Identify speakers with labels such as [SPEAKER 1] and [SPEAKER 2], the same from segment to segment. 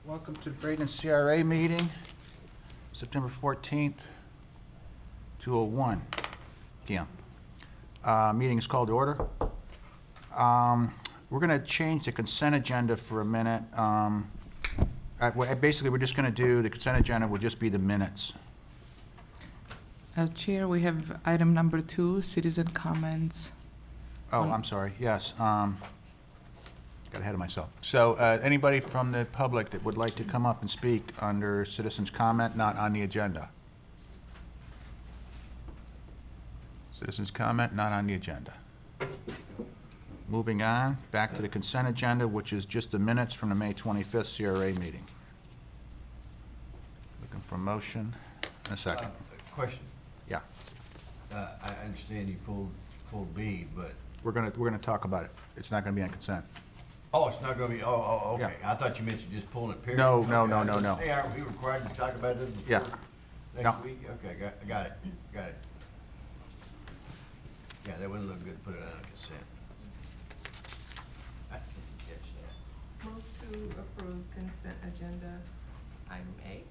[SPEAKER 1] Welcome to the Bradenton CRA meeting, September 14th, 2:01 p.m. Meeting is called to order. We're going to change the consent agenda for a minute. Basically, we're just going to do, the consent agenda will just be the minutes.
[SPEAKER 2] Chair, we have item number 2, citizen comments.
[SPEAKER 1] Oh, I'm sorry, yes. Got ahead of myself. So anybody from the public that would like to come up and speak under citizens' comment, not on the agenda? Citizens' comment, not on the agenda. Moving on, back to the consent agenda, which is just the minutes from the May 25th CRA meeting. Looking for a motion and a second.
[SPEAKER 3] Question.
[SPEAKER 1] Yeah,
[SPEAKER 3] I understand you pulled B, but.
[SPEAKER 1] we're gonna talk about it. It's not gonna be on consent.
[SPEAKER 3] Oh, it's not gonna be, okay.
[SPEAKER 1] Yeah.
[SPEAKER 3] I thought you meant you just pulling it, period.
[SPEAKER 1] No.
[SPEAKER 3] Hey, are we required to talk about this
[SPEAKER 1] Yeah.
[SPEAKER 3] before
[SPEAKER 1] No.
[SPEAKER 3] next week? Okay, got it. Yeah, that wouldn't look good to put it on consent. I didn't catch that.
[SPEAKER 4] Move to approve consent agenda item A.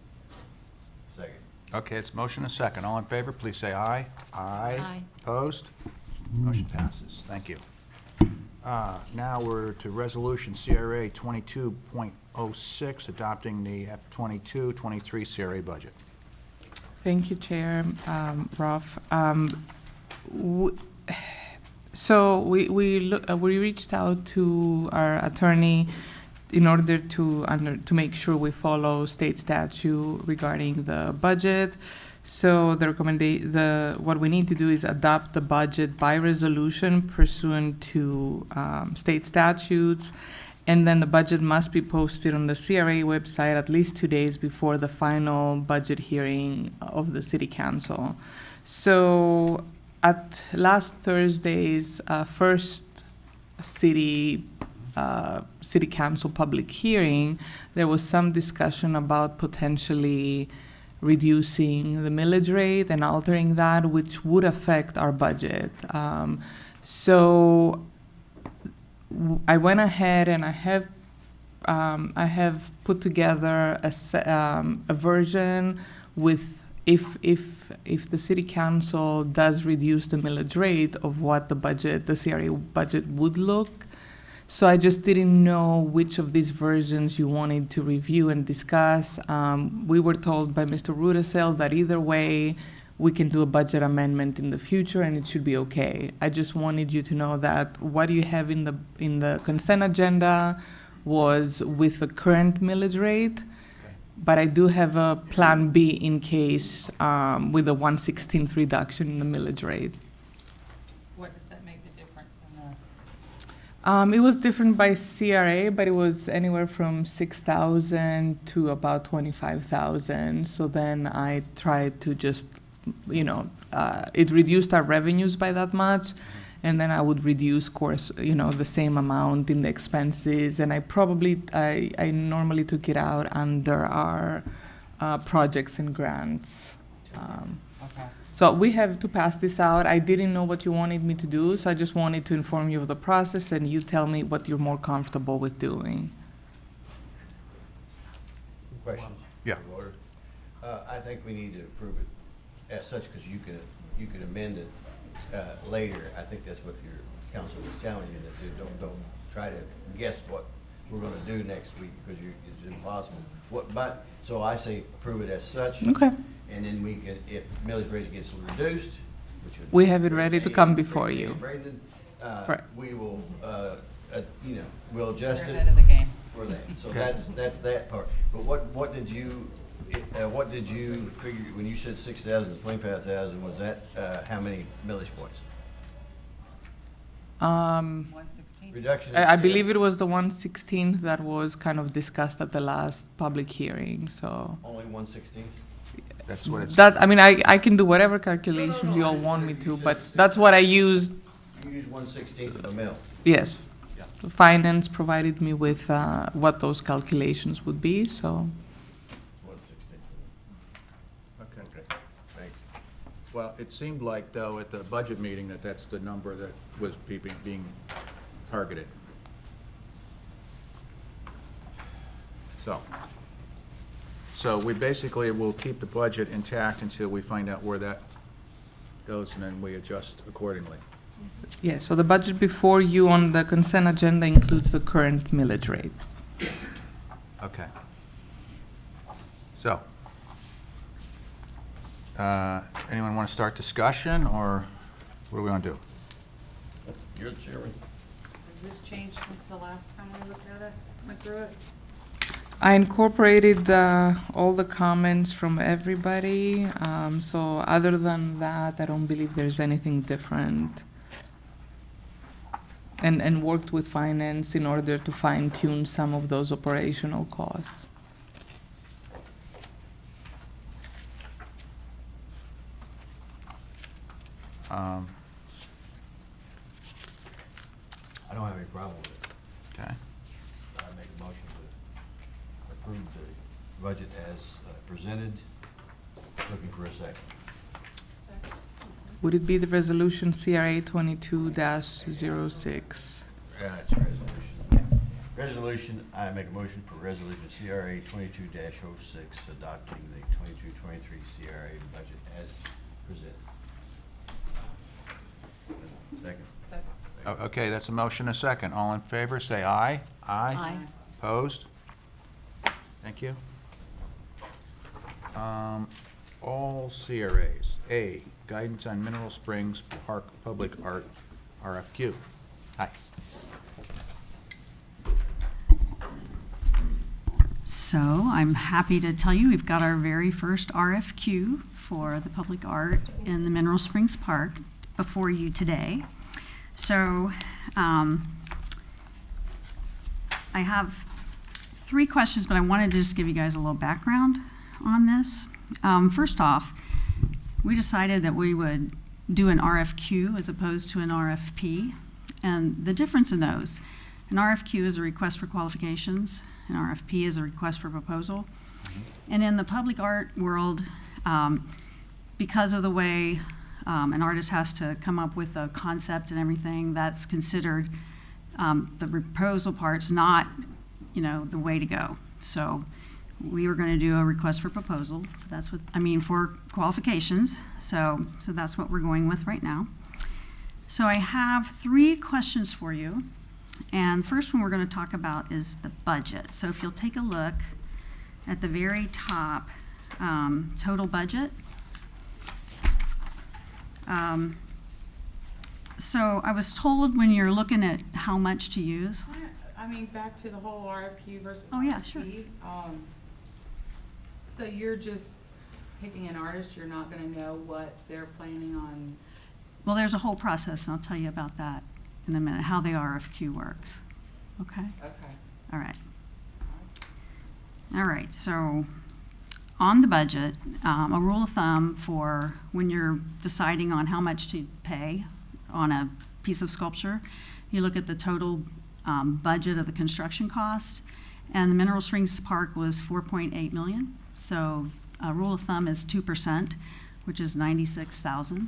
[SPEAKER 3] Second.
[SPEAKER 1] Okay, it's motion and a second. All in favor, please say aye.
[SPEAKER 4] Aye.
[SPEAKER 1] Opposed? Motion passes. Thank you. Now we're to Resolution CRA 22.06, adopting the F22-23 CRA budget.
[SPEAKER 2] Thank you, Chair, Rolf. So we reached out to our attorney in order to make sure we follow state statute regarding the budget. So what we need to do is adopt the budget by resolution pursuant to state statutes, and then the budget must be posted on the CRA website at least 2 days before the final budget hearing of the City Council. So at last Thursday's first City Council public hearing, there was some discussion about potentially reducing the millage rate and altering that, which would affect our budget. So I went ahead and I have put together a version with if the City Council does reduce the millage rate of what the CRA budget would look. So I just didn't know which of these versions you wanted to review and discuss. We were told by Mr. Rudisell that either way, we can do a budget amendment in the future and it should be okay. I just wanted you to know that what you have in the consent agenda was with the current millage rate, but I do have a plan B in case with a 1/16th reduction in the millage rate.
[SPEAKER 4] What does that make the difference in the?
[SPEAKER 2] It was different by CRA, but it was anywhere from 6,000 to about 25,000. So then I tried to just, it reduced our revenues by that much, and then I would reduce, the same amount in the expenses. And I normally took it out under our projects and grants.
[SPEAKER 4] Okay.
[SPEAKER 2] So we have to pass this out. I didn't know what you wanted me to do, so I just wanted to inform you of the process, and you tell me what you're more comfortable with doing.
[SPEAKER 3] Questions?
[SPEAKER 1] Yeah.
[SPEAKER 3] Order. I think we need to approve it as such, because you could amend it later. I think that's what your council was telling you to do. Don't try to guess what we're gonna do next week, because it's impossible. So I say approve it as such.
[SPEAKER 2] Okay.
[SPEAKER 3] And then we can, if millage rate gets reduced, which would.
[SPEAKER 2] We have it ready to come before you.
[SPEAKER 3] Bradenton,
[SPEAKER 2] Right.
[SPEAKER 3] we will, we'll adjust
[SPEAKER 4] You're
[SPEAKER 3] it
[SPEAKER 4] ahead of the game.
[SPEAKER 3] for that. So
[SPEAKER 1] Okay.
[SPEAKER 3] that's that part. But what did you figure, when you said 6,000 to 25,000, was that, how many millage points?
[SPEAKER 4] 1/16.
[SPEAKER 3] Reduction?
[SPEAKER 2] I believe it was the 1/16th that was kind of discussed at the last public hearing, so.
[SPEAKER 3] Only 1/16?
[SPEAKER 1] That's what it's.
[SPEAKER 2] I can do whatever calculations you all want me to, but that's what I used,
[SPEAKER 3] You use 1/16 of a mill.
[SPEAKER 2] yes.
[SPEAKER 3] Yeah.
[SPEAKER 2] The Finance provided me with what those calculations would be, so.
[SPEAKER 3] 1/16.
[SPEAKER 1] Okay.
[SPEAKER 3] Thanks.
[SPEAKER 1] Well, it seemed like, though, at the budget meeting, that's the number that was being targeted. So, So we basically will keep the budget intact until we find out where that goes, and then we adjust accordingly.
[SPEAKER 2] Yeah, so the budget before you on the consent agenda includes the current millage rate.
[SPEAKER 1] Okay. So, anyone want to start discussion, or what do we want to do?
[SPEAKER 3] You're the chairman.
[SPEAKER 5] Has this changed since the last time we looked at it, went through it?
[SPEAKER 2] I incorporated all the comments from everybody, so other than that, I don't believe there's anything different. And worked with finance in order to fine-tune some of those operational costs.
[SPEAKER 3] I don't have any problem with it.
[SPEAKER 1] Okay.
[SPEAKER 3] I make a motion to approve the budget as presented. Looking for a second.
[SPEAKER 2] Would it be the resolution CRA 22-06?
[SPEAKER 3] It's resolution. Resolution, I make a motion for resolution CRA 22-06, adopting the 22-23 CRA budget as presented. Second.
[SPEAKER 1] Okay, that's a motion, a second. All in favor, say aye.
[SPEAKER 5] Aye.
[SPEAKER 1] Opposed? Thank you. All CRAs. A, guidance on Mineral Springs Park Public Art RFQ. Hi.
[SPEAKER 6] So I'm happy to tell you we've got our very first RFQ for the public art in the Mineral Springs Park before you today. So I have 3 questions, but I wanted to just give you guys a little background on this. First off, we decided that we would do an RFQ as opposed to an RFP. And the difference in those, an RFQ is a request for qualifications, an RFP is a request for proposal. And in the public art world, because of the way an artist has to come up with a concept and everything, that's considered, the proposal part's not, the way to go. So we were going to do a request for proposal. So that's what, for qualifications. So that's what we're going with right now. So I have 3 questions for you. And the first one we're going to talk about is the budget. So if you'll take a look at the very top, total budget. So I was told when you're looking at how much to use.
[SPEAKER 5] Back to the whole RFQ versus
[SPEAKER 6] Oh, yeah, sure.
[SPEAKER 5] RFP. So you're just picking an artist, you're not gonna know what they're planning on?
[SPEAKER 6] Well, there's a whole process, and I'll tell you about that in a minute, how the RFQ works. Okay?
[SPEAKER 5] Okay.
[SPEAKER 6] All right. All right, so on the budget, a rule of thumb for when you're deciding on how much to pay on a piece of sculpture, you look at the total budget of the construction cost, and the Mineral Springs Park was $4.8 million. So a rule of thumb is 2%, which is $96,000.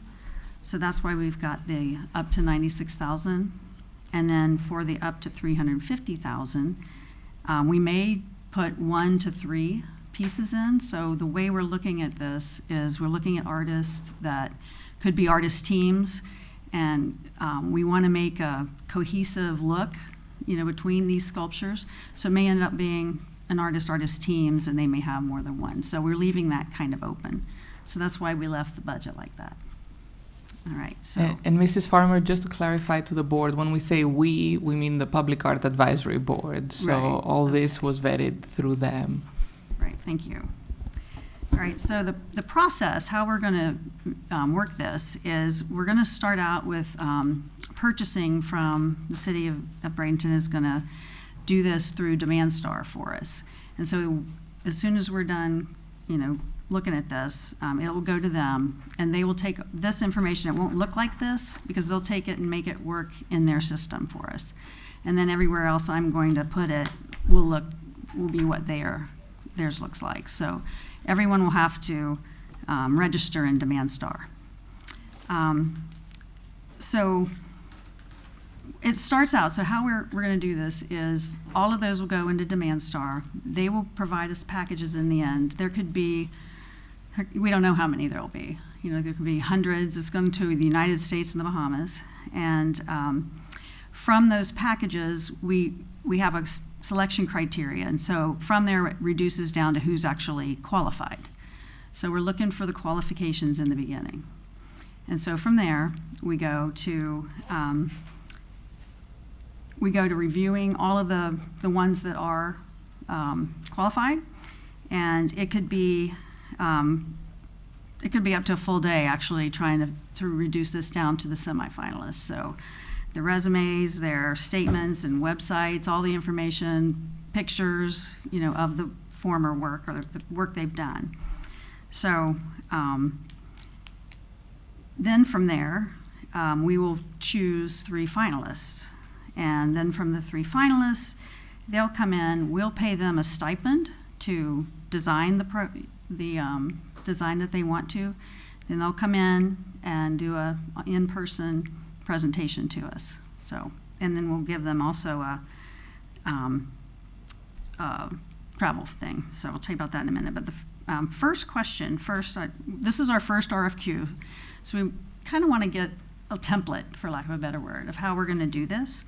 [SPEAKER 6] So that's why we've got the up to $96,000, and then for the up to $350,000, we may put 1 to 3 pieces in. So the way we're looking at this is we're looking at artists that could be artist teams, and we want to make a cohesive look, between these sculptures. So it may end up being an artist teams, and they may have more than one. So we're leaving that kind of open. So that's why we left the budget like that. All right, so.
[SPEAKER 2] And Mrs. Farmer, just to clarify to the board, when we say we mean the Public Art Advisory Board. So
[SPEAKER 6] Right.
[SPEAKER 2] all this was vetted through them.
[SPEAKER 6] Right, thank you. All right, so the process, how we're going to work this is we're going to start out with purchasing from the city of Bradenton is going to do this through Demand Star for us. And so as soon as we're done, looking at this, it will go to them, and they will take this information. It won't look like this because they'll take it and make it work in their system for us. And then everywhere else I'm going to put it will be what theirs looks like. So everyone will have to register in Demand Star. So it starts out, so how we're going to do this is all of those will go into Demand Star. They will provide us packages in the end. There could be, we don't know how many there will be. You know, there could be hundreds. It's going to the United States and the Bahamas. And from those packages, we have a selection criteria. And so from there, it reduces down to who's actually qualified. So we're looking for the qualifications in the beginning. And so from there, we go to reviewing all of the ones that are qualified, and it could be up to a full day actually trying to reduce this down to the semifinalists. So the resumes, their statements and websites, all the information, pictures, you know, of the former work or the work they've done. So then from there, we will choose 3 finalists. And then from the 3 finalists, they'll come in, we'll pay them a stipend to design the design that they want to. Then they'll come in and do a in-person presentation to us. So, and then we'll give them also a travel thing. So I'll tell you about that in a minute. But the first question, this is our first RFQ. So we kind of want to get a template, for lack of a better word, of how we're going to do this.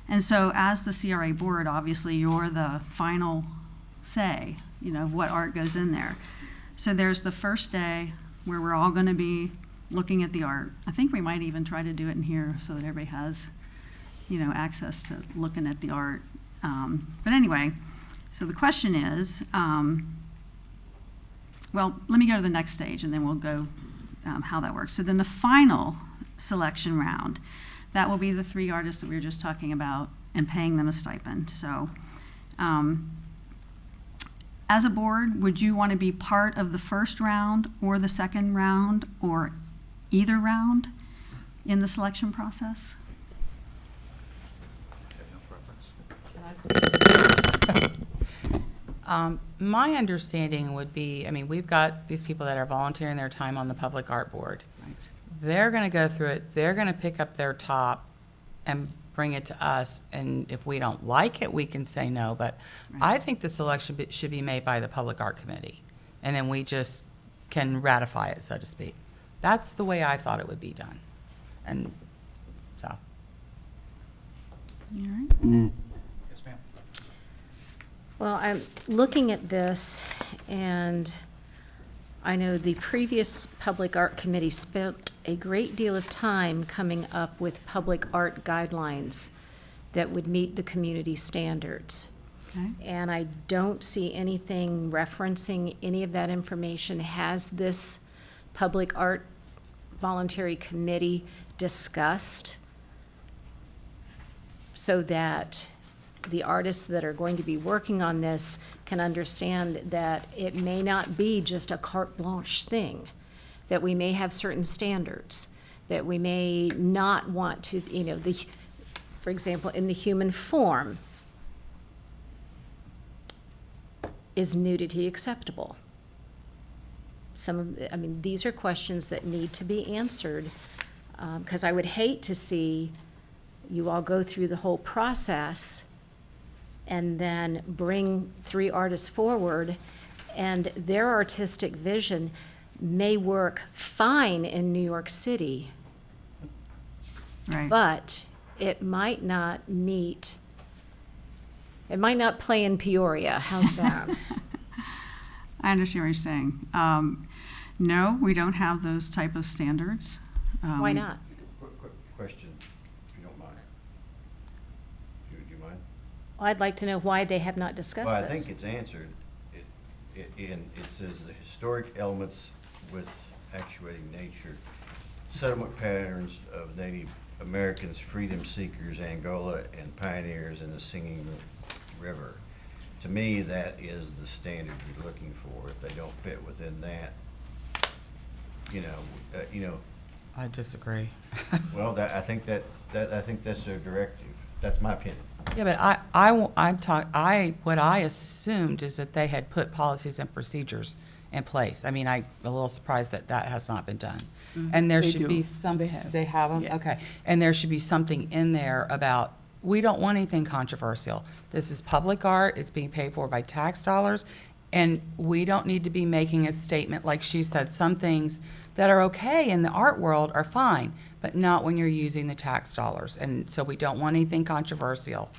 [SPEAKER 6] And so as the CRA board, obviously you're the final say, you know, what art goes in there. So there's the first day where we're all going to be looking at the art. I think we might even try to do it in here so that everybody has, you know, access to looking at the art. But anyway, so the question is, well, let me go to the next stage and then we'll go how that works. So then the final selection round, that will be the 3 artists that we were just talking about and paying them a stipend. So as a board, would you want to be part of the first round or the second round or either round in the selection process?
[SPEAKER 5] My understanding would be, I mean, we've got these people that are volunteering their time on the Public Art Board.
[SPEAKER 6] Right.
[SPEAKER 5] They're going to go through it. They're going to pick up their top and bring it to us. And if we don't like it, we can say no. But
[SPEAKER 6] Right.
[SPEAKER 5] I think the selection should be made by the Public Art Committee. And then we just can ratify it, so to speak. That's the way I thought it would be done. And so.
[SPEAKER 6] All right.
[SPEAKER 1] Yes, ma'am.
[SPEAKER 7] Well, I'm looking at this, and I know the previous Public Art Committee spent a great deal of time coming up with public art guidelines that would meet the community standards.
[SPEAKER 6] Okay.
[SPEAKER 7] And I don't see anything referencing any of that information. Has this Public Art Voluntary Committee discussed so that the artists that are going to be working on this can understand that it may not be just a carte blanche thing, that we may have certain standards, that we may not want to, you know, for example, in the human form, is nudity acceptable? I mean, these are questions that need to be answered, because I would hate to see you all go through the whole process and then bring 3 artists forward, and their artistic vision may work fine in New York City,
[SPEAKER 6] Right.
[SPEAKER 7] but it might not play in Peoria. How's that?
[SPEAKER 6] I understand what you're saying. No, we don't have those type of standards.
[SPEAKER 7] Why not?
[SPEAKER 3] Quick question, if you don't mind. Do you mind?
[SPEAKER 7] Well, I'd like to know why they have not discussed
[SPEAKER 3] Well, I
[SPEAKER 7] this.
[SPEAKER 3] think it's answered. It says the historic elements with actuating nature, settlement patterns of Native Americans, freedom seekers, Angola, and pioneers in the Singing River. To me, that is the standard you're looking for. If they don't fit within that, you know,
[SPEAKER 5] I disagree.
[SPEAKER 3] well, I think that's their directive. That's my opinion.
[SPEAKER 5] Yeah, but what I assumed is that they had put policies and procedures in place. I mean, I'm a little surprised that that has not been done. And there
[SPEAKER 2] They
[SPEAKER 5] should be
[SPEAKER 2] do.
[SPEAKER 5] some.
[SPEAKER 2] They have.
[SPEAKER 5] They have them?
[SPEAKER 2] Yeah.
[SPEAKER 5] Okay. And there should be something in there about, we don't want anything controversial. This is public art, it's being paid for by tax dollars, and we don't need to be making a statement, like she said, some things that are okay in the art world are fine, but not when you're using the tax dollars. And so we don't want anything controversial.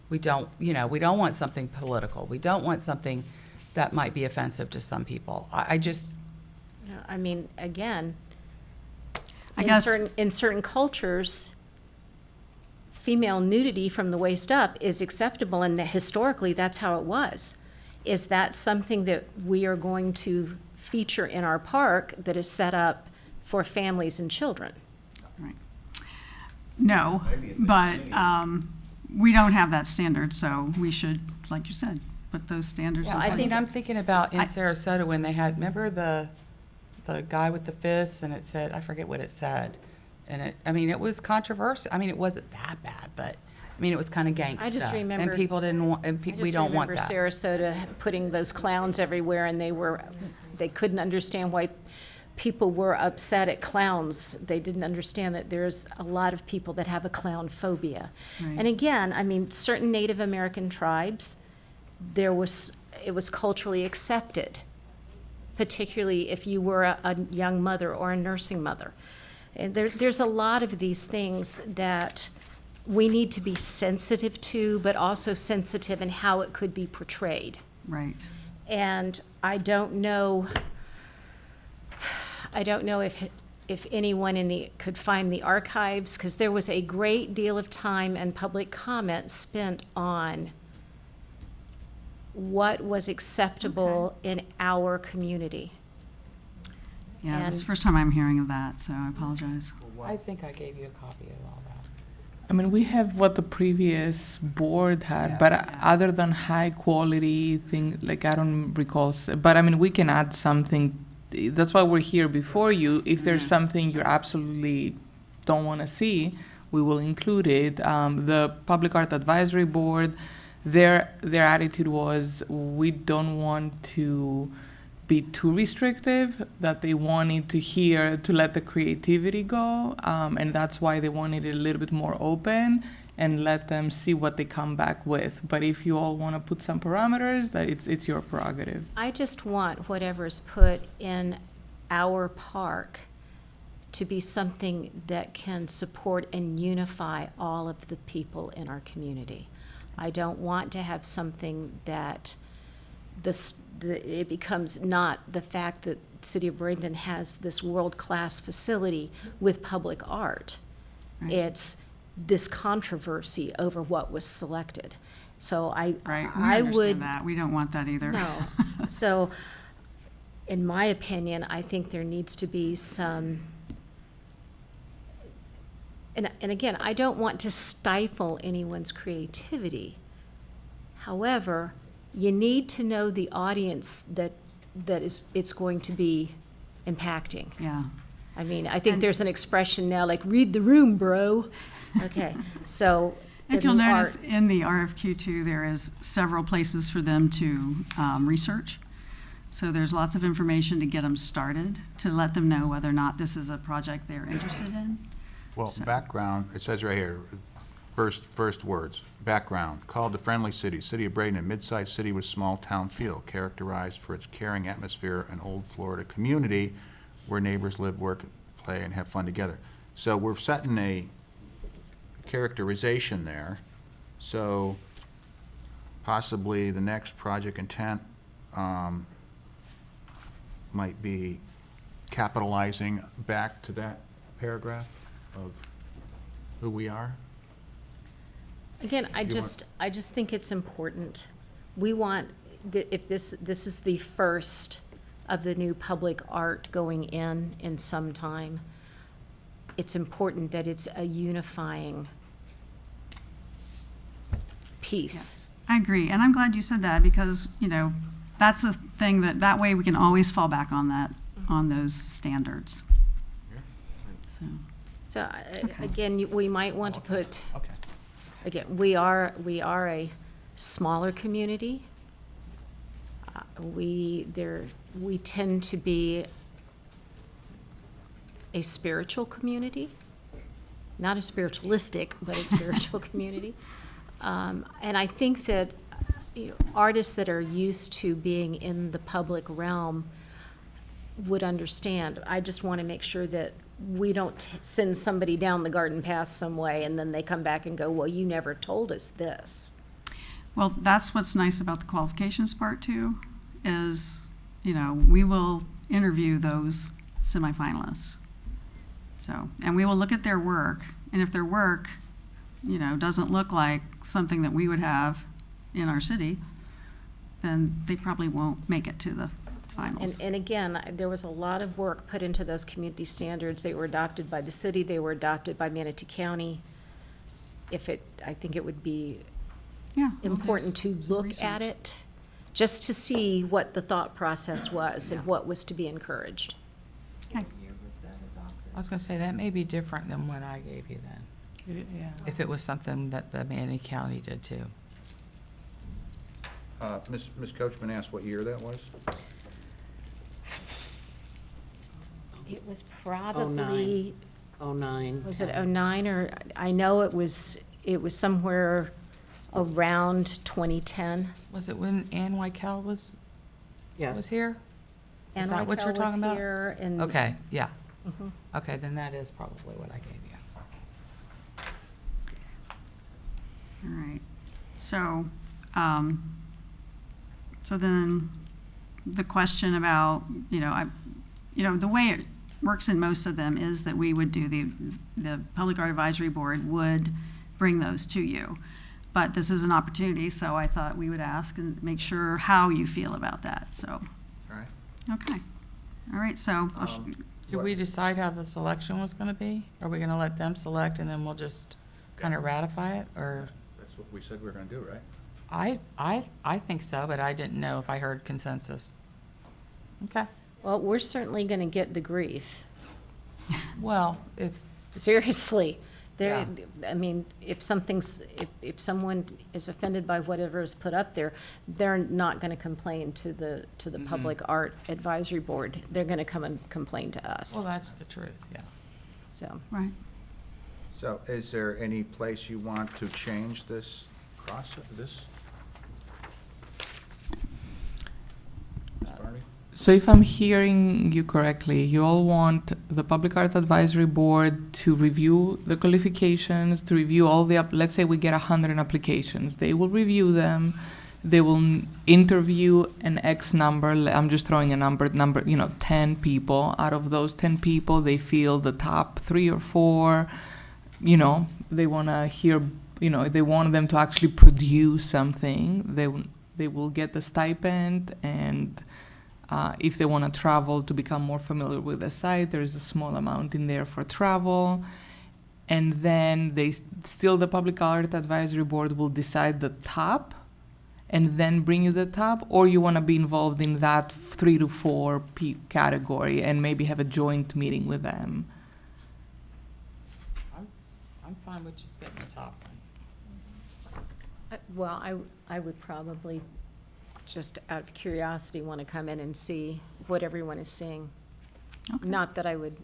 [SPEAKER 5] We don't, we don't want something political. We don't want something that might be offensive to some people. I just,
[SPEAKER 7] You know, I mean, again,
[SPEAKER 6] I guess-
[SPEAKER 7] in certain cultures, female nudity from the waist up is acceptable, and that historically, that's how it was. Is that something that we are going to feature in our park that is set up for families and children?
[SPEAKER 6] Right. No, but we don't have that standard, so we should, like you said, put those standards in
[SPEAKER 5] yeah,
[SPEAKER 6] place.
[SPEAKER 5] I think I'm thinking about in
[SPEAKER 6] I-
[SPEAKER 5] Sarasota when they had, remember the guy with the fists, and it said, I forget what it said. And it was controversial. I mean, it wasn't that bad, but, I mean, it was kind of gangsta.
[SPEAKER 7] I just remember.
[SPEAKER 5] And people didn't want, we don't want
[SPEAKER 7] I
[SPEAKER 5] that.
[SPEAKER 7] just remember Sarasota putting those clowns everywhere, and they couldn't understand why people were upset at clowns. They didn't understand that there's a lot of people that have a clown phobia.
[SPEAKER 6] Right.
[SPEAKER 7] And again, I mean, certain Native American tribes, it was culturally accepted, particularly if you were a young mother or a nursing mother. And there's a lot of these things that we need to be sensitive to, but also sensitive in how it could be portrayed.
[SPEAKER 6] Right.
[SPEAKER 7] And I don't know if anyone could find the archives, because there was a great deal of time and public comment spent on what was acceptable in our community.
[SPEAKER 6] Yeah, this is the
[SPEAKER 7] And-
[SPEAKER 6] first time I'm hearing of that, so I apologize.
[SPEAKER 5] I think I gave you a copy of all that.
[SPEAKER 2] I mean, we have what the previous board had, but other than high quality thing, like I don't recall. But I mean, we can add something. That's why we're here before you. If there's something you absolutely don't want to see, we will include it. The Public Art Advisory Board, their attitude was we don't want to be too restrictive, that they wanted to let the creativity go, and that's why they wanted it a little bit more open and let them see what they come back with. But if you all want to put some parameters, that it's your prerogative.
[SPEAKER 7] I just want whatever's put in our park to be something that can support and unify all of the people in our community. I don't want to have something that it becomes not the fact that City of Bradenton has this world-class facility with public art.
[SPEAKER 6] Right.
[SPEAKER 7] It's this controversy over what was selected. So
[SPEAKER 6] Right, we
[SPEAKER 7] I would.
[SPEAKER 6] understand that. We don't want that either.
[SPEAKER 7] No. So, in my opinion, I think there needs to be some, and again, I don't want to stifle anyone's creativity. However, you need to know the audience that it's going to be impacting.
[SPEAKER 6] Yeah.
[SPEAKER 7] I mean, I think there's an expression now like, read the room, bro. Okay, so.
[SPEAKER 6] If
[SPEAKER 7] in
[SPEAKER 6] you'll
[SPEAKER 7] the
[SPEAKER 6] notice,
[SPEAKER 7] art-
[SPEAKER 6] in the RFQ too, there is several places for them to research. So there's lots of information to get them started, to let them know whether or not this is a project they're interested in.
[SPEAKER 1] Well,
[SPEAKER 6] So-
[SPEAKER 1] background, it says right here, first words, background, called the Friendly City, City of Bradenton, a mid-sized city with small-town feel, characterized for its caring atmosphere, an old Florida community where neighbors live, work, play, and have fun together. So we're setting a characterization there, so possibly the next project intent might be capitalizing back to that paragraph of who we are.
[SPEAKER 7] Again, I
[SPEAKER 1] You want-
[SPEAKER 7] just think it's important. We want, if this is the first of the new public art going in some time, it's important that it's a unifying piece.
[SPEAKER 6] I agree, and I'm glad you said that, because, that's a thing that way we can always fall back on that, on those standards. So,
[SPEAKER 7] So,
[SPEAKER 6] Okay.
[SPEAKER 7] again, we might want to put,
[SPEAKER 1] Okay.
[SPEAKER 7] again, we are a smaller community. we tend to be a spiritual community, not a spiritualistic, but a spiritual community. And I think that, you know, artists that are used to being in the public realm would understand. I just want to make sure that we don't send somebody down the garden path some way and then they come back and go, well, you never told us this.
[SPEAKER 6] Well, that's what's nice about the qualifications part too, is, you know, we will interview those semifinalists. So, and we will look at their work, and if their work, you know, doesn't look like something that we would have in our city, then they probably won't make it to the finals.
[SPEAKER 7] And again, there was a lot of work put into those community standards. They were adopted by the city, they were adopted by Manatee County. I think it would be
[SPEAKER 6] Yeah, well,
[SPEAKER 7] important to
[SPEAKER 6] there's some
[SPEAKER 7] look at
[SPEAKER 6] research.
[SPEAKER 7] it, just to see what the thought process was and what was to be encouraged.
[SPEAKER 6] Okay.
[SPEAKER 4] What year was that adopted?
[SPEAKER 5] I was gonna say, that may be different than what I gave you then,
[SPEAKER 2] Yeah.
[SPEAKER 5] if it was something that the Manatee County did too.
[SPEAKER 1] Ms. Coachman asked what year that was?
[SPEAKER 7] It was probably,
[SPEAKER 8] '09.
[SPEAKER 7] was it '09, or, I know it was somewhere around 2010.
[SPEAKER 5] Was it when Ann Wykel was
[SPEAKER 8] Yes.
[SPEAKER 5] here? Is
[SPEAKER 7] And
[SPEAKER 5] that what you're
[SPEAKER 7] Raquel was
[SPEAKER 5] talking about?
[SPEAKER 7] here, and.
[SPEAKER 5] Okay, yeah.
[SPEAKER 7] Mhm.
[SPEAKER 5] Okay, then that is probably what I gave you.
[SPEAKER 6] All right, so, so then the question about, the way it works in most of them is that we would do the Public Art Advisory Board would bring those to you. But this is an opportunity, so I thought we would ask and make sure how you feel about that, so,
[SPEAKER 1] All right.
[SPEAKER 6] okay. All right, so,
[SPEAKER 5] Did we decide how the selection was gonna be? Are we gonna let them select and then we'll just kind of ratify it, or?
[SPEAKER 1] That's what we said we were gonna do, right?
[SPEAKER 5] I think so, but I didn't know if I heard consensus. Okay,
[SPEAKER 7] Well, we're certainly going to get the grief.
[SPEAKER 5] well, if,
[SPEAKER 7] Seriously. There,
[SPEAKER 5] Yeah.
[SPEAKER 7] I mean, if someone is offended by whatever is put up there, they're not going to complain to the Public Art Advisory Board. They're going to come and complain to us,
[SPEAKER 5] well, that's the truth, yeah.
[SPEAKER 7] so.
[SPEAKER 6] right.
[SPEAKER 1] So is there any place you want to change this process, this? Ms. Barney?
[SPEAKER 2] So if I'm hearing you correctly, you all want the Public Art Advisory Board to review the qualifications, to review all the, let's say we get 100 applications. They will review them. They will interview an X number, I'm just throwing a number, 10 people. Out of those 10 people, they feel the top 3 or 4, they want to hear, they want them to actually produce something. They will get the stipend, and if they want to travel to become more familiar with the site, there is a small amount in there for travel. And then the Public Art Advisory Board will decide the top and then bring you the top, or you want to be involved in that 3 to 4 category and maybe have a joint meeting with them.
[SPEAKER 5] I'm fine with just getting the top one.
[SPEAKER 7] Well, I would probably, just out of curiosity, want to come in and see what everyone is seeing.
[SPEAKER 6] Okay.
[SPEAKER 7] Not that I would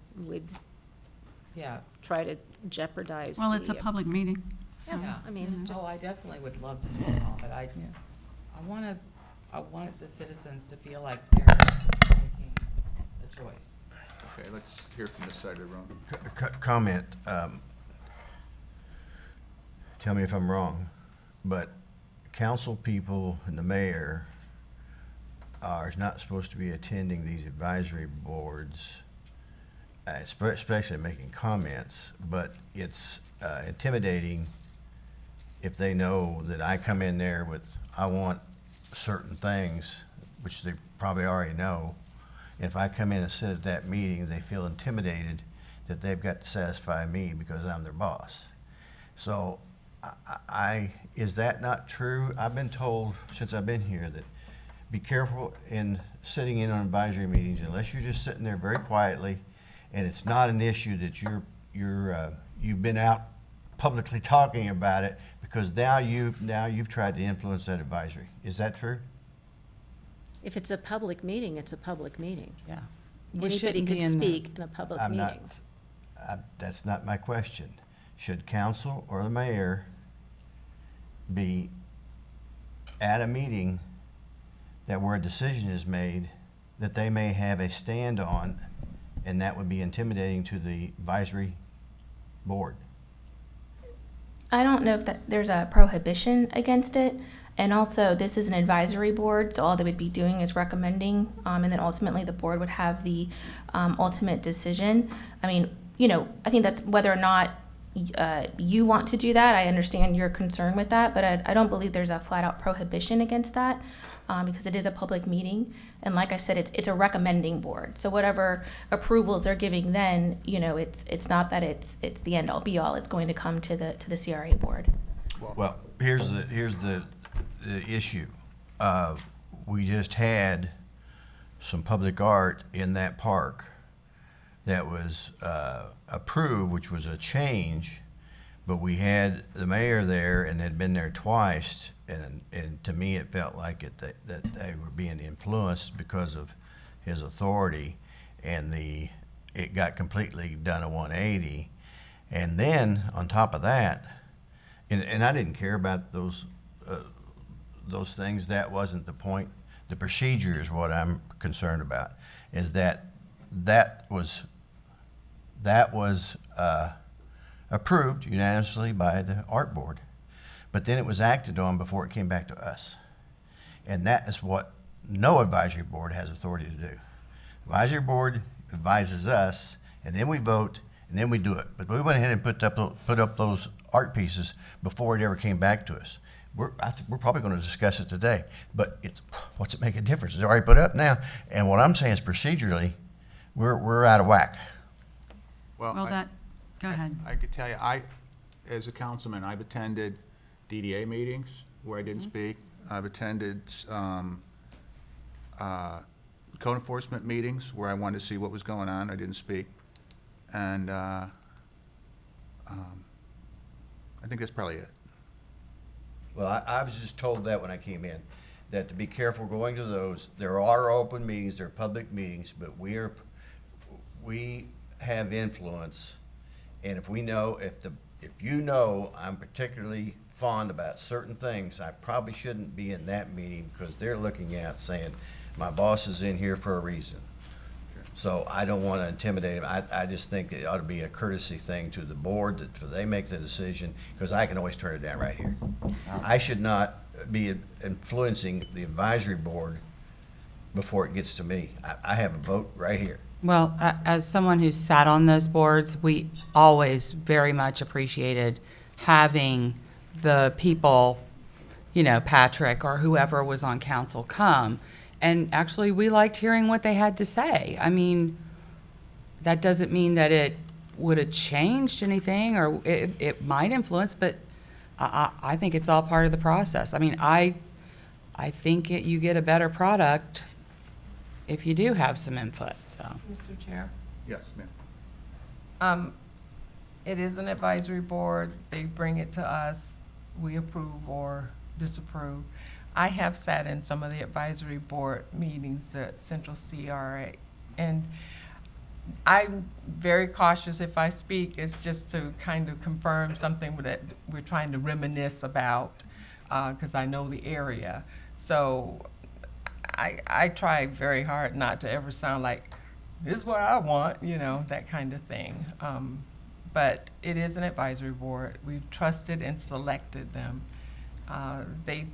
[SPEAKER 5] Yeah,
[SPEAKER 7] try to jeopardize
[SPEAKER 6] Well, it's a
[SPEAKER 7] the,
[SPEAKER 6] public meeting, so.
[SPEAKER 5] yeah.
[SPEAKER 7] I mean,
[SPEAKER 6] Yeah.
[SPEAKER 7] just.
[SPEAKER 5] Oh, I definitely would love to see it all, but I wanted the citizens to feel like they're making a choice.
[SPEAKER 1] Okay, let's hear from this side of the room.
[SPEAKER 3] Comment, tell me if I'm wrong, but council people and the mayor are not supposed to be attending these advisory boards, especially making comments, but it's intimidating if they know that I come in there with, I want certain things, which they probably already know. And if I come in and sit at that meeting, they feel intimidated that they've got to satisfy me because I'm their boss. So is that not true? I've been told since I've been here that be careful in sitting in on advisory meetings unless you're just sitting there very quietly and it's not an issue that you've been out publicly talking about it, because now you've tried to influence that advisory. Is that true?
[SPEAKER 7] If it's a public meeting, it's a public meeting.
[SPEAKER 5] Yeah.
[SPEAKER 7] Anybody could speak in a public
[SPEAKER 3] I'm not,
[SPEAKER 7] meeting.
[SPEAKER 3] that's not my question. Should council or the mayor be at a meeting that where a decision is made that they may have a stand on, and that would be intimidating to the advisory board?
[SPEAKER 9] I don't know if there's a prohibition against it. And also, this is an advisory board, so all they would be doing is recommending, and then ultimately the board would have the ultimate decision. I mean, I think that's whether or not you want to do that. I understand your concern with that, but I don't believe there's a flat-out prohibition against that because it is a public meeting. And like I said, it's a recommending board. So whatever approvals they're giving then, it's not that it's the end-all, be-all. It's going to come to the CRA board.
[SPEAKER 3] Well, here's the issue. We just had some public art in that park that was approved, which was a change, but we had the mayor there and had been there twice, and to me it felt like that they were being influenced because of his authority, and it got completely done a 180. And then on top of that, and I didn't care about those things. That wasn't the point. The procedure is what I'm concerned about, is that was approved unanimously by the art board, but then it was acted on before it came back to us. And that is what no advisory board has authority to do. Advisory board advises us, and then we vote, and then we do it. But we went ahead and put up those art pieces before it ever came back to us. I think we're probably going to discuss it today, but what's it make a difference? It's already put up now, and what I'm saying is procedurally, we're out of whack.
[SPEAKER 6] Well, go ahead.
[SPEAKER 1] I could tell you, as a councilman, I've attended DDA meetings where I didn't speak. I've attended code enforcement meetings where I wanted to see what was going on. I didn't speak. And I think that's probably it.
[SPEAKER 3] Well, I was just told that when I came in, that to be careful going to those. There are open meetings, there are public meetings, but we have influence, and if you know I'm particularly fond about certain things, I probably shouldn't be in that meeting because they're looking at saying, my boss is in here for a reason. So I don't want to intimidate him. I just think it ought to be a courtesy thing to the board that they make the decision, because I can always turn it down right here. I should not be influencing the advisory board before it gets to me. I have a vote right here.
[SPEAKER 5] Well, as someone who's sat on those boards, we always very much appreciated having the people, Patrick or whoever was on council come. And actually, we liked hearing what they had to say. I mean, that doesn't mean that it would have changed anything, or it might influence, but I think it's all part of the process. I mean, I think you get a better product if you do have some input, so.
[SPEAKER 4] Mr. Chair,
[SPEAKER 1] Yes, ma'am.
[SPEAKER 4] it is an advisory board. They bring it to us. We approve or disapprove. I have sat in some of the advisory board meetings at Central CRA, and I'm very cautious if I speak. It's just to kind of confirm something that we're trying to reminisce about, because I know the area. So I try very hard not to ever sound like, this is what I want, that kind of thing. But it is an advisory board. We've trusted and selected them. They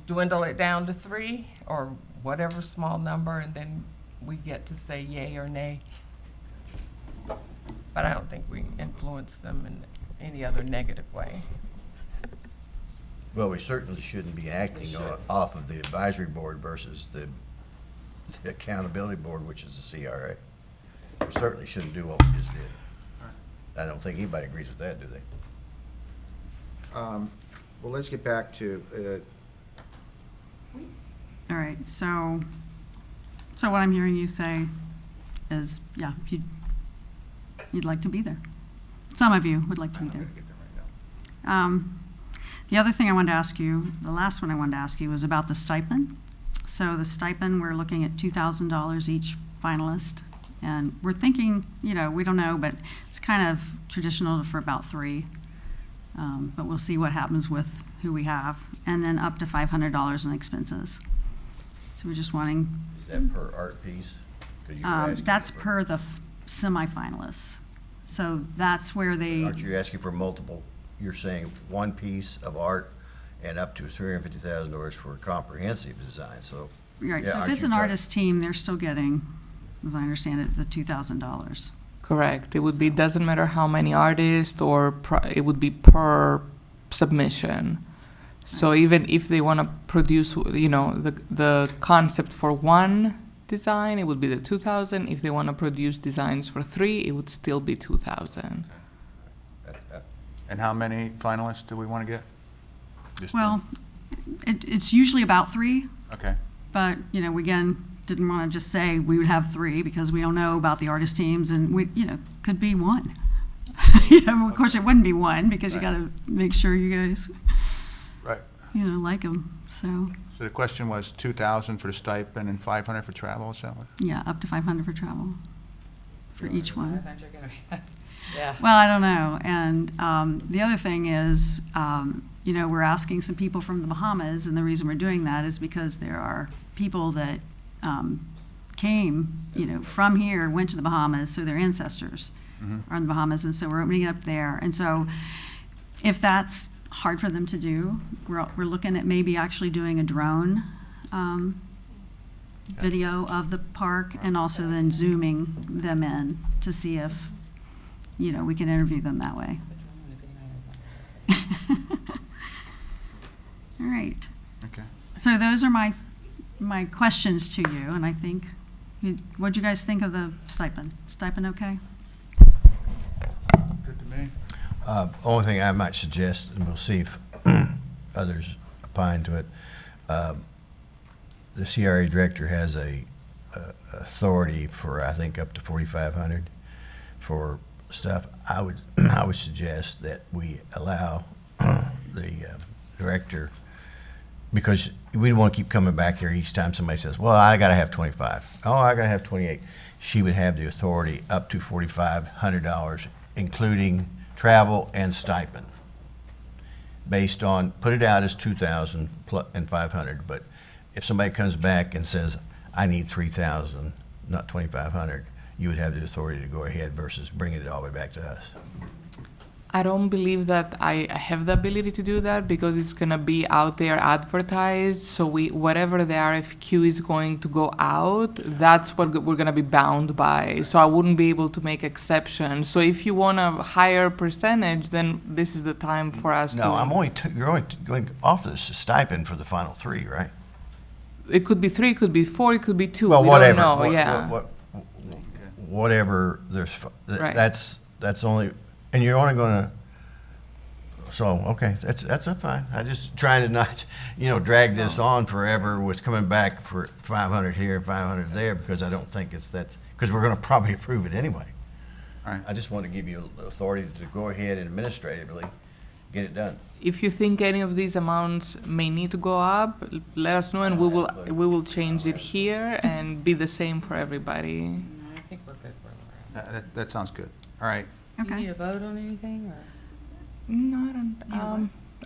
[SPEAKER 4] dwindle it down to 3 or whatever small number, and then we get to say yay or nay. But I don't think we influence them in any other negative way.
[SPEAKER 3] Well, we certainly shouldn't be acting off of the advisory board versus the accountability board, which is the CRA. We certainly shouldn't do what we just did. I don't think anybody agrees with that, do they?
[SPEAKER 1] Well, let's get back to,
[SPEAKER 6] All right, so what I'm hearing you say is, yeah, you'd like to be there. Some of you would like to be there. The other thing I wanted to ask you, the last one I wanted to ask you, was about the stipend. So the stipend, we're looking at $2,000 each finalist. And we're thinking, you know, we don't know, but it's kind of traditional for about 3. But we'll see what happens with who we have. And then up to $500 in expenses. So we're just wanting,
[SPEAKER 3] Is that per art piece? 'Cause you were asking
[SPEAKER 6] that's
[SPEAKER 3] for-
[SPEAKER 6] per the semifinalists. So that's where they,
[SPEAKER 3] Aren't you asking for multiple, you're saying one piece of art and up to $350,000 for a comprehensive design, so.
[SPEAKER 6] right,
[SPEAKER 3] yeah,
[SPEAKER 6] so if
[SPEAKER 3] aren't
[SPEAKER 6] it's
[SPEAKER 3] you
[SPEAKER 6] an
[SPEAKER 3] try-
[SPEAKER 6] artist team, they're still getting, as I understand it, the $2,000.
[SPEAKER 2] Correct. It would be, doesn't matter how many artists or it would be per submission. So even if they want to produce, you know, the concept for one design, it would be the 2,000. If they want to produce designs for 3, it would still be 2,000.
[SPEAKER 1] And how many finalists do we want to get? Just
[SPEAKER 6] Well, it's usually about 3,
[SPEAKER 1] Okay,
[SPEAKER 6] but, you know, we again, didn't want to just say we would have 3 because we don't know about the artist teams and we, you know, could be 1. You know, of course, it wouldn't be 1 because you got to make sure you guys,
[SPEAKER 1] right.
[SPEAKER 6] you know, like them. So,
[SPEAKER 1] So the question was 2,000 for the stipend and 500 for travel, is that what?
[SPEAKER 6] yeah, up to 500 for travel for each one.
[SPEAKER 5] Yeah.
[SPEAKER 6] Well, I don't know. And the other thing is, you know, we're asking some people from the Bahamas, and the reason we're doing that is because there are people that came, you know, from here, went to the Bahamas, so their ancestors are in the Bahamas, and so we're opening it up there. And so if that's hard for them to do, we're looking at maybe actually doing a drone video of the park and also then zooming them in to see if, you know, we can interview them that way. All right.
[SPEAKER 1] Okay.
[SPEAKER 6] So those are my questions to you, and I think, what'd you guys think of the stipend? Stipend okay?
[SPEAKER 1] Good to me.
[SPEAKER 3] Only thing I might suggest, and we'll see if others opine to it, the CRA director has a authority for, I think, up to 4,500 for stuff. I would suggest that we allow the director, because we don't want to keep coming back here each time somebody says, well, I gotta have 25. Oh, I gotta have 28. She would have the authority up to $4,500, including travel and stipend. Based on, put it out as 2,000 and 500, but if somebody comes back and says, I need 3,000, not 2,500, you would have the authority to go ahead versus bringing it all the way back to us.
[SPEAKER 2] I don't believe that I have the ability to do that because it's gonna be out there advertised. So whatever the RFQ is going to go out, that's what we're gonna be bound by. So I wouldn't be able to make exceptions. So if you want a higher percentage, then this is the time for us to.
[SPEAKER 3] No, you're only going off of this stipend for the final 3, right?
[SPEAKER 2] It could be 3, it could be 4, it could be 2.
[SPEAKER 3] Well,
[SPEAKER 2] we
[SPEAKER 3] whatever.
[SPEAKER 2] don't know. Yeah.
[SPEAKER 3] Whatever,
[SPEAKER 2] Right.
[SPEAKER 3] that's only, and you're only gonna, so, okay, that's fine. I just trying to not, you know, drag this on forever with coming back for 500 here and 500 there, because I don't think because we're gonna probably approve it anyway.
[SPEAKER 1] All right.
[SPEAKER 3] I just want to give you authority to go ahead and administratively get it done.
[SPEAKER 2] If you think any of these amounts may need to go up, let us know and we will change it here and be the same for everybody.
[SPEAKER 5] I think we're good where we're at.
[SPEAKER 1] That sounds good. All right.
[SPEAKER 5] Do you
[SPEAKER 6] Okay.
[SPEAKER 5] need a vote on anything, or?
[SPEAKER 2] No,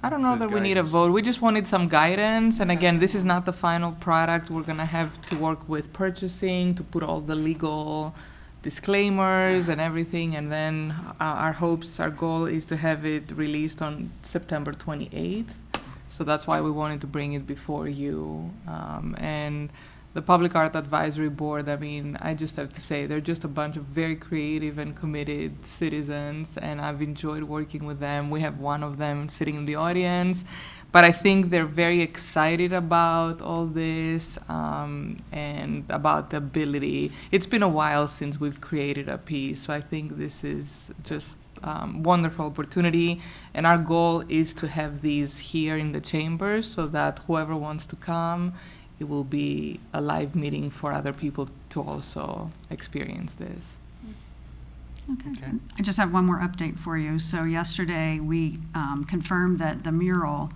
[SPEAKER 2] I don't know
[SPEAKER 1] Good
[SPEAKER 2] that we need a
[SPEAKER 1] guidance.
[SPEAKER 2] vote. We just wanted some guidance. And again, this is not the final product. We're gonna have to work with purchasing to put all the legal disclaimers and everything. And then our goal is to have it released on September 28th. So that's why we wanted to bring it before you. And the Public Art Advisory Board, I mean, I just have to say, they're just a bunch of very creative and committed citizens, and I've enjoyed working with them. We have one of them sitting in the audience, but I think they're very excited about all this and about the ability. It's been a while since we've created a piece, so I think this is just wonderful opportunity, and our goal is to have these here in the chambers so that whoever wants to come, it will be a live meeting for other people to also experience this.
[SPEAKER 6] Okay. I just have one more update for you. So yesterday, we confirmed that the mural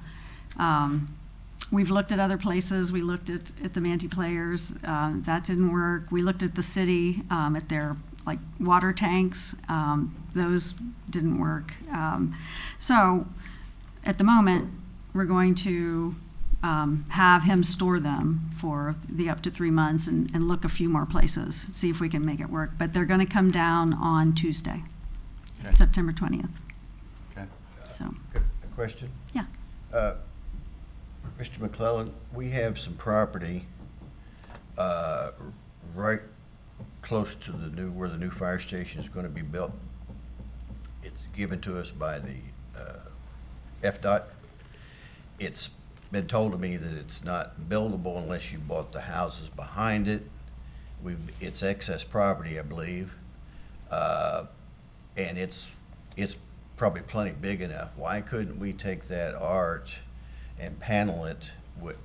[SPEAKER 6] We've looked at other places. We looked at the Manti Players. That didn't work. We looked at the city, at their like water tanks. Those didn't work. So at the moment, we're going to have him store them for the up to 3 months and look a few more places, see if we can make it work. But they're going to come down on Tuesday,
[SPEAKER 1] Okay.
[SPEAKER 6] September 20th.
[SPEAKER 1] Okay.
[SPEAKER 6] So,
[SPEAKER 3] A question?
[SPEAKER 6] yeah.
[SPEAKER 3] Mr. McClellan, we have some property right close to where the new fire station is going to be built. It's given to us by the FDOT. It's been told to me that it's not buildable unless you bought the houses behind it. It's excess property, I believe, and it's probably plenty big enough. Why couldn't we take that art and panel it with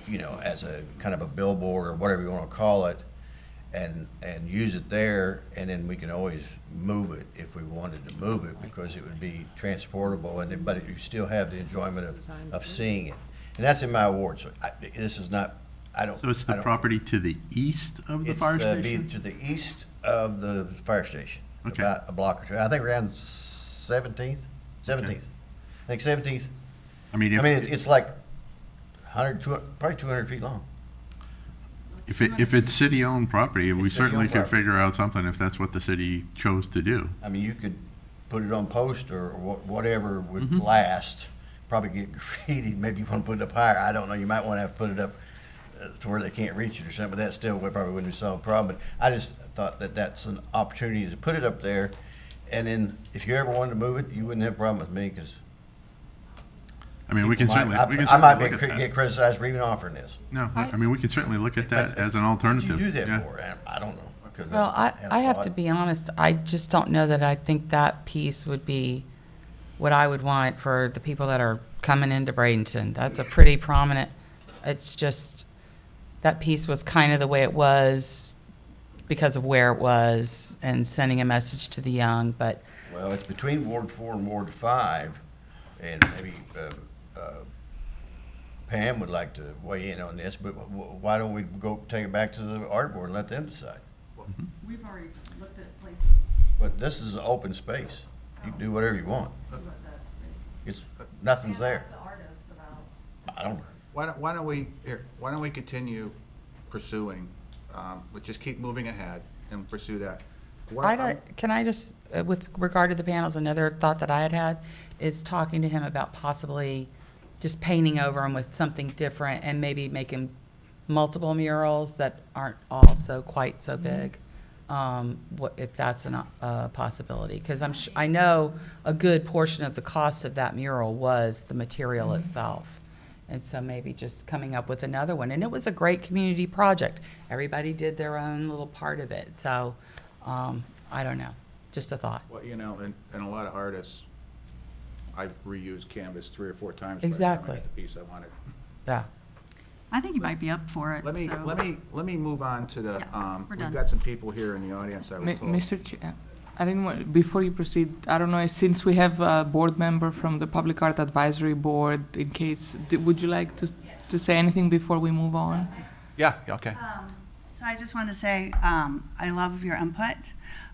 [SPEAKER 3] you know, as a kind of a billboard or whatever you want to call it, and use it there, and then we can always move it if we wanted to move it, because it would be transportable, but you still have the enjoyment of seeing it. And that's in my ward, so this is not, I don't.
[SPEAKER 10] So it's
[SPEAKER 3] I
[SPEAKER 10] the
[SPEAKER 3] don't-
[SPEAKER 10] property to the east of the fire
[SPEAKER 3] Be
[SPEAKER 10] station?
[SPEAKER 3] to the east of the fire station,
[SPEAKER 10] Okay.
[SPEAKER 3] about a block or two. I think around 17th. I think 17th.
[SPEAKER 10] I mean,
[SPEAKER 3] I mean, it's like 100, 200, probably 200 feet long.
[SPEAKER 10] if it's city-owned property, we
[SPEAKER 3] It's
[SPEAKER 10] certainly
[SPEAKER 3] city-owned
[SPEAKER 10] could
[SPEAKER 3] property.
[SPEAKER 10] figure out something if that's what the city chose to do.
[SPEAKER 3] I mean, you could put it on post or whatever would
[SPEAKER 10] Mm-hmm.
[SPEAKER 3] last, probably get graffitied, maybe you want to put it up higher, I don't know, you might want to have to put it up to where they can't reach it or something, but that still probably wouldn't solve the problem. But I just thought that that's an opportunity to put it up there, and then if you ever wanted to move it, you wouldn't have a problem with me, because
[SPEAKER 10] I mean, we can certainly,
[SPEAKER 3] I
[SPEAKER 10] we can
[SPEAKER 3] might
[SPEAKER 10] certainly look at
[SPEAKER 3] get
[SPEAKER 10] that.
[SPEAKER 3] criticized for even offering this.
[SPEAKER 10] No, I mean, we can certainly look at that as an
[SPEAKER 3] What'd
[SPEAKER 10] alternative.
[SPEAKER 3] you do that
[SPEAKER 10] Yeah.
[SPEAKER 3] for? I don't know. 'Cause
[SPEAKER 5] Well,
[SPEAKER 3] that's-
[SPEAKER 5] I have
[SPEAKER 3] thought.
[SPEAKER 5] to be honest, I just don't know that I think that piece would be what I would want for the people that are coming into Bradenton. That's a pretty prominent, it's just, that piece was kind of the way it was because of where it was and sending a message to the young, but
[SPEAKER 3] Well, it's between Ward 4 and Ward 5, and maybe Pam would like to weigh in on this, but why don't we go take it back to the art board and let them decide?
[SPEAKER 6] We've already looked at places,
[SPEAKER 3] But this is an open space. You can do whatever you want.
[SPEAKER 6] see what that space is.
[SPEAKER 3] It's, nothing's there.
[SPEAKER 6] the artist about.
[SPEAKER 3] I don't know.
[SPEAKER 1] Why don't we continue pursuing, let's just keep moving ahead and pursue that.
[SPEAKER 5] can I just, with regard to the panels, another thought that I had is talking to him about possibly just painting over them with something different and maybe making multiple murals that aren't also quite so big. If that's a possibility, because I know a good portion of the cost of that mural was the material itself. And so maybe just coming up with another one. And it was a great community project. Everybody did their own little part of it. So, I don't know, just a thought.
[SPEAKER 1] Well, you know, and a lot of artists, I've reused canvas 3 or 4 times.
[SPEAKER 5] Exactly.
[SPEAKER 1] By the time I got the piece I wanted.
[SPEAKER 5] Yeah.
[SPEAKER 6] I think you might be up for it,
[SPEAKER 1] Let me,
[SPEAKER 6] so-
[SPEAKER 1] let me move on to the,
[SPEAKER 6] Yeah, we're
[SPEAKER 1] we've
[SPEAKER 6] done.
[SPEAKER 1] got some people here in the audience, I was told.
[SPEAKER 2] Mr. Chair, I didn't want, before you proceed, I don't know, since we have a board member from the Public Art Advisory Board, in case, would you like to say anything before we move on?
[SPEAKER 1] Yeah, okay.
[SPEAKER 11] So I just want to say, I love your input.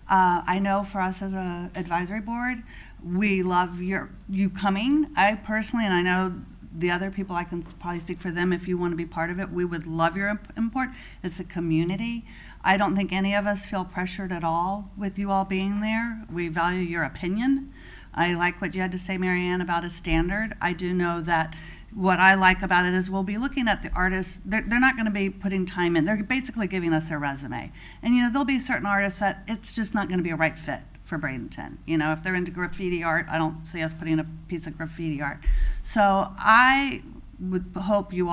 [SPEAKER 11] I know for us as an advisory board, we love you coming. I personally, and I know the other people, I can probably speak for them, if you want to be part of it, we would love your input. It's a community. I don't think any of us feel pressured at all with you all being there. We value your opinion. I like what you had to say, Mary Ann, about a standard. I do know that what I like about it is we'll be looking at the artists. They're not going to be putting time in. They're basically giving us their resume. And, there'll be certain artists that it's just not going to be a right fit for Bradenton. If they're into graffiti art, I don't see us putting a piece of graffiti art. So I would hope you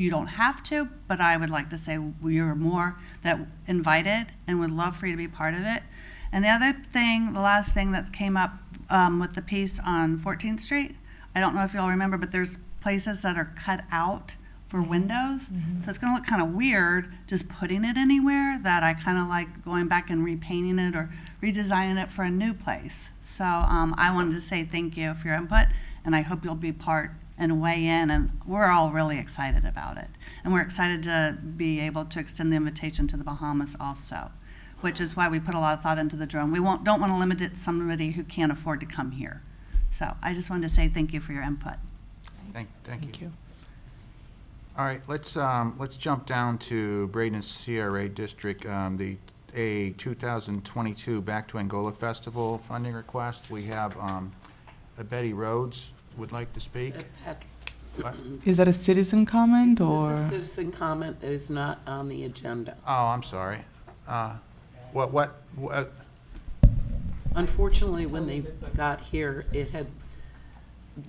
[SPEAKER 11] don't have to, but I would like to say you're more that invited and would love for you to be part of it. And the last thing that came up with the piece on 14th Street, I don't know if you all remember, but there's places that are cut out for windows. So it's gonna look kind of weird just putting it anywhere that I kind of like going back and repainting it or redesigning it for a new place. So I wanted to say thank you for your input, and I hope you'll be part and weigh in, and we're all really excited about it. And we're excited to be able to extend the invitation to the Bahamas also, which is why we put a lot of thought into the drone. We don't want to limit it to somebody who can't afford to come here. So I just wanted to say thank you for your input.
[SPEAKER 1] Thank you. All right, let's jump down to Bradenton CRA District, the 2022 Back to Angola Festival funding request. We have Betty Rhodes would like to speak. What?
[SPEAKER 2] Is that a citizen comment or?
[SPEAKER 8] This is a citizen comment that is not on the agenda.
[SPEAKER 1] Oh, I'm sorry. What?
[SPEAKER 8] Unfortunately, when they got here,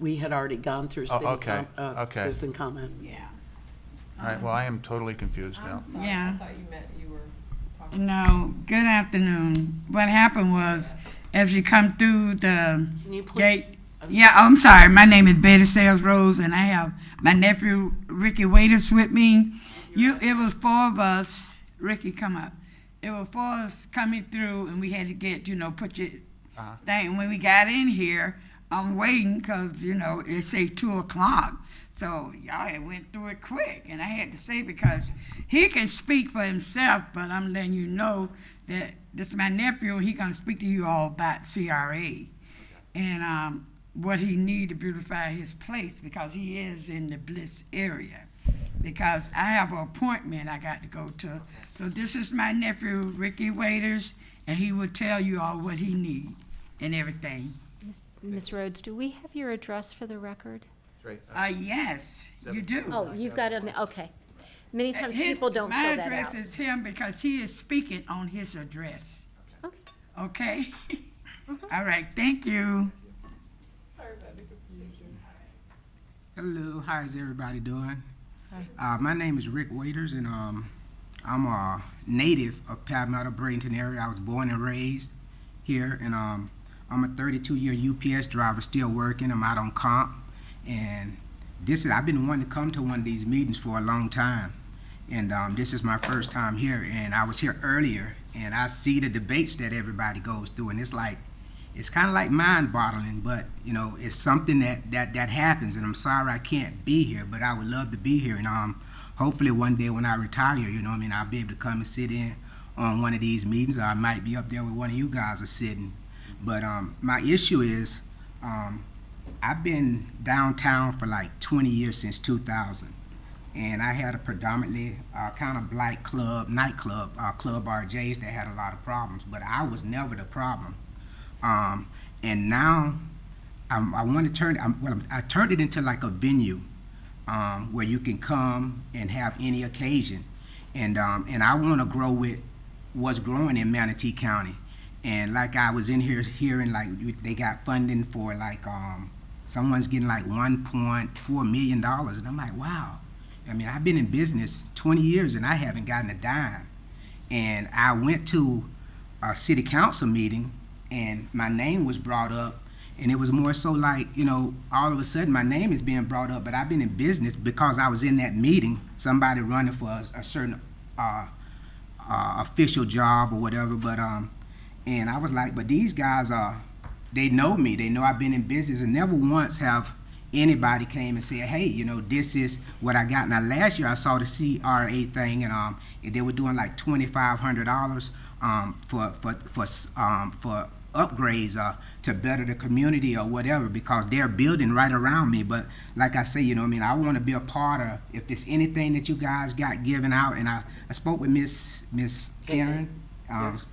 [SPEAKER 8] we had already gone through
[SPEAKER 1] okay.
[SPEAKER 8] citizen comment. Yeah.
[SPEAKER 1] All right, well, I am totally confused now.
[SPEAKER 12] Yeah.
[SPEAKER 4] I thought you meant you were talking.
[SPEAKER 12] No, good afternoon. What happened was, as you come through the
[SPEAKER 8] Can you please?
[SPEAKER 12] gate. Yeah, I'm sorry. My name is Betty Sales Rose, and I have my nephew Ricky Waiters with me. It was four of us. Ricky, come up. It was four of us coming through, and we had to get, put your thing. When we got in here, I'm waiting because, it say 2:00. So y'all had went through it quick, and I had to say because he can speak for himself, but I'm letting you know that this is my nephew. He gonna speak to you all about CRA and what he need to beautify his place because he is in the Bliss area. Because I have an appointment I got to go to. So this is my nephew Ricky Waiters, and he will tell you all what he need and everything.
[SPEAKER 7] Ms. Rhodes, do we have your address for the record?
[SPEAKER 12] Yes, you do.
[SPEAKER 7] Oh, you've got it, okay. Many times people don't fill that
[SPEAKER 12] My address
[SPEAKER 7] out.
[SPEAKER 12] is him because he is speaking on his address.
[SPEAKER 7] Okay.
[SPEAKER 12] Okay? All right, thank you.
[SPEAKER 13] Hello, how is everybody doing? My name is Rick Waiters, and I'm a native of Palmetto, Bradenton area. I was born and raised here, and I'm a 32-year UPS driver, still working. I'm out on comp, and I've been wanting to come to one of these meetings for a long time, and this is my first time here. And I was here earlier, and I see the debates that everybody goes through, and it's kind of like mind-boggling, but it's something that happens, and I'm sorry I can't be here, but I would love to be here, and hopefully one day when I retire, I'll be able to come and sit in on one of these meetings. Or I might be up there with one of you guys are sitting. But my issue is I've been downtown for like 20 years, since 2000, and I had a predominantly kind of black nightclub, Club RJ's, that had a lot of problems, but I was never the problem. And now I want to turn I turned it into like a venue where you can come and have any occasion, and I want to grow with what's growing in Manatee County. And like I was in here hearing like they got funding for like someone's getting like $1.4 million, and I'm like, wow. I mean, I've been in business 20 years and I haven't gotten a dime. And I went to a city council meeting, and my name was brought up, and it was more so like, all of a sudden my name is being brought up, but I've been in business because I was in that meeting, somebody running for a certain official job or whatever, but and I was like, but these guys they know me, they know I've been in business, and never once have anybody came and said, hey, this is what I got. Now last year I saw the CRA thing, and they were doing like $2,500 for upgrades to better the community or whatever, because they're building right around me. But like I say, I want to be a part of, if there's anything that you guys got given out. And I spoke with Miss Karen,
[SPEAKER 8] Yes.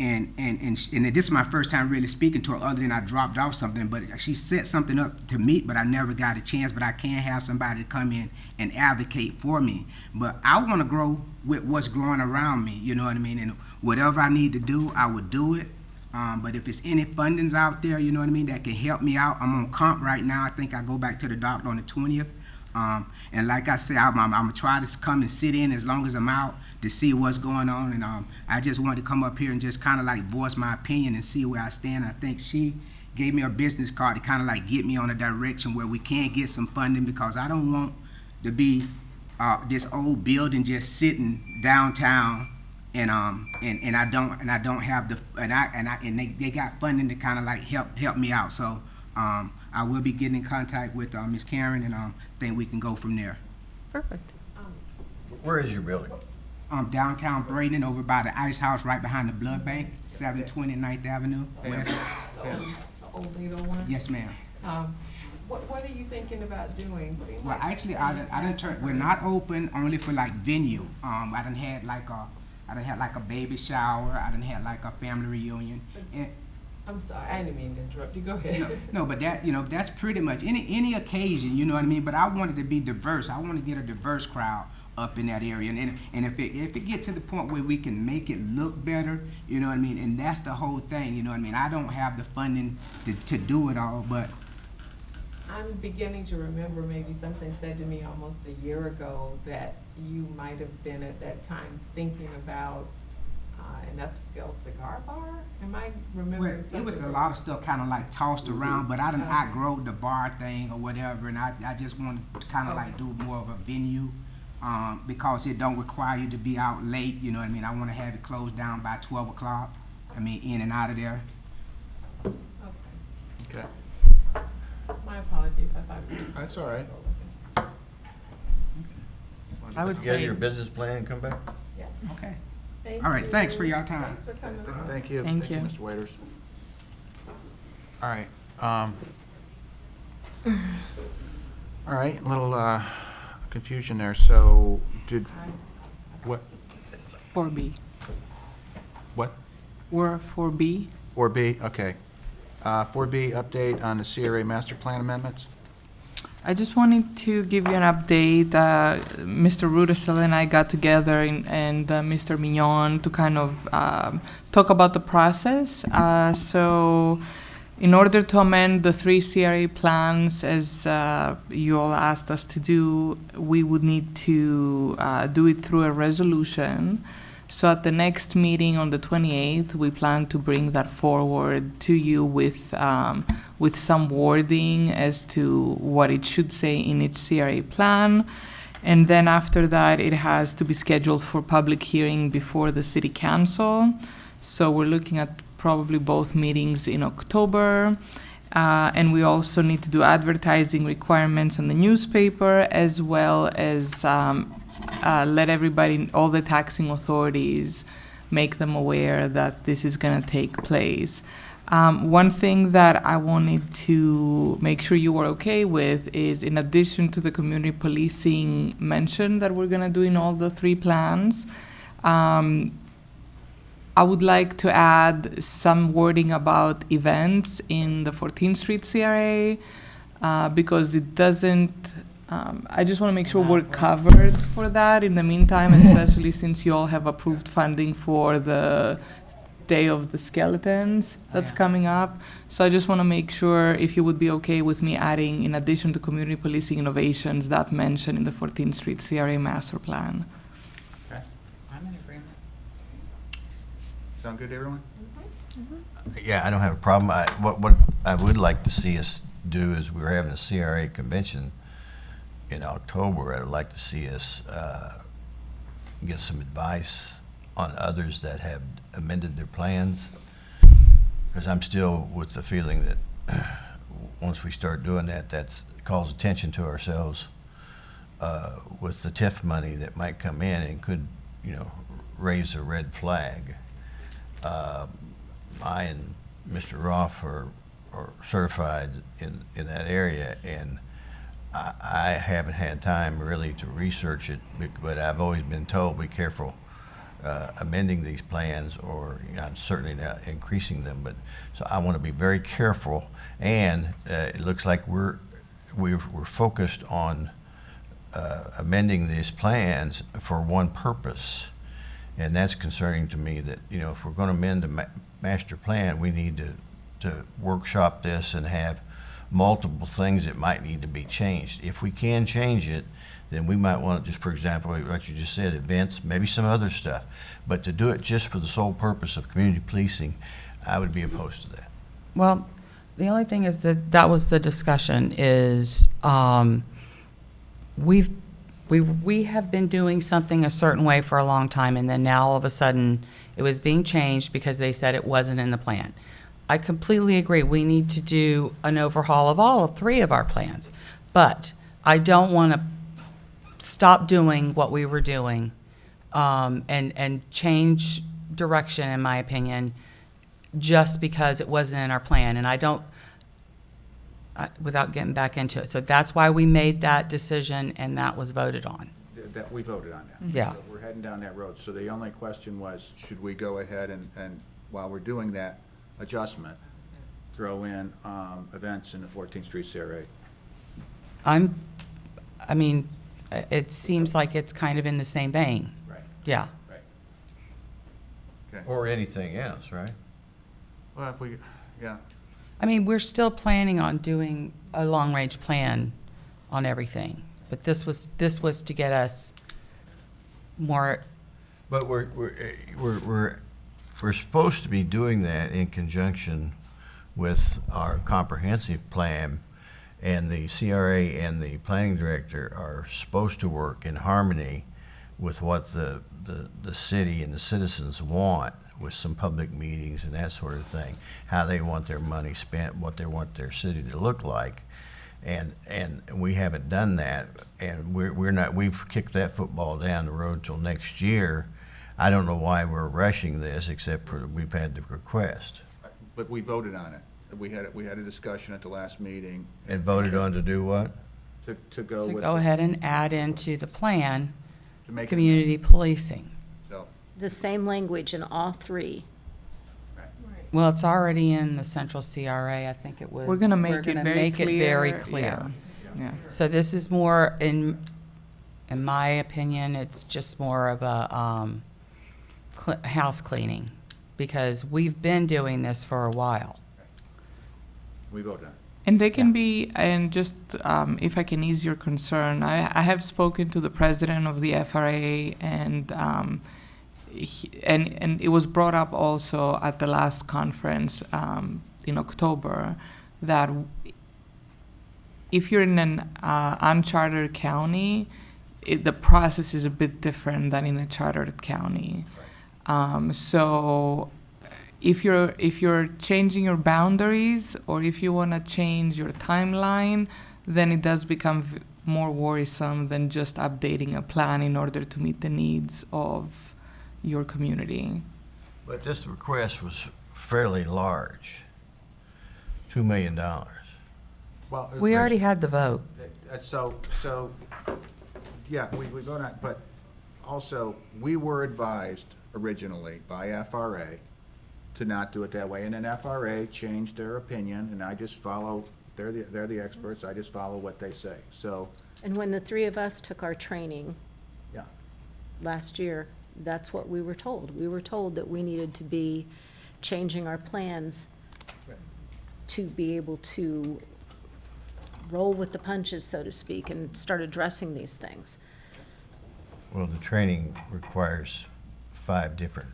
[SPEAKER 13] and this is my first time really speaking to her, other than I dropped off something, but she set something up to meet, but I never got a chance. But I can have somebody to come in and advocate for me. But I want to grow with what's growing around me, you know what I mean? And whatever I need to do, I would do it. But if there's any fundings out there, you know what I mean, that can help me out. I'm on comp right now. I think I go back to the doctor on the 20th. And like I said, I'm going to try to come and sit in as long as I'm out to see what's going on. And I just wanted to come up here and just kind of like voice my opinion and see where I stand. I think she gave me a business card to kind of like get me on a direction where we can get some funding, because I don't want to be this old building just sitting downtown, and I don't have the and they got funding to kind of like help me out. So I will be getting in contact with Ms. Karen, and think we can go from there.
[SPEAKER 4] Perfect.
[SPEAKER 3] Where is your building?
[SPEAKER 13] Downtown Bradenton, over by the Ice House, right behind the Blood Bank, 720 9th Avenue. West.
[SPEAKER 4] The old Lido one?
[SPEAKER 13] Yes, ma'am.
[SPEAKER 4] What are you thinking about doing?
[SPEAKER 13] Well, actually, I done turn. We're not open only for like venue. I done had like a baby shower. I done had like a family reunion. And,
[SPEAKER 4] I'm sorry, I didn't mean to interrupt you. Go ahead.
[SPEAKER 13] no, but that that's pretty much any occasion. You know what I mean? But I wanted to be diverse. I want to get a diverse crowd up in that area, and if it get to the point where we can make it look better, you know what I mean, and that's the whole thing, you know what I mean. I don't have the funding to do it all, but
[SPEAKER 4] I'm beginning to remember maybe something said to me almost a year ago that you might have been at that time thinking about an upscale cigar bar. Am I remembering something?
[SPEAKER 13] It was a lot of stuff kind of like tossed around, but I done outgrow the bar thing or whatever, and I just want to kind of like do more of a venue. Because it don't require you to be out late, you know what I mean? I want to have it closed down by 12 o'clock. I mean, in and out of there.
[SPEAKER 1] Okay.
[SPEAKER 4] My apologies, I thought.
[SPEAKER 1] That's all right.
[SPEAKER 5] I would
[SPEAKER 3] You got
[SPEAKER 5] say,
[SPEAKER 3] your business plan and come back?
[SPEAKER 4] Yeah.
[SPEAKER 13] Okay.
[SPEAKER 4] Thank
[SPEAKER 13] All right,
[SPEAKER 4] you.
[SPEAKER 13] thanks for your time.
[SPEAKER 4] Thanks for coming.
[SPEAKER 1] Thank you.
[SPEAKER 2] Thank you.
[SPEAKER 1] Mr. Waiters. All right. All right, a little confusion there. So did, what,
[SPEAKER 2] 4B.
[SPEAKER 1] what?
[SPEAKER 2] We're 4B.
[SPEAKER 1] 4B, okay. 4B, update on the CRA master plan amendments?
[SPEAKER 2] I just wanted to give you an update. Mr. Rudisill and I got together and Mr. Mignon to kind of talk about the process. So in order to amend the 3 CRA plans, as you all asked us to do, we would need to do it through a resolution. So at the next meeting on the 28th, we plan to bring that forward to you with some wording as to what it should say in each CRA plan. And then after that, it has to be scheduled for public hearing before the city council. So we're looking at probably both meetings in October. And we also need to do advertising requirements on the newspaper, as well as let everybody, all the taxing authorities, make them aware that this is going to take place. One thing that I wanted to make sure you were okay with is, in addition to the community policing mention that we're going to do in all the 3 plans, I would like to add some wording about events in the 14th Street CRA, because it doesn't, I just want to make sure we're covered for that in the meantime, especially since you all have approved funding for the Day of the Skeletons that's coming up. So I just want to make sure if you would be okay with me adding, in addition to community policing innovations, that mentioned in the 14th Street CRA master plan.
[SPEAKER 5] I'm in agreement.
[SPEAKER 1] Sound good to everyone?
[SPEAKER 3] Yeah, I don't have a problem. What I would like to see us do is, we're having a CRA convention in October. I'd like to see us get some advice on others that have amended their plans, because I'm still with the feeling that once we start doing that, that calls attention to ourselves with the TIF money that might come in and could, raise a red flag. I and Mr. Roth are certified in that area, and I haven't had time really to research it, but I've always been told, be careful amending these plans, or I'm certainly not increasing them. But so I want to be very careful, and it looks like we're focused on amending these plans for one purpose, and that's concerning to me. That if we're going to amend the master plan, we need to workshop this and have multiple things that might need to be changed. If we can change it, then we might want to, just for example, like you just said, events, maybe some other stuff. But to do it just for the sole purpose of community policing, I would be opposed to that.
[SPEAKER 5] Well, the only thing is that was the discussion is, we've We have been doing something a certain way for a long time, and then now all of a sudden, it was being changed because they said it wasn't in the plan. I completely agree. We need to do an overhaul of all three of our plans. But I don't want to stop doing what we were doing and change direction, in my opinion, just because it wasn't in our plan. And I don't, without getting back into it. So that's why we made that decision, and that was voted on.
[SPEAKER 1] That, we voted on that.
[SPEAKER 5] Yeah.
[SPEAKER 1] So we're heading down that road. So the only question was, should we go ahead and while we're doing that adjustment, throw in events in the 14th Street CRA?
[SPEAKER 5] I mean, it seems like it's kind of in the same vein.
[SPEAKER 1] Right.
[SPEAKER 5] Yeah.
[SPEAKER 1] Right. Okay.
[SPEAKER 3] Or anything else, right?
[SPEAKER 1] Well, if we, yeah.
[SPEAKER 5] I mean, we're still planning on doing a long-range plan on everything, but this was to get us more.
[SPEAKER 3] But we're supposed to be doing that in conjunction with our comprehensive plan, and the CRA and the planning director are supposed to work in harmony with what the city and the citizens want, with some public meetings and that sort of thing, how they want their money spent, what they want their city to look like. And we haven't done that, and we've kicked that football down the road till next year. I don't know why we're rushing this, except for we've had the request.
[SPEAKER 1] But we voted on it. We had a discussion at the last meeting.
[SPEAKER 3] And voted on to do what?
[SPEAKER 1] To go with.
[SPEAKER 5] To go ahead and add into the plan,
[SPEAKER 1] To make it-
[SPEAKER 5] community policing.
[SPEAKER 1] So,
[SPEAKER 7] The same language in all three.
[SPEAKER 5] Well, it's already in the central CRA, I think it was.
[SPEAKER 2] We're gonna make it very
[SPEAKER 5] make it very
[SPEAKER 2] clear,
[SPEAKER 5] clear.
[SPEAKER 2] Yeah.
[SPEAKER 5] So this is more, in my opinion, it's just more of a house cleaning, because we've been doing this for a while.
[SPEAKER 1] we voted on it.
[SPEAKER 2] And they can be, and just if I can ease your concern, I have spoken to the president of the FRA, and and it was brought up also at the last conference in October that if you're in an unchartered county, the process is a bit different than in a chartered county. So if you're changing your boundaries, or if you want to change your timeline, then it does become more worrisome than just updating a plan in order to meet the needs of your community.
[SPEAKER 3] But this request was fairly large, $2 million.
[SPEAKER 1] Well,
[SPEAKER 5] We already had the vote.
[SPEAKER 1] So, yeah, we voted on it, but also, we were advised originally by FRA to not do it that way, and then FRA changed their opinion, and I just follow, they're the experts, I just follow what they say, so,
[SPEAKER 7] And when the three of us took our training
[SPEAKER 1] yeah.
[SPEAKER 7] last year, that's what we were told. We were told that we needed to be changing our plans to be able to roll with the punches, so to speak, and start addressing these things.
[SPEAKER 3] Well, the training requires 5 different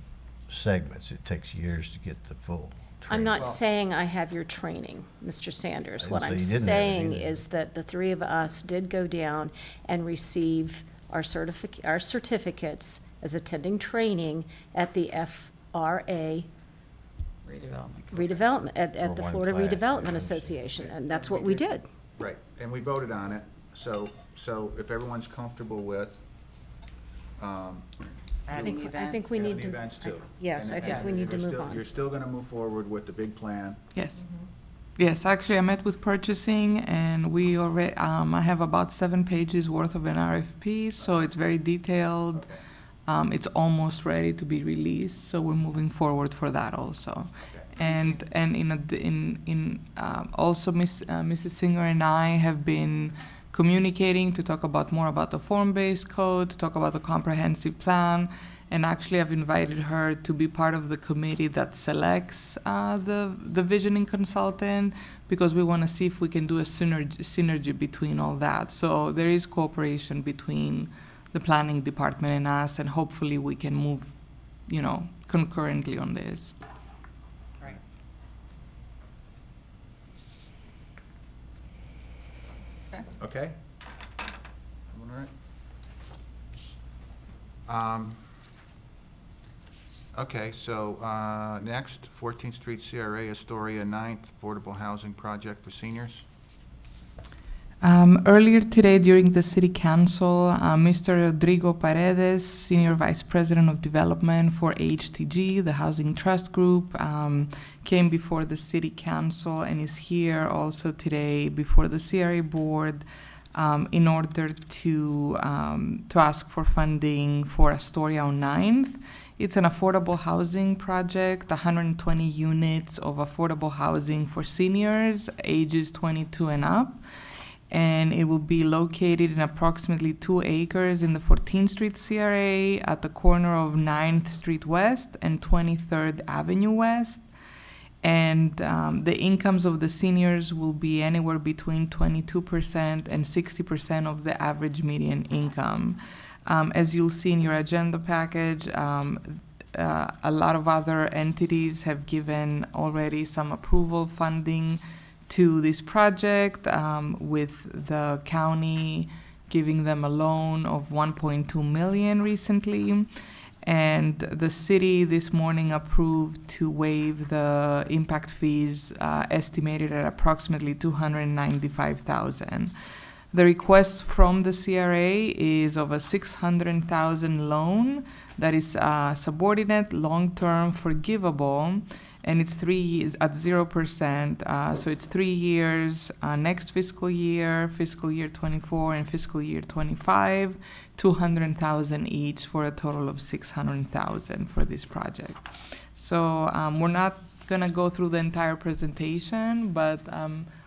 [SPEAKER 3] segments. It takes years to get the full training.
[SPEAKER 7] I'm not saying I have your training, Mr. Sanders.
[SPEAKER 3] I
[SPEAKER 7] What
[SPEAKER 3] didn't
[SPEAKER 7] I'm
[SPEAKER 3] say you didn't have it
[SPEAKER 7] saying
[SPEAKER 3] either.
[SPEAKER 7] is that the three of us did go down and receive our certificates as attending training at the FRA redevelopment, at
[SPEAKER 3] For
[SPEAKER 7] the
[SPEAKER 3] one
[SPEAKER 7] Florida
[SPEAKER 3] class,
[SPEAKER 7] Redevelopment
[SPEAKER 3] right.
[SPEAKER 7] Association, and that's what we did.
[SPEAKER 1] Right, and we voted on it, so if everyone's comfortable with,
[SPEAKER 7] I think we
[SPEAKER 1] and
[SPEAKER 7] need
[SPEAKER 1] the
[SPEAKER 7] to.
[SPEAKER 1] events too.
[SPEAKER 7] Yes,
[SPEAKER 1] And-
[SPEAKER 7] I think
[SPEAKER 1] and
[SPEAKER 7] we need to
[SPEAKER 1] you're
[SPEAKER 7] move
[SPEAKER 1] still-
[SPEAKER 7] on.
[SPEAKER 1] You're still gonna move forward with the big plan.
[SPEAKER 2] Yes. Yes, actually, I met with purchasing, and we already, I have about 7 pages worth of an RFP, so it's very detailed. It's almost ready to be released, so we're moving forward for that also. And also, Mrs. Singer and I have been communicating to talk about more about the form-based code, to talk about the comprehensive plan, and actually I've invited her to be part of the committee that selects the visioning consultant, because we want to see if we can do a synergy between all that. So there is cooperation between the planning department and us, and hopefully we can move, concurrently on this.
[SPEAKER 5] Right.
[SPEAKER 1] Okay? All right. Okay, so, next, 14th Street CRA Astoria 9th Affordable Housing Project for Seniors.
[SPEAKER 2] Earlier today, during the City Council, Mr. Rodrigo Paredes, Senior Vice President of Development for HTG, the Housing Trust Group, came before the City Council and is here also today before the CRA Board in order to ask for funding for Astoria on 9th. It's an affordable housing project, 120 units of affordable housing for seniors ages 22 and up. And it will be located in approximately 2 acres in the 14th Street CRA at the corner of 9th Street West and 23rd Avenue West. And the incomes of the seniors will be anywhere between 22% and 60% of the average median income. As you'll see in your agenda package, a lot of other entities have given already some approval funding to this project, with the county giving them a loan of $1.2 million recently. And the city this morning approved to waive the impact fees estimated at approximately $295,000. The request from the CRA is of a $600,000 loan that is subordinate, long-term, forgivable, and it's 3 years at 0%. So it's 3 years, next fiscal year 24, and fiscal year 25, $200,000 each for a total of $600,000 for this project. So we're not gonna go through the entire presentation, but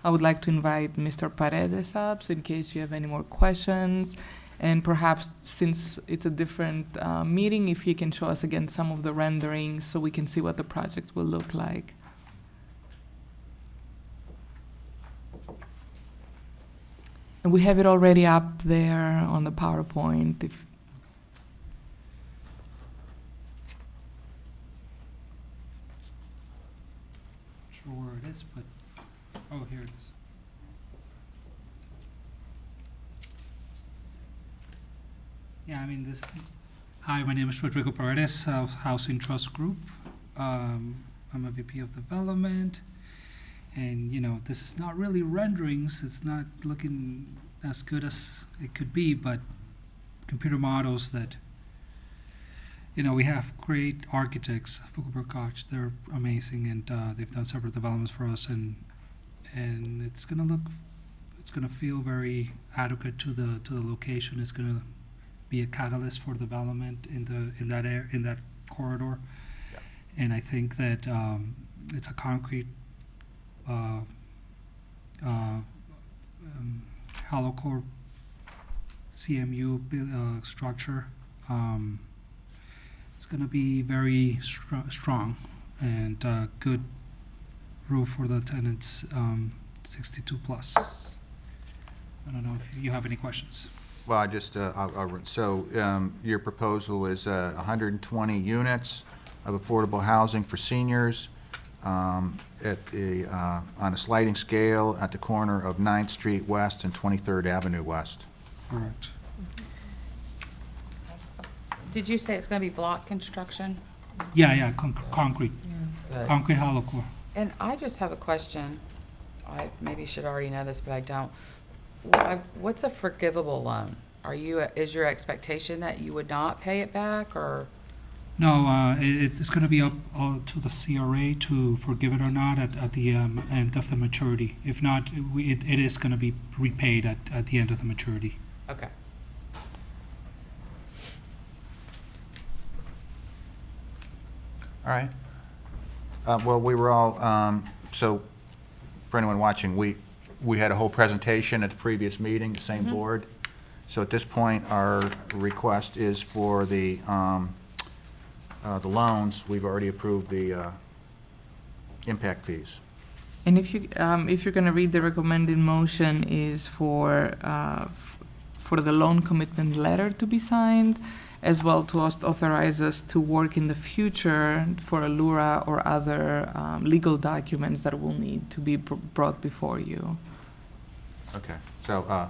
[SPEAKER 2] I would like to invite Mr. Paredes up, so in case you have any more questions. And perhaps, since it's a different meeting, if you can show us again some of the renderings so we can see what the project will look like. And we have it already up there on the PowerPoint. If
[SPEAKER 14] Not sure where it is, but, oh, here it is. Yeah, I mean, hi, my name is Rodrigo Paredes, Housing Trust Group. I'm a VP of Development, and, you know, this is not really renderings, it's not looking as good as it could be, but computer models that, you know, we have great architects, Fukuber Koch, they're amazing, and they've done several developments for us, and it's gonna feel very adequate to the location. It's gonna be a catalyst for development in that corridor.
[SPEAKER 1] Yeah.
[SPEAKER 14] And I think that it's a concrete hollow core CMU structure. It's going to be very strong and good roof for the tenants, 62 plus. I don't know if you have any questions.
[SPEAKER 1] Well, I just, so your proposal is 120 units of affordable housing for seniors on a sliding scale at the corner of 9th Street West and 23rd Avenue West.
[SPEAKER 14] Correct.
[SPEAKER 5] Did you say it's going to be block construction?
[SPEAKER 14] Yeah, concrete.
[SPEAKER 5] Good.
[SPEAKER 14] Concrete hollow core.
[SPEAKER 5] And I just have a question. I maybe should already know this, but I don't. What's a forgivable loan? Is your expectation that you would not pay it back, or?
[SPEAKER 14] No, it's going to be up to the CRA to forgive it or not at the end of the maturity. If not, it is going to be repaid at the end of the maturity.
[SPEAKER 5] Okay.
[SPEAKER 1] All right. Well, we were all, so for anyone watching, we had a whole presentation at the previous meeting, the same board. So at this point, our request is for the loans. We've already approved the impact fees.
[SPEAKER 2] And if you're going to read the recommended motion is for the loan commitment letter to be signed, as well to authorize us to work in the future for Allura or other legal documents that will need to be brought before you.
[SPEAKER 1] Okay, so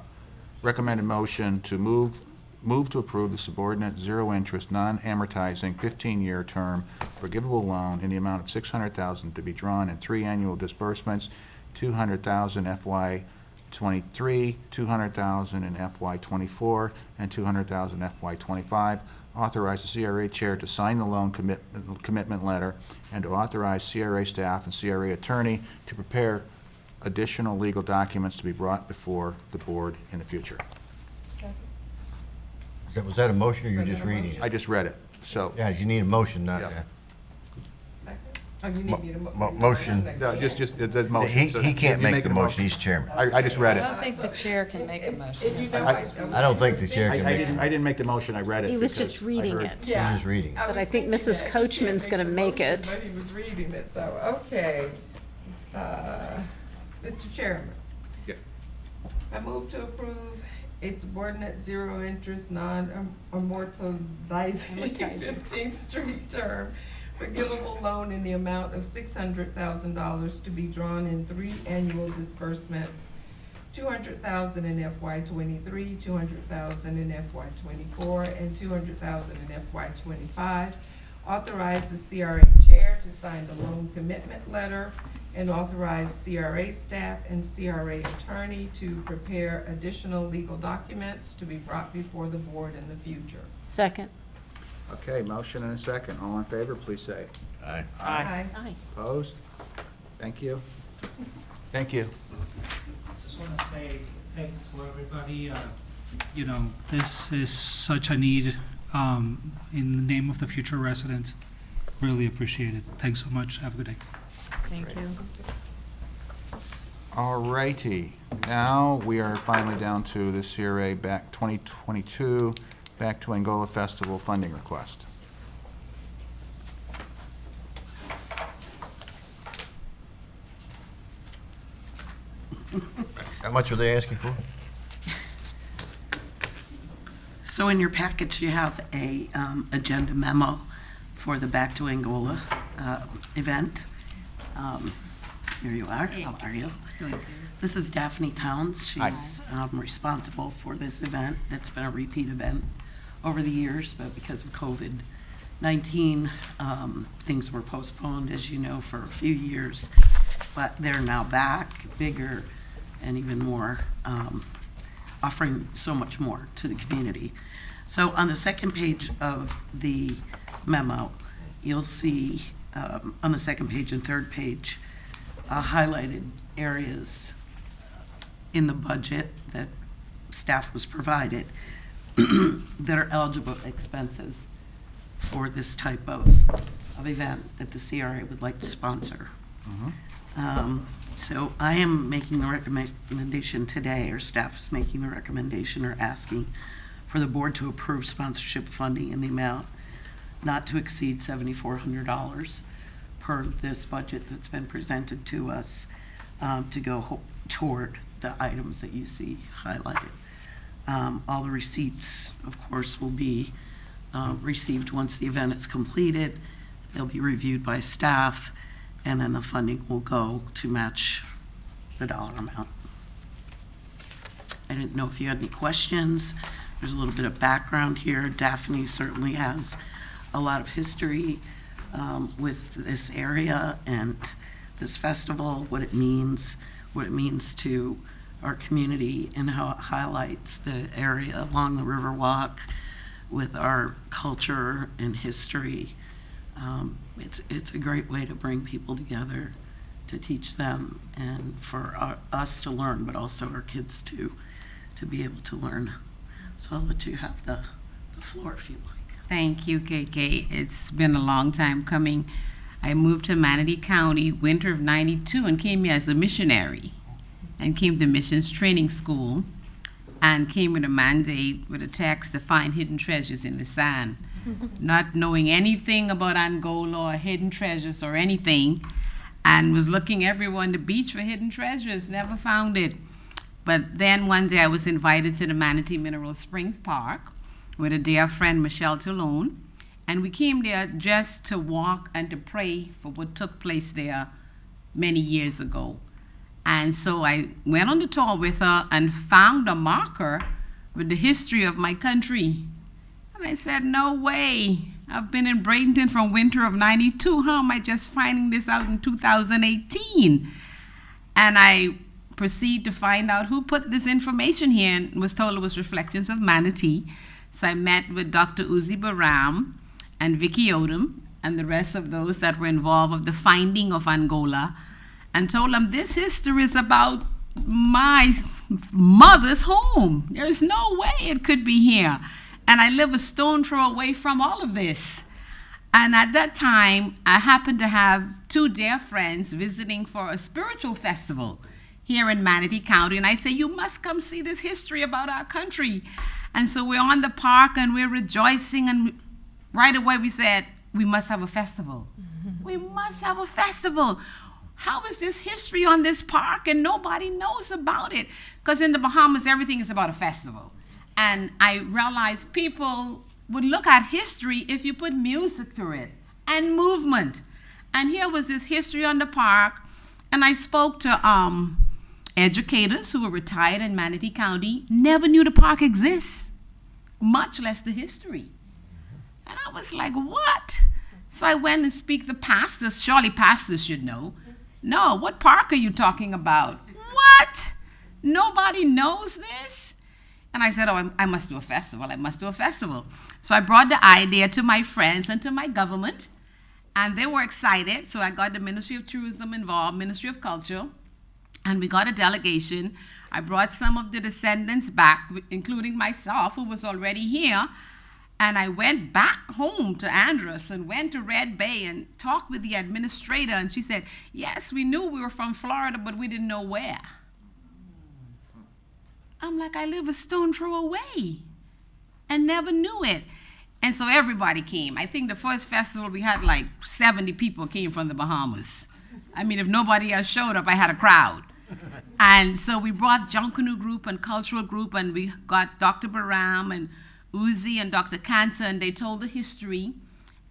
[SPEAKER 1] recommended motion to move move to approve the subordinate zero-interest, non-amortizing 15-year term forgivable loan in the amount of $600,000 to be drawn in 3 annual disbursements, $200,000 FY '23, $200,000 in FY '24, and $200,000 FY '25. Authorize the CRA chair to sign the loan commitment letter, and to authorize CRA staff and CRA attorney to prepare additional legal documents to be brought before the board in the future.
[SPEAKER 3] Was that a motion, or you're just reading
[SPEAKER 1] I
[SPEAKER 3] it?
[SPEAKER 1] just read it, so.
[SPEAKER 3] Yeah, you need a motion, not
[SPEAKER 1] Yeah.
[SPEAKER 4] Oh, you need me to.
[SPEAKER 3] Motion.
[SPEAKER 1] No, just, the motion.
[SPEAKER 3] He
[SPEAKER 1] So
[SPEAKER 3] can't
[SPEAKER 1] you
[SPEAKER 3] make the
[SPEAKER 1] a
[SPEAKER 3] motion, he's chairman.
[SPEAKER 1] I just read
[SPEAKER 5] I
[SPEAKER 1] it.
[SPEAKER 5] don't think the chair can make a motion.
[SPEAKER 3] I don't think the chair can
[SPEAKER 1] I
[SPEAKER 3] make
[SPEAKER 1] didn't, I didn't make the motion, I read it.
[SPEAKER 7] He was
[SPEAKER 1] because
[SPEAKER 7] just
[SPEAKER 1] I
[SPEAKER 7] reading
[SPEAKER 1] heard-
[SPEAKER 7] it.
[SPEAKER 3] He's just reading.
[SPEAKER 7] But I think Mrs. Coachman's gonna make it.
[SPEAKER 4] But he was reading it, so, okay. Mr. Chairman.
[SPEAKER 1] Yeah.
[SPEAKER 4] I move to approve a subordinate zero-interest, non-amortizing 15th Street term forgivable loan in the amount of $600,000 to be drawn in 3 annual disbursements, $200,000 in FY '23, $200,000 in FY '24, and $200,000 in FY '25. Authorize the CRA chair to sign the loan commitment letter, and authorize CRA staff and CRA attorney to prepare additional legal documents to be brought before the board in the future.
[SPEAKER 7] Second.
[SPEAKER 1] Okay, motion and a second. All in favor, please say.
[SPEAKER 3] Aye.
[SPEAKER 4] Aye.
[SPEAKER 7] Aye.
[SPEAKER 1] Opposed? Thank you. Thank you.
[SPEAKER 14] Just want to say thanks to everybody. You know, this is such a need in the name of the future residents. Really appreciate it. Thanks so much. Have a good day.
[SPEAKER 5] Thank you.
[SPEAKER 1] All righty. Now, we are finally down to the CRA back 2022, Back to Angola Festival funding request.
[SPEAKER 3] How much are they asking for?
[SPEAKER 8] So in your package, you have a agenda memo for the Back to Angola event. Here you are. How are you? This is Daphne Towns. She's responsible for this event. It's been a repeat event over the years, but because of COVID-19, things were postponed, as you know, for a few years. But they're now back, bigger, and even more, offering so much more to the community. So on the second page of the memo, you'll see on the second page and third page highlighted areas in the budget that staff was provided that are eligible expenses for this type of event that the CRA would like to sponsor. So I am making the recommendation today, or staff is making the recommendation or asking for the board to approve sponsorship funding in the amount not to exceed $7,400 per this budget that's been presented to us to go toward the items that you see highlighted. All the receipts, of course, will be received once the event is completed. They'll be reviewed by staff, and then the funding will go to match the dollar amount. I didn't know if you had any questions. There's a little bit of background here. Daphne certainly has a lot of history with this area and this festival, what it means to our community, and how it highlights the area along the Riverwalk with our culture and history. It's a great way to bring people together, to teach them, and for us to learn, but also our kids to be able to learn. So I'll let you have the floor if you like.
[SPEAKER 15] Thank you, KK. It's been a long time coming. I moved to Manatee County winter of '92 and came here as a missionary, and came to missions training school, and came with a mandate with a text to find hidden treasures in the sand. Not knowing anything about Angola or hidden treasures or anything, and was looking everywhere on the beach for hidden treasures, never found it. But then one day I was invited to the Manatee Mineral Springs Park with a dear friend, Michelle Toulon, and we came there just to walk and to pray for what took place there many years ago. And so I went on the tour with her and found a marker with the history of my country. And I said, no way. I've been in Bradenton from winter of 92. How am I just finding this out in 2018? And I proceed to find out who put this information here, and was told it was Reflections of Manatee. So I met with Dr. Uzi Baram and Vicky Odom and the rest of those that were involved with the finding of Angola, and told them this history is about my mother's home. There's no way it could be here. And I live a stone throw away from all of this. And at that time, I happened to have two dear friends visiting for a spiritual festival here in Manatee County. And I said, you must come see this history about our country. And so we're on the park and we're rejoicing. And right away we said, we must have a festival. We must have a festival. How is this history on this park and nobody knows about it? Because in the Bahamas, everything is about a festival. And I realized people would look at history if you put music to it and movement. And here was this history on the park. And I spoke to educators who were retired in Manatee County, never knew the park exists, much less the history. And I was like, what? So I went and speak to pastors. Surely pastors should know. No, what park are you talking about? What? Nobody knows this? And I said, oh, I must do a festival. I must do a festival. So I brought the idea to my friends and to my government, and they were excited. So I got the Ministry of Tourism involved, Ministry of Culture, and we got a delegation. I brought some of the descendants back, including myself, who was already here. And I went back home to Andros and went to Red Bay and talked with the administrator. And she said, yes, we knew we were from Florida, but we didn't know where. I'm like, I live a stone throw away and never knew it. And so everybody came. I think the first festival we had like 70 people came from the Bahamas. I mean, if nobody else showed up, I had a crowd. And so we brought Junkanoo Group and Cultural Group, and we got Dr. Baram and Uzi and Dr. Cantor, and they told the history,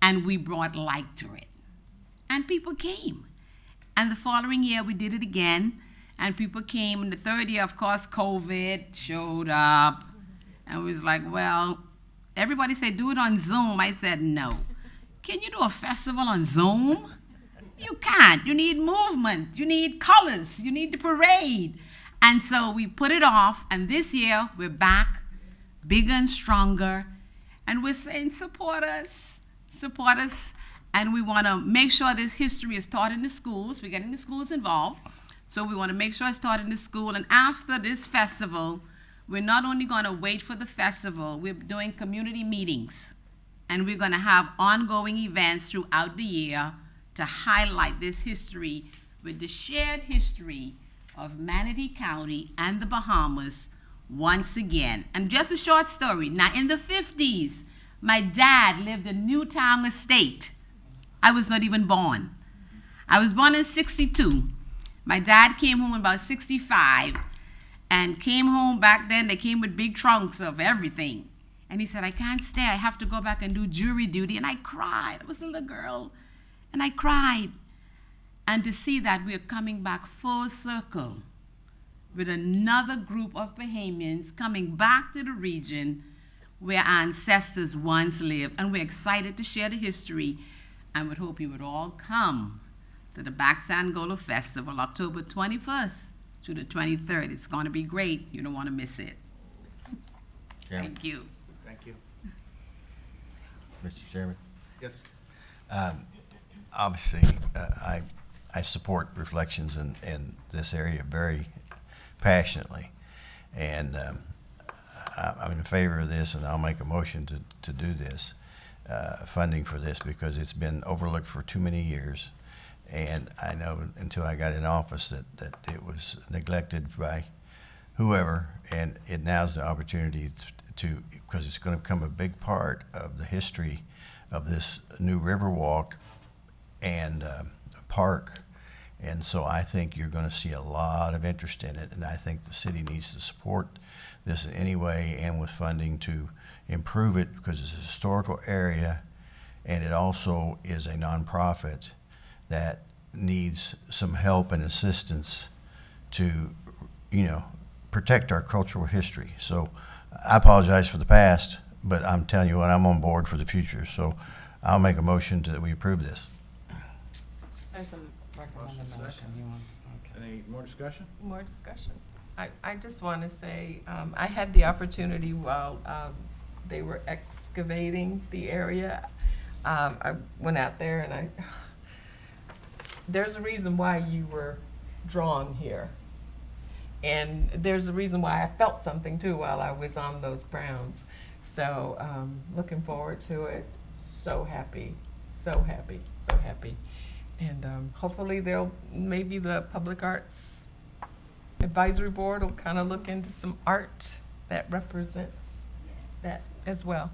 [SPEAKER 15] and we brought light to it. And people came. And the following year, we did it again, and people came. And the third year, of course, COVID showed up. And it was like, well, everybody said, do it on Zoom. I said, no. Can you do a festival on Zoom? You can't. You need movement. You need colors. You need the parade. And so we put it off, and this year, we're back, bigger and stronger, and we're saying support us, and we want to make sure this history is taught in the schools. We're getting the schools involved, so we want to make sure it's taught in the school. And after this festival, we're not only going to wait for the festival, we're doing community meetings, and we're going to have ongoing events throughout the year to highlight this history with the shared history of Manatee County and the Bahamas once again. And just a short story. Now, in the 50s, my dad lived in Newtown Estate. I was not even born. I was born in 62. My dad came home about 65 and came home back then. They came with big trunks of everything. And he said, I can't stay. I have to go back and do jury duty. And I cried. I was a little girl. And I cried. And to see that we're coming back full circle with another group of Bahamians coming back to the region where our ancestors once lived. And we're excited to share the history, and would hope you would all come to the Back to Angola Festival, October 21st to the 23rd. It's going to be great. You don't want to miss it.
[SPEAKER 3] Chairman.
[SPEAKER 15] Thank you.
[SPEAKER 1] Thank you.
[SPEAKER 3] Mr. Chairman.
[SPEAKER 1] Yes.
[SPEAKER 3] Obviously, I support Reflections in this area very passionately, and I'm in favor of this, and I'll make a motion to do this, funding for this, because it's been overlooked for too many years, and I know until I got in office that it was neglected by whoever, and now's the opportunity to, because it's going to become a big part of the history of this new Riverwalk and park. And so I think you're going to see a lot of interest in it, and I think the city needs to support this in any way and with funding to improve it, because it's a historical area, and it also is a nonprofit that needs some help and assistance to, protect our cultural history. So I apologize for the past, but I'm telling you what, I'm on board for the future. So I'll make a motion that we approve this.
[SPEAKER 5] There's a recommended motion. You want, okay.
[SPEAKER 1] Any more discussion?
[SPEAKER 4] More discussion. I just want to say, I had the opportunity while they were excavating the area. I went out there and there's a reason why you were drawn here. And there's a reason why I felt something too while I was on those grounds. So looking forward to it. So happy, so happy, so happy. And hopefully maybe the Public Arts Advisory Board will kind of look into some art that represents that as well.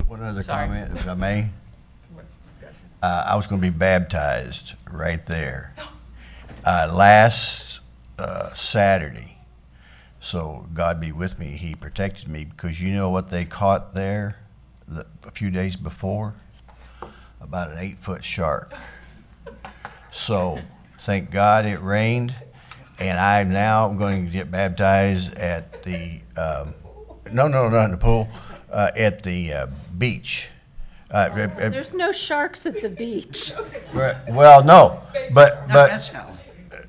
[SPEAKER 3] One other
[SPEAKER 4] Sorry.
[SPEAKER 3] comment, if I may.
[SPEAKER 4] Too much discussion.
[SPEAKER 3] I was going to be baptized right there last Saturday. So God be with me. He protected me because you know what they caught there a few days before? About an 8-foot shark. So thank God it rained. And I'm now going to get baptized at the, not in the pool, at the beach.
[SPEAKER 7] There's no sharks at the beach.
[SPEAKER 3] Well, no, but
[SPEAKER 8] Not that shallow.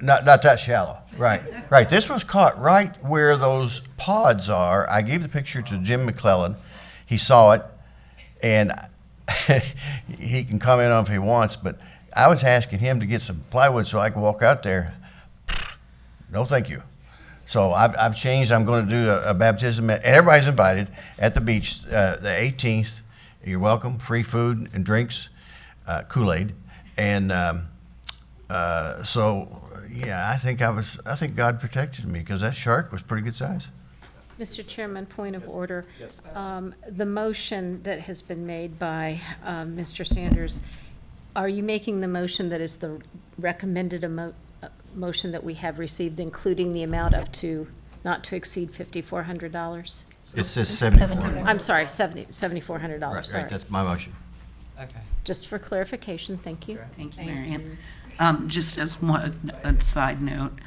[SPEAKER 3] Not that shallow. Right. This was caught right where those pods are. I gave the picture to Jim McClellan. He saw it, and he can comment on it if he wants. But I was asking him to get some plywood so I could walk out there. No, thank you. So I've changed. I'm going to do a baptism, and everybody's invited at the beach, the 18th. You're welcome. Free food and drinks, Kool-Aid, and so yeah. I think God protected me because that shark was pretty good size.
[SPEAKER 7] Mr. Chairman, point of order. The motion that has been made by Mr. Sanders, are you making the motion that is the recommended motion that we have received, including the amount up to not to exceed $5,400?
[SPEAKER 3] It says 74.
[SPEAKER 7] I'm sorry, $7,400. Sorry.
[SPEAKER 3] Right, that's my motion.
[SPEAKER 5] Okay.
[SPEAKER 7] Just for clarification, thank you.
[SPEAKER 8] Thank you, Mary Ann. Just as a side note,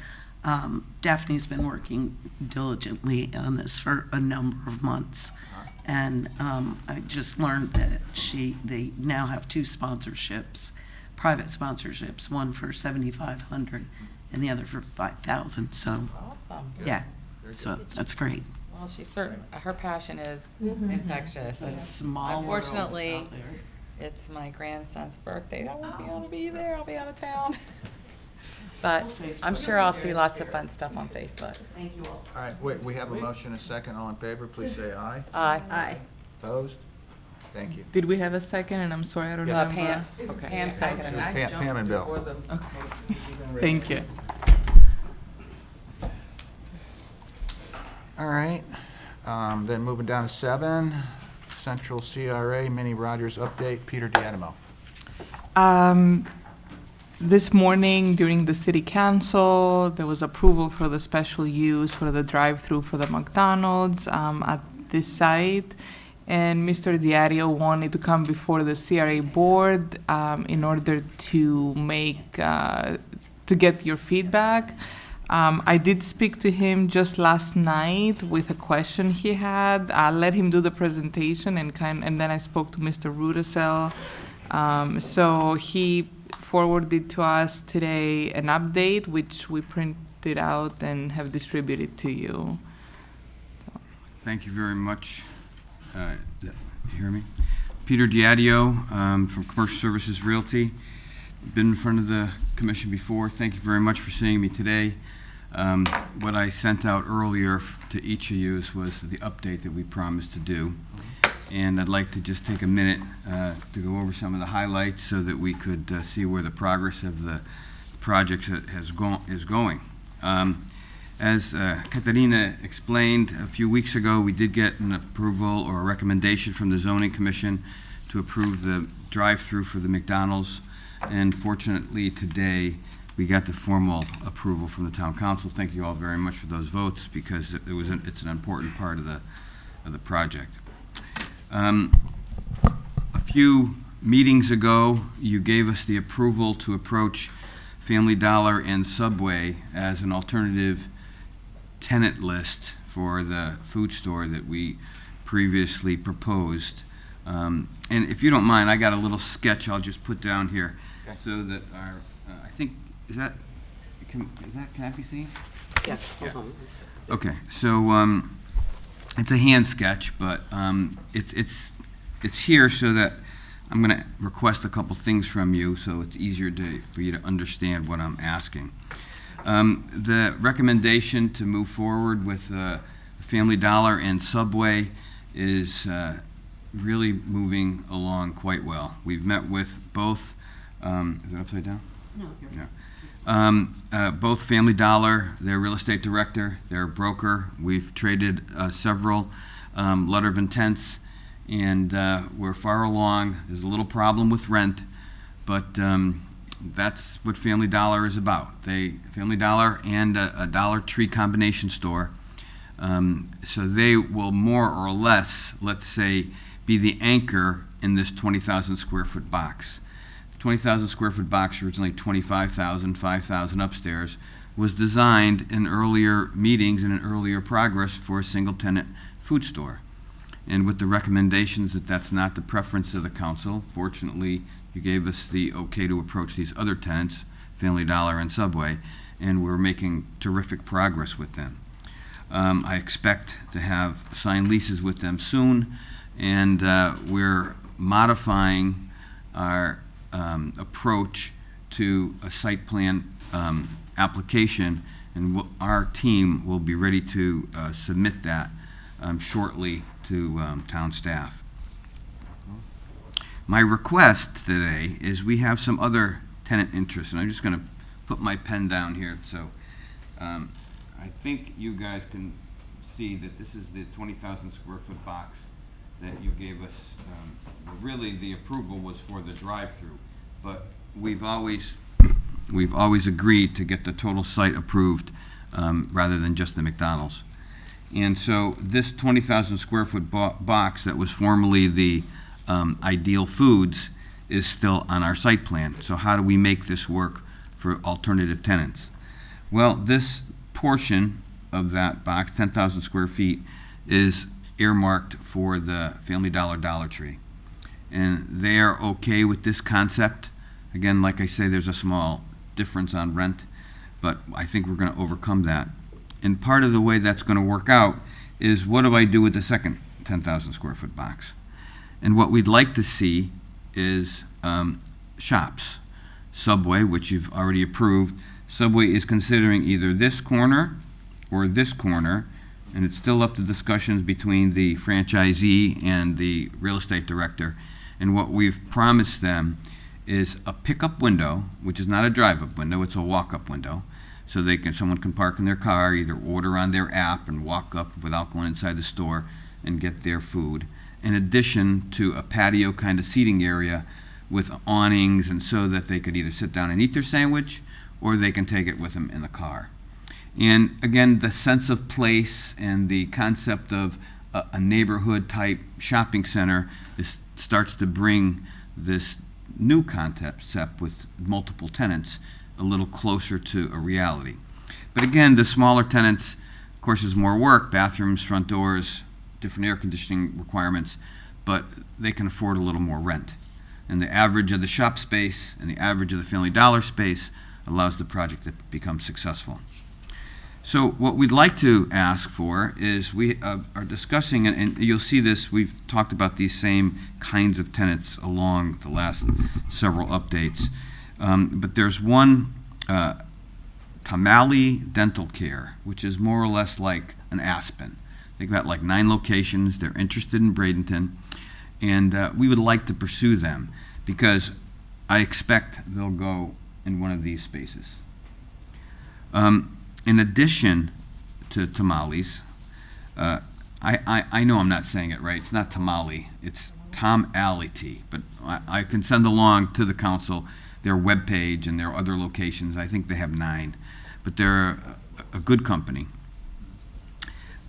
[SPEAKER 8] Daphne's been working diligently on this for a number of months. And I just learned that they now have 2 sponsorships, private sponsorships, one for $7,500 and the other for $5,000. So,
[SPEAKER 5] Awesome.
[SPEAKER 8] yeah, so that's great.
[SPEAKER 5] Well, her passion is infectious. And
[SPEAKER 8] Small world
[SPEAKER 5] unfortunately,
[SPEAKER 8] out there.
[SPEAKER 5] it's my grandson's birthday. I won't be able to be there. I'll be out of town. But I'm sure I'll see lots of fun stuff on Facebook.
[SPEAKER 8] Thank you all.
[SPEAKER 1] All right, wait, we have a motion, a second. All in favor, please say aye.
[SPEAKER 5] Aye.
[SPEAKER 7] Aye.
[SPEAKER 1] Opposed? Thank you.
[SPEAKER 2] Did we have a second? And I'm sorry, I don't remember.
[SPEAKER 5] Pam seconded it.
[SPEAKER 1] Pam and Bill.
[SPEAKER 2] Thank you.
[SPEAKER 1] All right, then moving down to 7, Central CRA, Minnie Rogers update, Peter Diadamo.
[SPEAKER 2] This morning during the city council, there was approval for the special use for the drive-through for the McDonald's at this site. And Mr. Diario wanted to come before the CRA board in order to make, to get your feedback. I did speak to him just last night with a question he had. I let him do the presentation and then I spoke to Mr. Rudisell. So he forwarded to us today an update, which we printed out and have distributed to you.
[SPEAKER 16] Thank you very much. You hear me? Peter Diadio from Commercial Services Realty. Been in front of the commission before. Thank you very much for seeing me today. What I sent out earlier to each of you was the update that we promised to do. And I'd like to just take a minute to go over some of the highlights so that we could see where the progress of the project is going. As Katarina explained a few weeks ago, we did get an approval or a recommendation from the Zoning Commission to approve the drive-through for the McDonald's. And fortunately today, we got the formal approval from the Town Council. Thank you all very much for those votes because it's an important part of the project. A few meetings ago, you gave us the approval to approach Family Dollar and Subway as an alternative tenant list for the food store that we previously proposed. And if you don't mind, I got a little sketch I'll just put down here so that our, I think, can that be seen?
[SPEAKER 8] Yes.
[SPEAKER 16] Yeah. Okay, so it's a hand sketch, but it's here so that I'm going to request a couple things from you so it's easier for you to understand what I'm asking. The recommendation to move forward with Family Dollar and Subway is really moving along quite well. We've met with both, is it upside down?
[SPEAKER 8] No.
[SPEAKER 16] Yeah. Both Family Dollar, their real estate director, their broker. We've traded several letter of intents, and we're far along. There's a little problem with rent, but that's what Family Dollar is about. Family Dollar and a Dollar Tree combination store. So they will more or less, let's say, be the anchor in this 20,000 square foot box. 20,000 square foot box, originally 25,000, 5,000 upstairs, was designed in earlier meetings and in earlier progress for a single tenant food store. And with the recommendations that that's not the preference of the council, fortunately, you gave us the okay to approach these other tenants, Family Dollar and Subway, and we're making terrific progress with them. I expect to have signed leases with them soon, and we're modifying our approach to a site plan application, and our team will be ready to submit that shortly to town staff. My request today is we have some other tenant interests, and I'm just going to put my pen down here. So I think you guys can see that this is the 20,000 square foot box that you gave us. Really, the approval was for the drive-through, but we've always agreed to get the total site approved rather than just the McDonald's. And so this 20,000 square foot box that was formerly the Ideal Foods is still on our site plan. So how do we make this work for alternative tenants? Well, this portion of that box, 10,000 square feet, is earmarked for the Family Dollar Dollar Tree. And they are okay with this concept. Again, like I say, there's a small difference on rent, but I think we're going to overcome that. And part of the way that's going to work out is, what do I do with the second 10,000 square foot box? And what we'd like to see is shops. Subway, which you've already approved, Subway is considering either this corner or this corner, and it's still up to discussions between the franchisee and the real estate director. And what we've promised them is a pickup window, which is not a drive-up window, it's a walk-up window. So someone can park in their car, either order on their app and walk up without going inside the store and get their food, in addition to a patio kind of seating area with awnings, and so that they could either sit down and eat their sandwich or they can take it with them in the car. And again, the sense of place and the concept of a neighborhood type shopping center starts to bring this new concept with multiple tenants a little closer to a reality. But again, the smaller tenants, of course, is more work, bathrooms, front doors, different air conditioning requirements, but they can afford a little more rent. And the average of the shop space and the average of the Family Dollar space allows the project to become successful. So what we'd like to ask for is, we are discussing, and you'll see this, we've talked about these same kinds of tenants along the last several updates. But there's one, Tamale Dental Care, which is more or less like an Aspen. They've got like 9 locations. They're interested in Bradenton, and we would like to pursue them because I expect they'll go in one of these spaces. In addition to tamales, I know I'm not saying it right. It's not tamale. It's Tom-ality, but I can send along to the council their webpage and their other locations. I think they have 9, but they're a good company.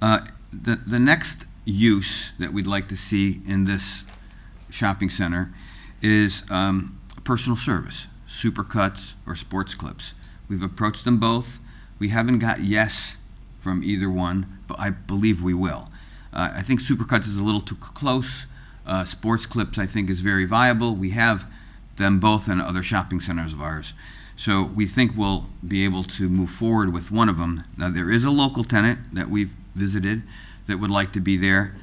[SPEAKER 16] The next use that we'd like to see in this shopping center is personal service, Supercuts or Sports Clips. We've approached them both. We haven't got yes from either one, but I believe we will. I think Supercuts is a little too close. Sports Clips, I think, is very viable. We have them both in other shopping centers of ours. So we think we'll be able to move forward with one of them. Now, there is a local tenant that we've visited that would like to be there.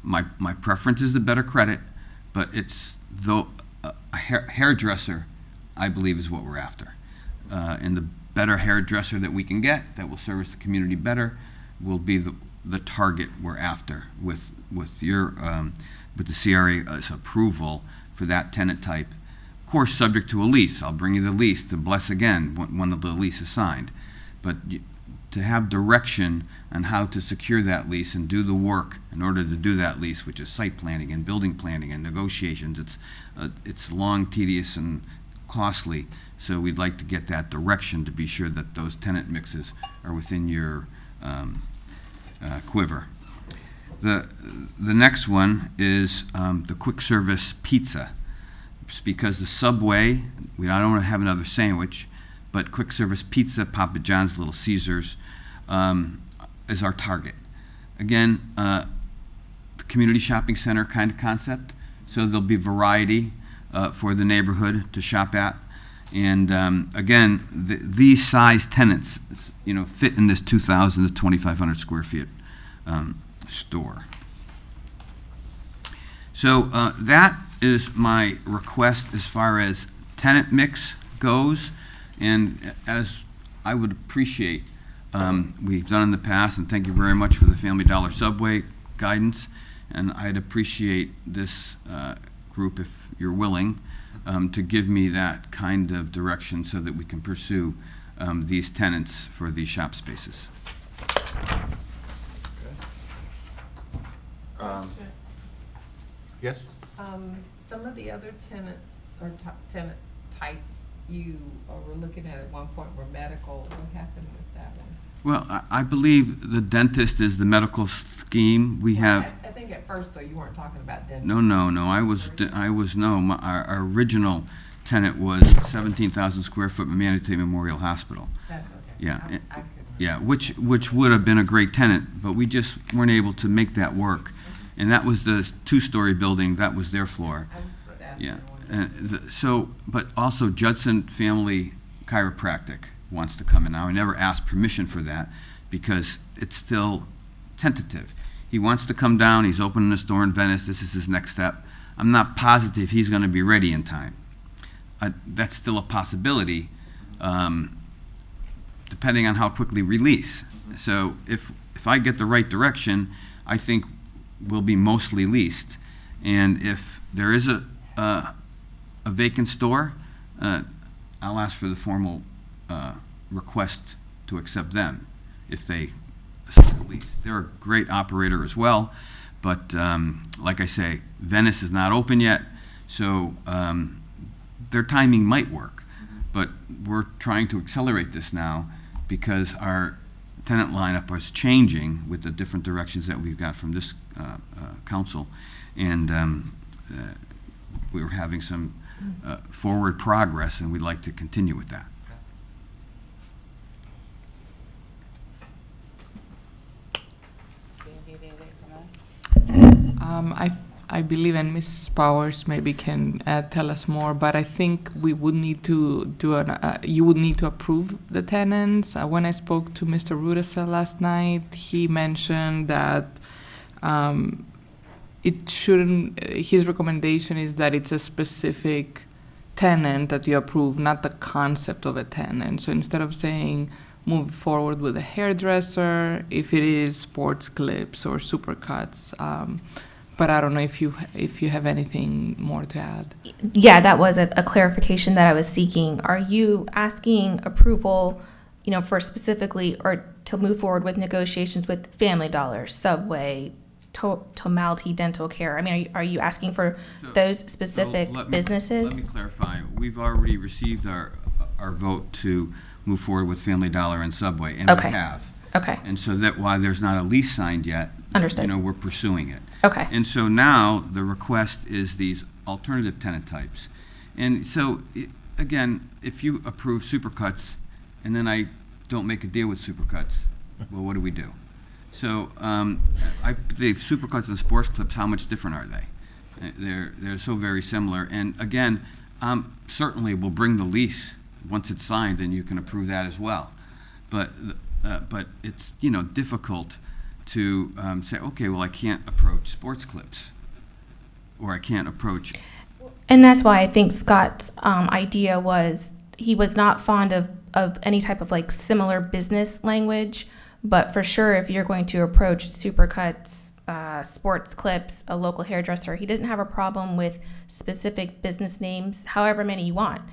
[SPEAKER 16] My preference is the better credit, but it's a hairdresser, I believe, is what we're after. And the better hairdresser that we can get that will service the community better will be the target we're after with the CRA's approval for that tenant type. Of course, subject to a lease. I'll bring you the lease to bless again when the lease is signed. But to have direction on how to secure that lease and do the work in order to do that lease, which is site planning and building planning and negotiations, it's long, tedious, and costly. So we'd like to get that direction to be sure that those tenant mixes are within your quiver. The next one is the quick service pizza. It's because the Subway, I don't want to have another sandwich, but quick service pizza, Papa John's, Little Caesars, is our target. Again, the community shopping center kind of concept, so there'll be variety for the neighborhood to shop at. And again, these size tenants, fit in this 2,000 to 2,500 square feet store. So that is my request as far as tenant mix goes. And as I would appreciate, we've done in the past, and thank you very much for the Family Dollar Subway guidance. And I'd appreciate this group, if you're willing, to give me that kind of direction so that we can pursue these tenants for these shop spaces.
[SPEAKER 1] Yes?
[SPEAKER 4] Some of the other tenants or tenant types you were looking at one point were medical. What happened with that one?
[SPEAKER 16] Well, I believe the dentist is the medical scheme. We have.
[SPEAKER 4] I think at first, though, you weren't talking about dentists.
[SPEAKER 16] No. Our original tenant was 17,000 square foot Manatee Memorial Hospital.
[SPEAKER 4] That's okay.
[SPEAKER 16] Yeah.
[SPEAKER 4] I couldn't.
[SPEAKER 16] Yeah, which would have been a great tenant, but we just weren't able to make that work. And that was the two-story building, that was their floor.
[SPEAKER 4] I was just asking.
[SPEAKER 16] Yeah. But also Judson Family Chiropractic wants to come in now. I never asked permission for that because it's still tentative. He wants to come down, he's opening a store in Venice, this is his next step. I'm not positive he's gonna be ready in time. That's still a possibility, depending on how quickly we lease. So if I get the right direction, I think we'll be mostly leased. And if there is a vacant store, I'll ask for the formal request to accept them if they accept the lease. They're a great operator as well, but like I say, Venice is not open yet, so their timing might work. But we're trying to accelerate this now because our tenant lineup is changing with the different directions that we've got from this council, and we're having some forward progress, and we'd like to continue with that.
[SPEAKER 2] I believe, and Mrs. Powers maybe can tell us more, but I think we would need to do you would need to approve the tenants. When I spoke to Mr. Rudisell last night, he mentioned that it shouldn't, his recommendation is that it's a specific tenant that you approve, not the concept of a tenant. So instead of saying move forward with a hairdresser, if it is Sports Clips or Supercuts, but I don't know if you have anything more to add.
[SPEAKER 9] Yeah, that was a clarification that I was seeking. Are you asking approval, for specifically or to move forward with negotiations with Family Dollar, Subway, Tomalty Dental Care? I mean, are you asking for those specific businesses?
[SPEAKER 16] Let me clarify. We've already received our vote to move forward with Family Dollar and Subway, and we have.
[SPEAKER 9] Okay.
[SPEAKER 16] And so that while there's not a lease signed yet,
[SPEAKER 9] Understood.
[SPEAKER 16] We're pursuing it.
[SPEAKER 9] Okay.
[SPEAKER 16] And so now the request is these alternative tenant types. And so, again, if you approve Supercuts and then I don't make a deal with Supercuts, Well, what do we do? So, the Supercuts and Sports Clips, how much different are they? They're so very similar. And again, certainly we'll bring the lease once it's signed, and you can approve that as well. But it's, difficult to say, okay, well, I can't approach Sports Clips, or I can't approach.
[SPEAKER 9] And that's why I think Scott's idea was, he was not fond of any type of like similar business language, but for sure, if you're going to approach Supercuts, Sports Clips, a local hairdresser, he doesn't have a problem with specific business names, however many you want,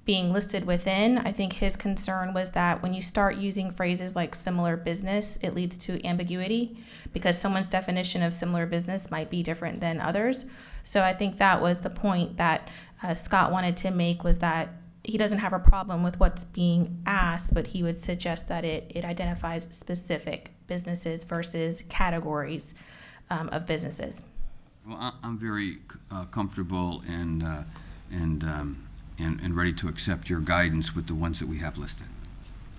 [SPEAKER 9] being listed within. I think his concern was that when you start using phrases like similar business, it leads to ambiguity, because someone's definition of similar business might be different than others. So I think that was the point that Scott wanted to make, was that he doesn't have a problem with what's being asked, but he would suggest that it identifies specific businesses versus categories of businesses.
[SPEAKER 16] Well, I'm very comfortable and ready to accept your guidance with the ones that we have listed.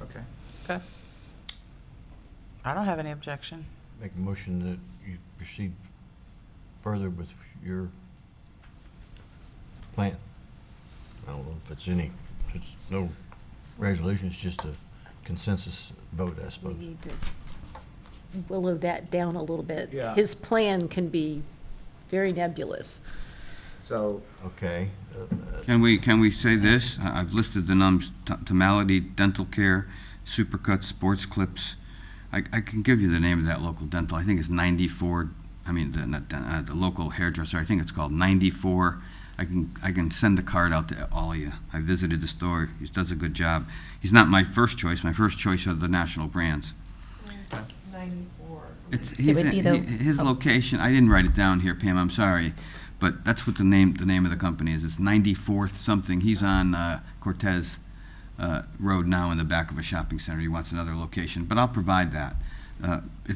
[SPEAKER 1] Okay.
[SPEAKER 5] Okay. I don't have any objection.
[SPEAKER 3] Make a motion that you proceed further with your plan. I don't know if it's no resolution, it's just a consensus vote, I
[SPEAKER 7] We
[SPEAKER 3] suppose.
[SPEAKER 7] need to willow that down a little bit.
[SPEAKER 1] Yeah.
[SPEAKER 7] His plan can be very nebulous.
[SPEAKER 1] So,
[SPEAKER 3] Okay.
[SPEAKER 16] Can we say this? I've listed the numbers: Tomality Dental Care, Supercuts, Sports Clips. I can give you the name of that local dental. I think it's 94. I mean, the local hairdresser. I think it's called 94. I can send the card out to all of you. I visited the store. He does a good job. He's not my first choice. My first choice are the national brands.
[SPEAKER 4] 94.
[SPEAKER 16] His location. I didn't write it down here, Pam. I'm sorry, but that's what the name of the company is. It's 94th something. He's on Cortez Road now, in the back of a shopping center. He wants another location, but I'll provide that.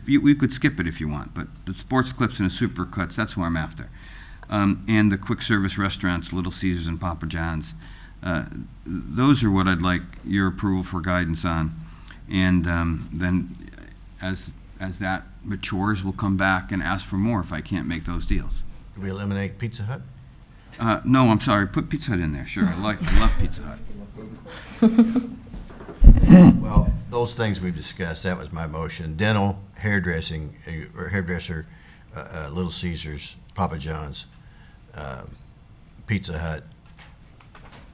[SPEAKER 16] We could skip it if you want, but the Sports Clips and the Supercuts, that's who I'm after. And the quick service restaurants, Little Caesars and Papa John's. Those are what I'd like your approval for guidance on. And then as that matures, we'll come back and ask for more if I can't make those deals.
[SPEAKER 3] Do we eliminate Pizza Hut?
[SPEAKER 16] No, I'm sorry, put Pizza Hut in there, sure. I love Pizza Hut.
[SPEAKER 3] Well, those things we've discussed, that was my motion. Dental, hairdressing, or hairdresser, Little Caesars, Papa John's, Pizza Hut,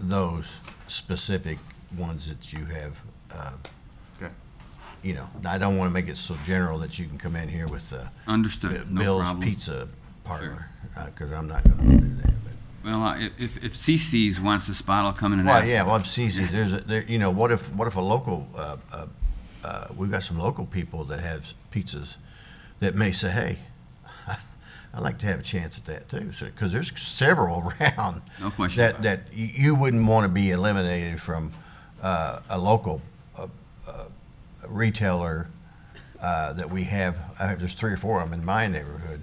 [SPEAKER 3] those specific ones that you have.
[SPEAKER 1] okay.
[SPEAKER 3] I don't want to make it so general that you can come in here with
[SPEAKER 16] Understood, no
[SPEAKER 3] Bill's
[SPEAKER 16] problem.
[SPEAKER 3] Pizza Parlor, because I'm not going to do that.
[SPEAKER 16] Well, if CC's wants a spot, I'll come in and
[SPEAKER 3] Well,
[SPEAKER 16] ask.
[SPEAKER 3] yeah, well, CC's, what if a local, we've got some local people that have pizzas that may say, hey, I'd like to have a chance at that too, because there's several around.
[SPEAKER 16] No question.
[SPEAKER 3] That you wouldn't want to be eliminated from a local retailer that we have. There's 3 or 4 of them in my neighborhood.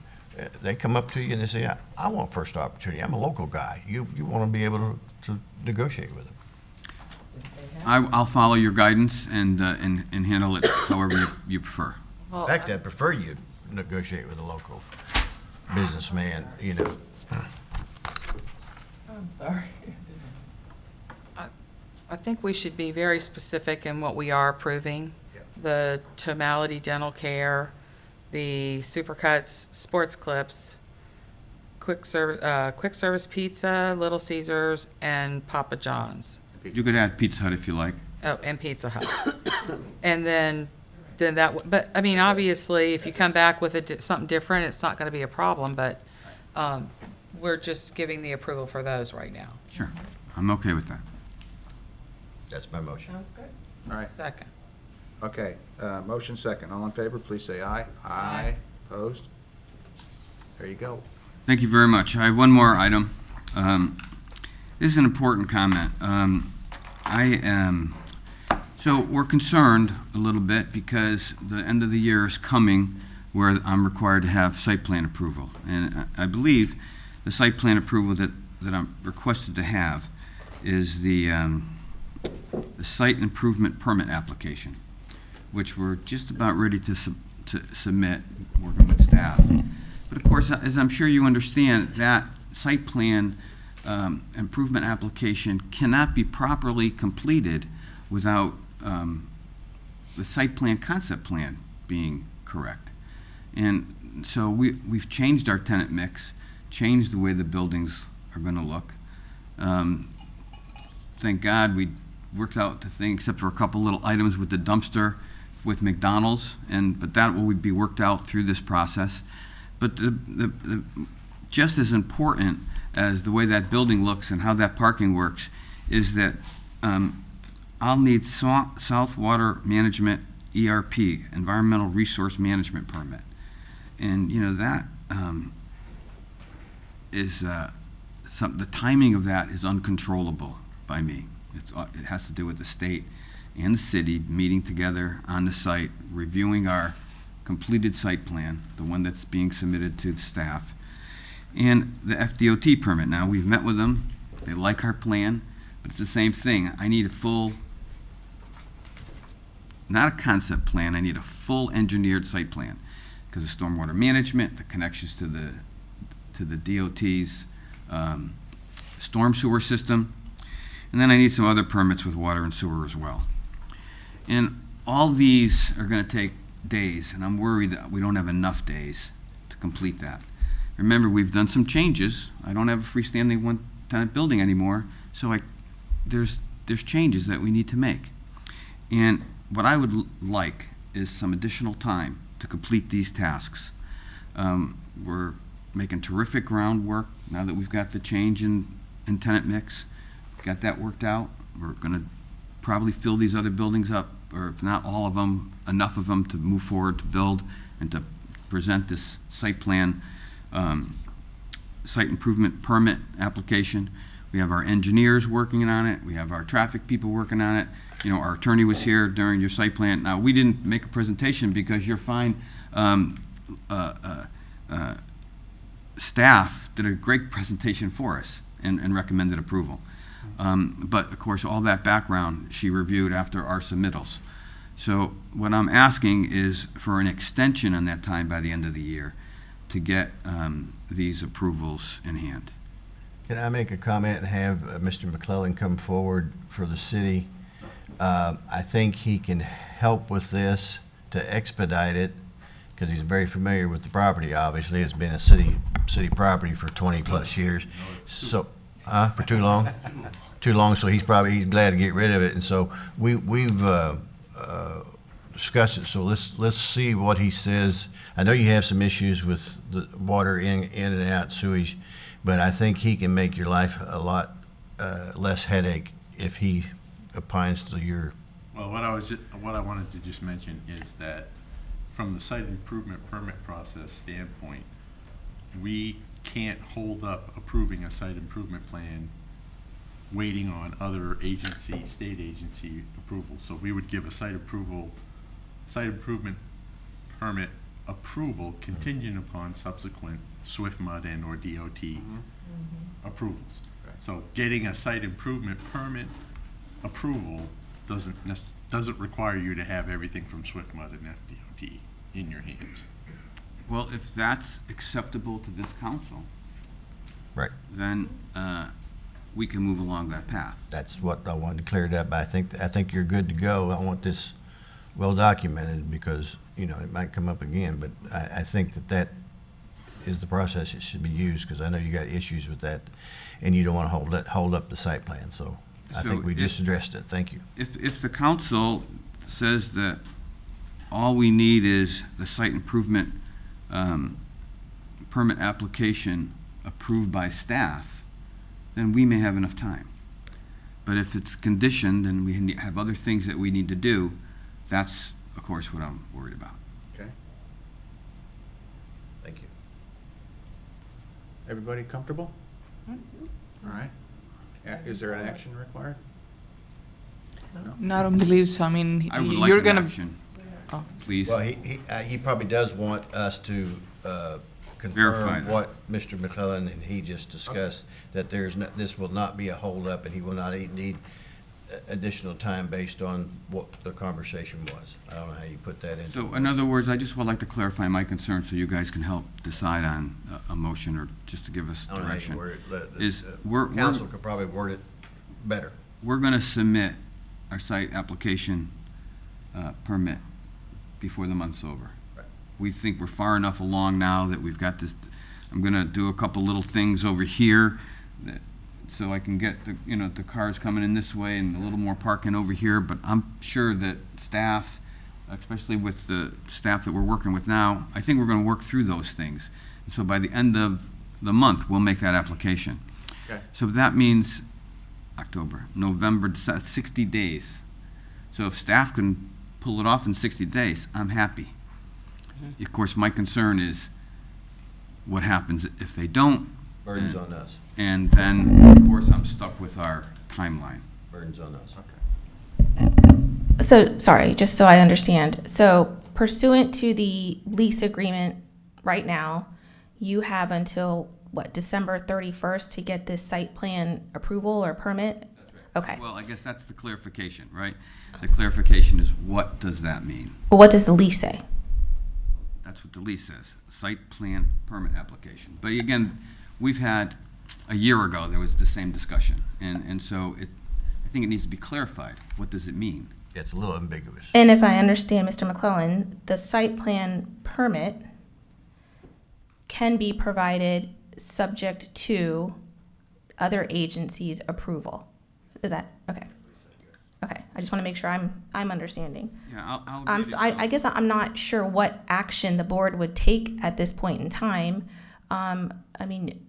[SPEAKER 3] They come up to you and they say, I want first opportunity. I'm a local guy. You want to be able to negotiate with them.
[SPEAKER 16] I'll follow your guidance and handle it however you prefer.
[SPEAKER 3] In fact, I'd prefer you negotiate with a local businessman,
[SPEAKER 4] I'm sorry.
[SPEAKER 5] I think we should be very specific in what we are approving. The Tomality Dental Care, the Supercuts, Sports Clips, quick service pizza, Little Caesars, and Papa John's.
[SPEAKER 16] You could add Pizza Hut if you like.
[SPEAKER 5] Oh, and Pizza Hut. And then but I mean, obviously, if you come back with something different, it's not going to be a problem, but we're just giving the approval for those right now.
[SPEAKER 16] Sure, I'm okay with that.
[SPEAKER 3] That's my motion.
[SPEAKER 4] Sounds good.
[SPEAKER 1] All right.
[SPEAKER 5] Second.
[SPEAKER 1] Okay, motion second. All in favor, please say aye. Aye. Opposed? There you go.
[SPEAKER 16] Thank you very much. I have one more item. This is an important comment. So we're concerned a little bit because the end of the year is coming where I'm required to have site plan approval. And I believe the site plan approval that I'm requested to have is the site improvement permit application. which we're just about ready to submit, working with staff. But of course, as I'm sure you understand, that site plan improvement application cannot be properly completed without the site plan concept plan being correct. And so we've changed our tenant mix, changed the way the buildings are going to look. Thank God we worked out the thing, except for a couple little items with the dumpster with McDonald's, but that will be worked out through this process. But just as important as the way that building looks and how that parking works is that I'll need South Water Management ERP, Environmental Resource Management Permit. And you know, that is the timing of that is uncontrollable by me. It has to do with the state and the city meeting together on the site, reviewing our completed site plan, the one that's being submitted to the staff, and the FDOT permit. Now, we've met with them. They like our plan, but it's the same thing. I need a full, not a concept plan, I need a full engineered site plan because of stormwater management, the connections to the DOT's storm sewer system, and then I need some other permits with water and sewer as well. And all these are going to take days, and I'm worried that we don't have enough days to complete that. Remember, we've done some changes. I don't have a freestanding one-tenant building anymore, so there's changes that we need to make. And what I would like is some additional time to complete these tasks. We're making terrific groundwork now that we've got the change in tenant mix. Got that worked out. We're going to probably fill these other buildings up, or if not all of them, enough of them to move forward to build and to present this site plan, site improvement permit application. We have our engineers working on it. We have our traffic people working on it. You know, our attorney was here during your site plan. Now, we didn't make a presentation because your fine staff did a great presentation for us and recommended approval. But of course, all that background she reviewed after our submittals. So what I'm asking is for an extension on that time by the end of the year to get these approvals in hand.
[SPEAKER 3] Can I make a comment and have Mr. McClellan come forward for the city? I think he can help with this to expedite it because he's very familiar with the property. Obviously, it's been a city property for 20 plus years. So, for too long? Too long, so he's glad to get rid of it. And so we've discussed it. So let's see what he says. I know you have some issues with the water in and out sewage, but I think he can make your life a lot less headache if he opines to your.
[SPEAKER 10] Well, what I wanted to just mention is that from the site improvement permit process standpoint, we can't hold up approving a site improvement plan waiting on other state agency approval. So we would give a site improvement permit approval contingent upon subsequent SWIFMUD and or DOT approvals. So getting a site improvement permit approval doesn't require you to have everything from SWIFMUD and FDOT in your hands.
[SPEAKER 16] Well, if that's acceptable to this council,
[SPEAKER 3] right,
[SPEAKER 16] then we can move along that path.
[SPEAKER 3] That's what I wanted to clear it up. I think you're good to go. I want this well documented because, you know, it might come up again, but I think that is the process it should be used because I know you got issues with that and you don't want to hold up the site plan. So I think we just addressed it. Thank you.
[SPEAKER 16] If the council says that all we need is the site improvement permit application approved by staff, then we may have enough time. But if it's conditioned and we have other things that we need to do, that's, of course, what I'm worried about.
[SPEAKER 1] Okay. Thank you. Everybody comfortable? All right. Is there an action required?
[SPEAKER 2] No, I don't believe so. I mean,
[SPEAKER 16] I would like
[SPEAKER 2] you're
[SPEAKER 16] an
[SPEAKER 2] gonna.
[SPEAKER 16] action,
[SPEAKER 2] Oh.
[SPEAKER 16] please.
[SPEAKER 3] Well, he probably does want us to
[SPEAKER 16] Verify
[SPEAKER 3] confirm
[SPEAKER 16] that.
[SPEAKER 3] what Mr. McClellan and he just discussed, that this will not be a holdup and he will not need additional time based on what the conversation was. I don't know how you put that into.
[SPEAKER 16] So in other words, I just would like to clarify my concern so you guys can help decide on a motion or just to give us
[SPEAKER 3] I don't know how you
[SPEAKER 16] direction.
[SPEAKER 3] word it.
[SPEAKER 16] Is we're
[SPEAKER 3] Council could probably word it better.
[SPEAKER 16] We're going to submit our site application permit before the month's over.
[SPEAKER 3] Right.
[SPEAKER 16] We think we're far enough along now that we've got this, I'm going to do a couple little things over here that, so I can get the, you know, the cars coming in this way and a little more parking over here, but I'm sure that staff, especially with the staff that we're working with now, I think we're going to work through those things. And so by the end of the month, we'll make that application.
[SPEAKER 1] Okay.
[SPEAKER 16] So that means October, November, 60 days. So if staff can pull it off in 60 days, I'm happy. Of course, my concern is what happens if they don't.
[SPEAKER 3] Burden's on us.
[SPEAKER 16] And then, of course, I'm stuck with our timeline.
[SPEAKER 3] Burden's on us.
[SPEAKER 9] So, sorry, just so I understand. So pursuant to the lease agreement right now, you have until, what, December 31st to get this site plan approval or permit?
[SPEAKER 16] That's right.
[SPEAKER 9] Okay.
[SPEAKER 16] Well, I guess that's the clarification, right? The clarification is, what does that mean?
[SPEAKER 9] But what does the lease say?
[SPEAKER 16] That's what the lease says, site plan permit application. But again, we've had, a year ago, there was the same discussion. And so I think it needs to be clarified. What does it mean?
[SPEAKER 3] Yeah, it's a little ambiguous.
[SPEAKER 9] And if I understand, Mr. McClellan, the site plan permit can be provided subject to other agencies' approval. Is that, okay? Okay, I just want to make sure I'm understanding.
[SPEAKER 16] Yeah, I'll read it.
[SPEAKER 9] I guess I'm not sure what action the board would take at this point in time. I mean,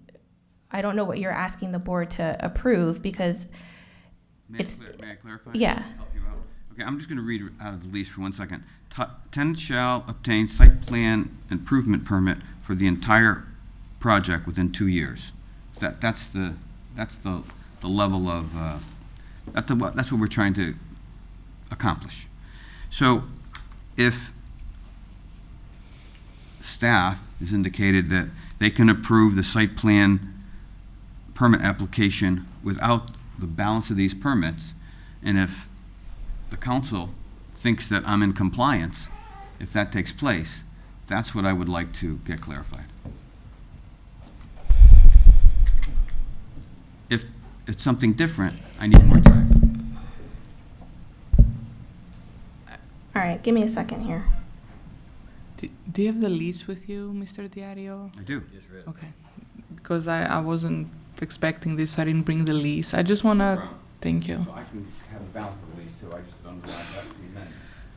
[SPEAKER 9] I don't know what you're asking the board to approve because
[SPEAKER 16] May I clarify?
[SPEAKER 9] Yeah.
[SPEAKER 16] Help you out? Okay, I'm just going to read out of the lease for 1 second. Tenant shall obtain site plan improvement permit for the entire project within 2 years. That's the level of, that's what we're trying to accomplish. So if staff has indicated that they can approve the site plan permit application without the balance of these permits, and if the council thinks that I'm in compliance, if that takes place, that's what I would like to get clarified. If it's something different, I need more time.
[SPEAKER 9] All right, give me a second here.
[SPEAKER 2] Do you have the lease with you, Mr. Diario?
[SPEAKER 16] I do.
[SPEAKER 3] Just read it.
[SPEAKER 2] Okay, because I wasn't expecting this, so I didn't bring the lease. I just want to, thank you.
[SPEAKER 16] I can have a balance of the lease too, I just don't know what that's meant.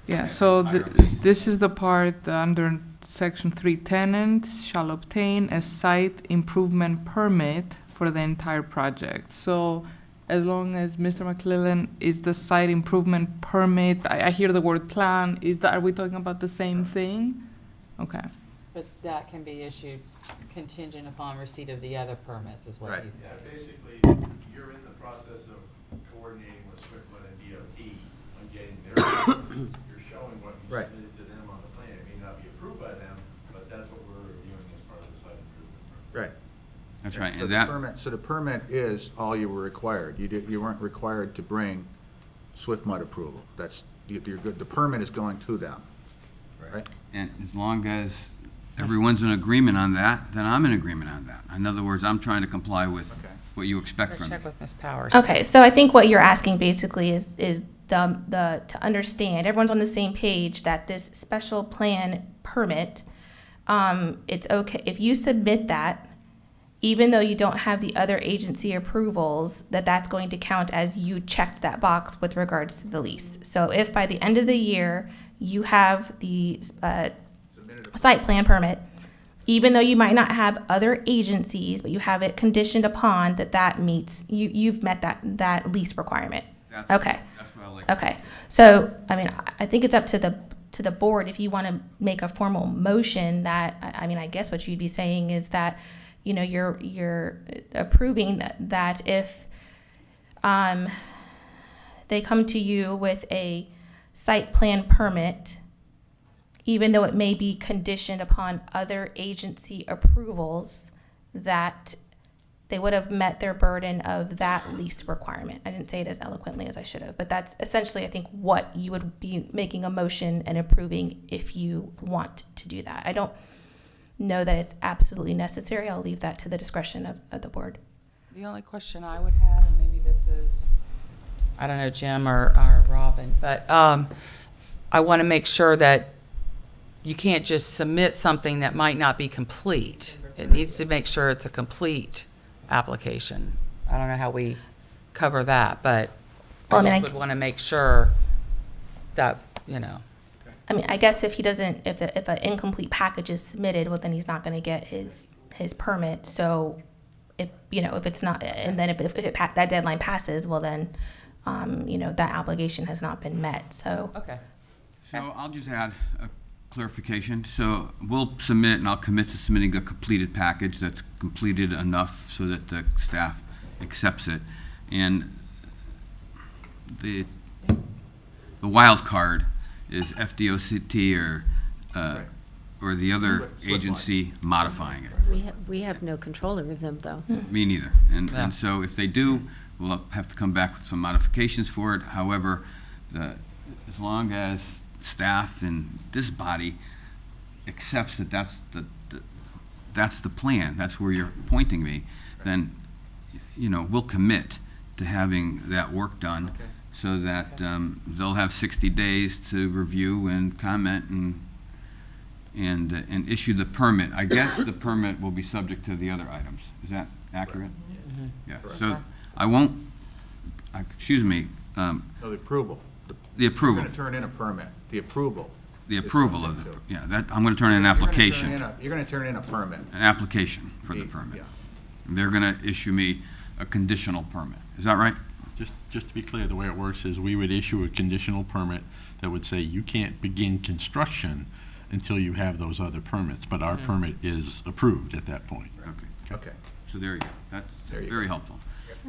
[SPEAKER 2] Yeah, so this is the part under section 3, tenants shall obtain a site improvement permit for the entire project. So as long as Mr. McClellan is the site improvement permit, I hear the word plan, are we talking about the same thing? Okay.
[SPEAKER 5] But that can be issued contingent upon receipt of the other permits, is what
[SPEAKER 1] Right.
[SPEAKER 5] he said.
[SPEAKER 10] Yeah, basically, you're in the process of coordinating with Swiftlet and DOT on getting their, you're showing what you
[SPEAKER 1] Right.
[SPEAKER 10] submitted to them on the plan. It may not be approved by them, but that's what we're reviewing as part of the site improvement permit.
[SPEAKER 1] Right.
[SPEAKER 16] That's right,
[SPEAKER 1] So
[SPEAKER 16] and
[SPEAKER 1] the
[SPEAKER 16] that,
[SPEAKER 1] permit, so the permit is all you were required. You weren't required to bring Swift Mud approval. That's, you're good, the permit is going to them, right?
[SPEAKER 16] and as long as everyone's in agreement on that, then I'm in agreement on that. In other words, I'm trying to comply with
[SPEAKER 1] Okay.
[SPEAKER 16] what you expect
[SPEAKER 5] Or
[SPEAKER 16] from me.
[SPEAKER 5] check with Ms. Powers.
[SPEAKER 9] Okay, so I think what you're asking basically is to understand, everyone's on the same page that this special plan permit, it's okay, if you submit that, even though you don't have the other agency approvals, that's going to count as you checked that box with regards to the lease. So if by the end of the year, you have the site plan permit, even though you might not have other agencies, but you have it conditioned upon that meets, you've met that lease requirement. Okay.
[SPEAKER 16] That's what I like.
[SPEAKER 9] Okay, so, I mean, I think it's up to the board if you want to make a formal motion that, I mean, I guess what you'd be saying is that, you know, you're approving that if they come to you with a site plan permit, even though it may be conditioned upon other agency approvals, that they would have met their burden of that lease requirement. I didn't say it as eloquently as I should have, but that's essentially, I think, what you would be making a motion and approving if you want to do that. I don't know that it's absolutely necessary. I'll leave that to the discretion of the board.
[SPEAKER 5] The only question I would have, and maybe this is, I don't know, Jim or Robin, but I want to make sure that you can't just submit something that might not be complete. It needs to make sure it's a complete application. I don't know how we cover that, but
[SPEAKER 9] Well,
[SPEAKER 5] I
[SPEAKER 9] I mean,
[SPEAKER 5] just would want to make sure that, you know.
[SPEAKER 9] I mean, I guess if he doesn't, if an incomplete package is submitted, well, then he's not going to get his permit. So, if it's not, and then if that deadline passes, well, then, that obligation has not been met. So.
[SPEAKER 5] Okay.
[SPEAKER 16] So I'll just add a clarification. So we'll submit, and I'll commit to submitting a completed package that's completed enough so that the staff accepts it. And the wild card is FDOCT or the other agency modifying it.
[SPEAKER 7] We have no control over them, though.
[SPEAKER 16] Me neither. And so if they do, we'll have to come back with some modifications for it. However, as long as staff and this body accepts that that's the plan, that's where you're pointing me, then, we'll commit to having that work done so that they'll have 60 days to review and comment and issue the permit. I guess the permit will be subject to the other items. Is that accurate? Yeah. So I won't, excuse me.
[SPEAKER 1] No, the approval.
[SPEAKER 16] The approval.
[SPEAKER 1] You're going to turn in a permit. The approval.
[SPEAKER 16] The approval of the, I'm going to turn in an application.
[SPEAKER 1] You're going to turn in a permit.
[SPEAKER 16] An application for the permit.
[SPEAKER 1] Yeah.
[SPEAKER 16] They're going to issue me a conditional permit. Is that right?
[SPEAKER 10] Just to be clear, the way it works is we would issue a conditional permit that would say you can't begin construction until you have those other permits, but our permit is approved at that point.
[SPEAKER 1] Okay.
[SPEAKER 16] So there you go. That's
[SPEAKER 1] There you
[SPEAKER 16] very helpful.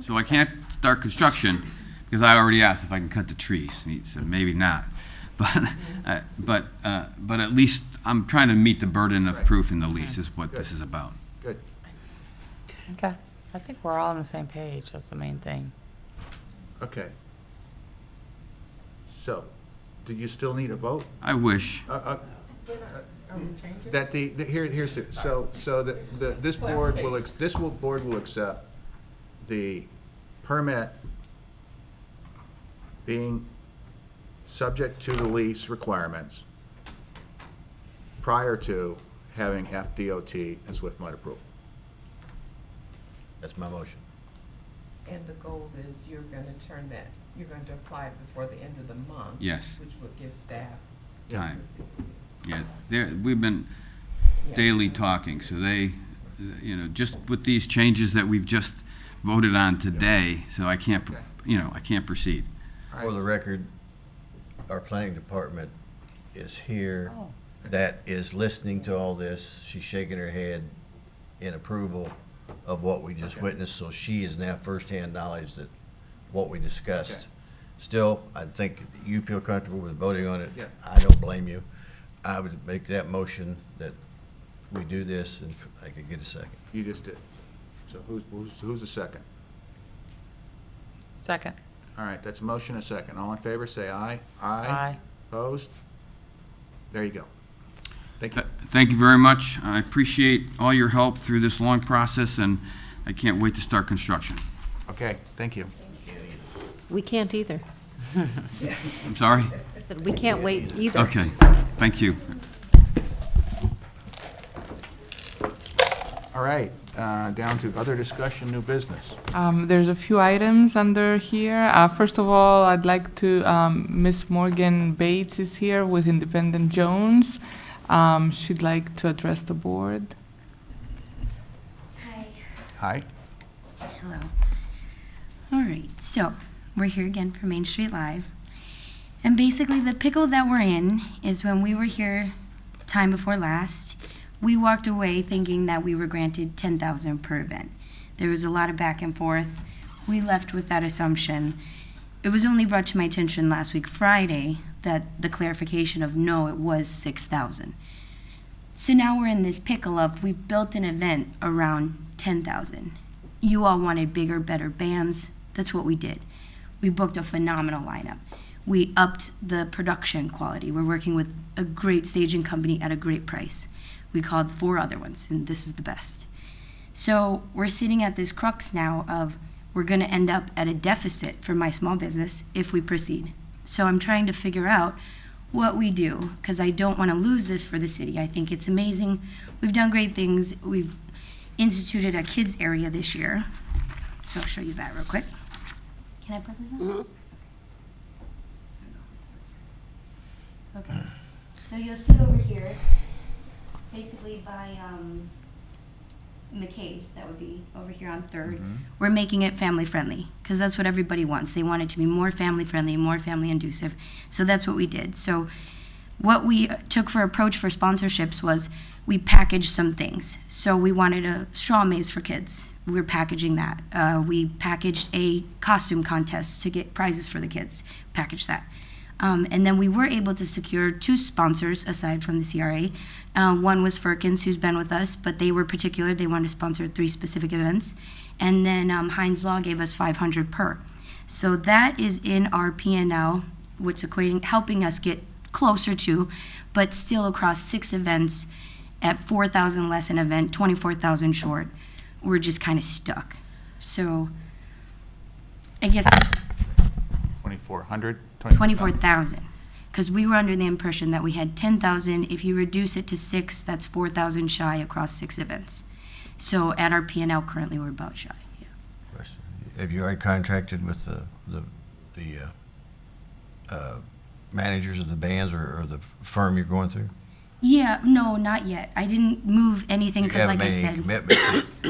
[SPEAKER 16] So I can't start construction because I already asked if I can cut the trees. And he said maybe not. But at least I'm trying to meet the burden of proof in the lease is what this is about.
[SPEAKER 1] Good.
[SPEAKER 5] Okay. I think we're all on the same page. That's the main thing.
[SPEAKER 1] Okay. So, do you still need a vote?
[SPEAKER 16] I wish.
[SPEAKER 1] That here's it. So this board will accept the permit being subject to the lease requirements prior to having FDOT and SWIFT-MUD approval.
[SPEAKER 3] That's my motion.
[SPEAKER 4] And the goal is you're going to apply it before the end of the month.
[SPEAKER 16] Yes.
[SPEAKER 4] Which would give staff
[SPEAKER 16] Time. Yeah, we've been daily talking, so they, just with these changes that we've just voted on today, so I can't proceed.
[SPEAKER 3] For the record, our planning department is here, that is listening to all this. She's shaking her head in approval of what we just witnessed, so she is now firsthand knowledge that what we discussed.
[SPEAKER 1] Okay.
[SPEAKER 3] Still, I think you feel comfortable with voting on it.
[SPEAKER 1] Yeah.
[SPEAKER 3] I don't blame you. I would make that motion that we do this, and if I could get a second.
[SPEAKER 1] You just did. So who's the second?
[SPEAKER 5] Second.
[SPEAKER 1] All right, that's a motion, a second. All in favor, say aye.
[SPEAKER 5] Aye.
[SPEAKER 1] Opposed? There you go. Thank you.
[SPEAKER 16] Thank you very much. I appreciate all your help through this long process, and I can't wait to start construction.
[SPEAKER 1] Okay, thank you.
[SPEAKER 7] We can't either.
[SPEAKER 16] I'm sorry?
[SPEAKER 7] I said, we can't wait either.
[SPEAKER 16] Okay, thank you.
[SPEAKER 1] All right, down to other discussion, new business.
[SPEAKER 2] There's a few items under here. First of all, I'd like to, Miss Morgan Bates is here with Independent Jones. She'd like to address the board.
[SPEAKER 17] Hi.
[SPEAKER 1] Hi.
[SPEAKER 17] Hello. All right, so we're here again for Main Street Live. And basically the pickle that we're in is when we were here time before last, we walked away thinking that we were granted $10,000 per event. There was a lot of back and forth. We left with that assumption. It was only brought to my attention last week, Friday, that the clarification of no, it was $6,000. So now we're in this pickle of we've built an event around $10,000. you all wanted bigger, better bands. That's what we did. We booked a phenomenal lineup. We upped the production quality. We're working with a great staging company at a great price. We called 4 other ones, and this is the best. So we're sitting at this crux now of we're going to end up at a deficit for my small business if we proceed. So I'm trying to figure out what we do, because I don't want to lose this for the city. I think it's amazing. We've done great things. We've instituted a kids area this year. So I'll show you that real quick. Can I put this on? Okay. So you'll sit over here, basically by McCabe's, that would be over here on 3rd. We're making it family friendly, because that's what everybody wants. They want it to be more family friendly, more family inducive. So that's what we did. So what we took for approach for sponsorships was we packaged some things. So we wanted a straw maze for kids. We're packaging that. We packaged a costume contest to get prizes for the kids. Packaged that. And then we were able to secure 2 sponsors aside from the CRA. One was Firkins, who's been with us, but they were particular. They wanted to sponsor 3 specific events. And then Heinz Law gave us $500 per. So that is in our P&L, what's equating, helping us get closer to, but still across 6 events at $4,000 less an event, $24,000 short. We're just kind of stuck. So I guess
[SPEAKER 1] 2,400?
[SPEAKER 17] 24,000, because we were under the impression that we had 10,000. If you reduce it to 6, that's 4,000 shy across 6 events. So at our P&L currently, we're about shy. Yeah.
[SPEAKER 3] Question. Have you already contracted with the managers of the bands or the firm you're going through?
[SPEAKER 17] Yeah, no, not yet. I didn't move anything because, like I said,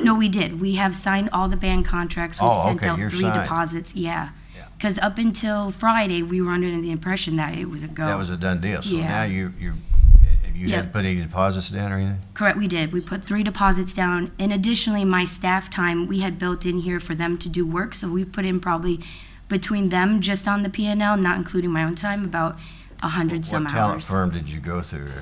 [SPEAKER 17] no, we did. We have signed all the band contracts. We've sent out 3 deposits. Yeah. Because up until Friday, we were under the impression that it was a go.
[SPEAKER 3] That was a done deal. So now you had to put any deposits down or anything?
[SPEAKER 17] Correct, we did. We put 3 deposits down. And additionally, my staff time, we had built in here for them to do work. So we put in probably between them, just on the P&L, not including my own time, about 100 some hours.
[SPEAKER 3] What talent firm did you go through?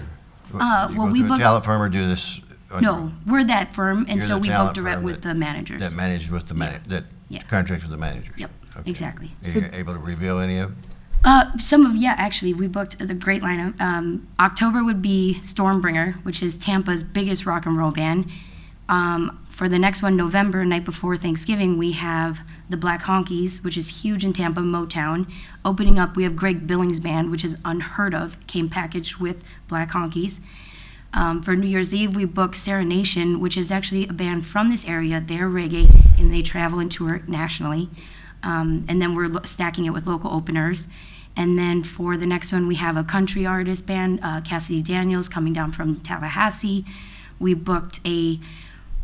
[SPEAKER 17] Well, we booked a
[SPEAKER 3] talent firm or do this?
[SPEAKER 17] No, we're that firm, and so we booked direct with the managers.
[SPEAKER 3] That managed with the contracts with the managers.
[SPEAKER 17] Yep. Exactly.
[SPEAKER 3] Are you able to reveal any of it?
[SPEAKER 17] Some of, yeah, actually, we booked the great lineup. October would be Stormbringer, which is Tampa's biggest rock and roll band. For the next one, November, night before Thanksgiving, we have the Black Honkies, which is huge in Tampa, Motown. Opening up, we have Greg Billings' band, which is unheard of, came packaged with Black Honkies. For New Year's Eve, we booked Serenation, which is actually a band from this area. They're reggae, and they travel and tour nationally. And then we're stacking it with local openers. And then for the next one, we have a country artist band, Cassidy Daniels, coming down from Tallahassee. We booked a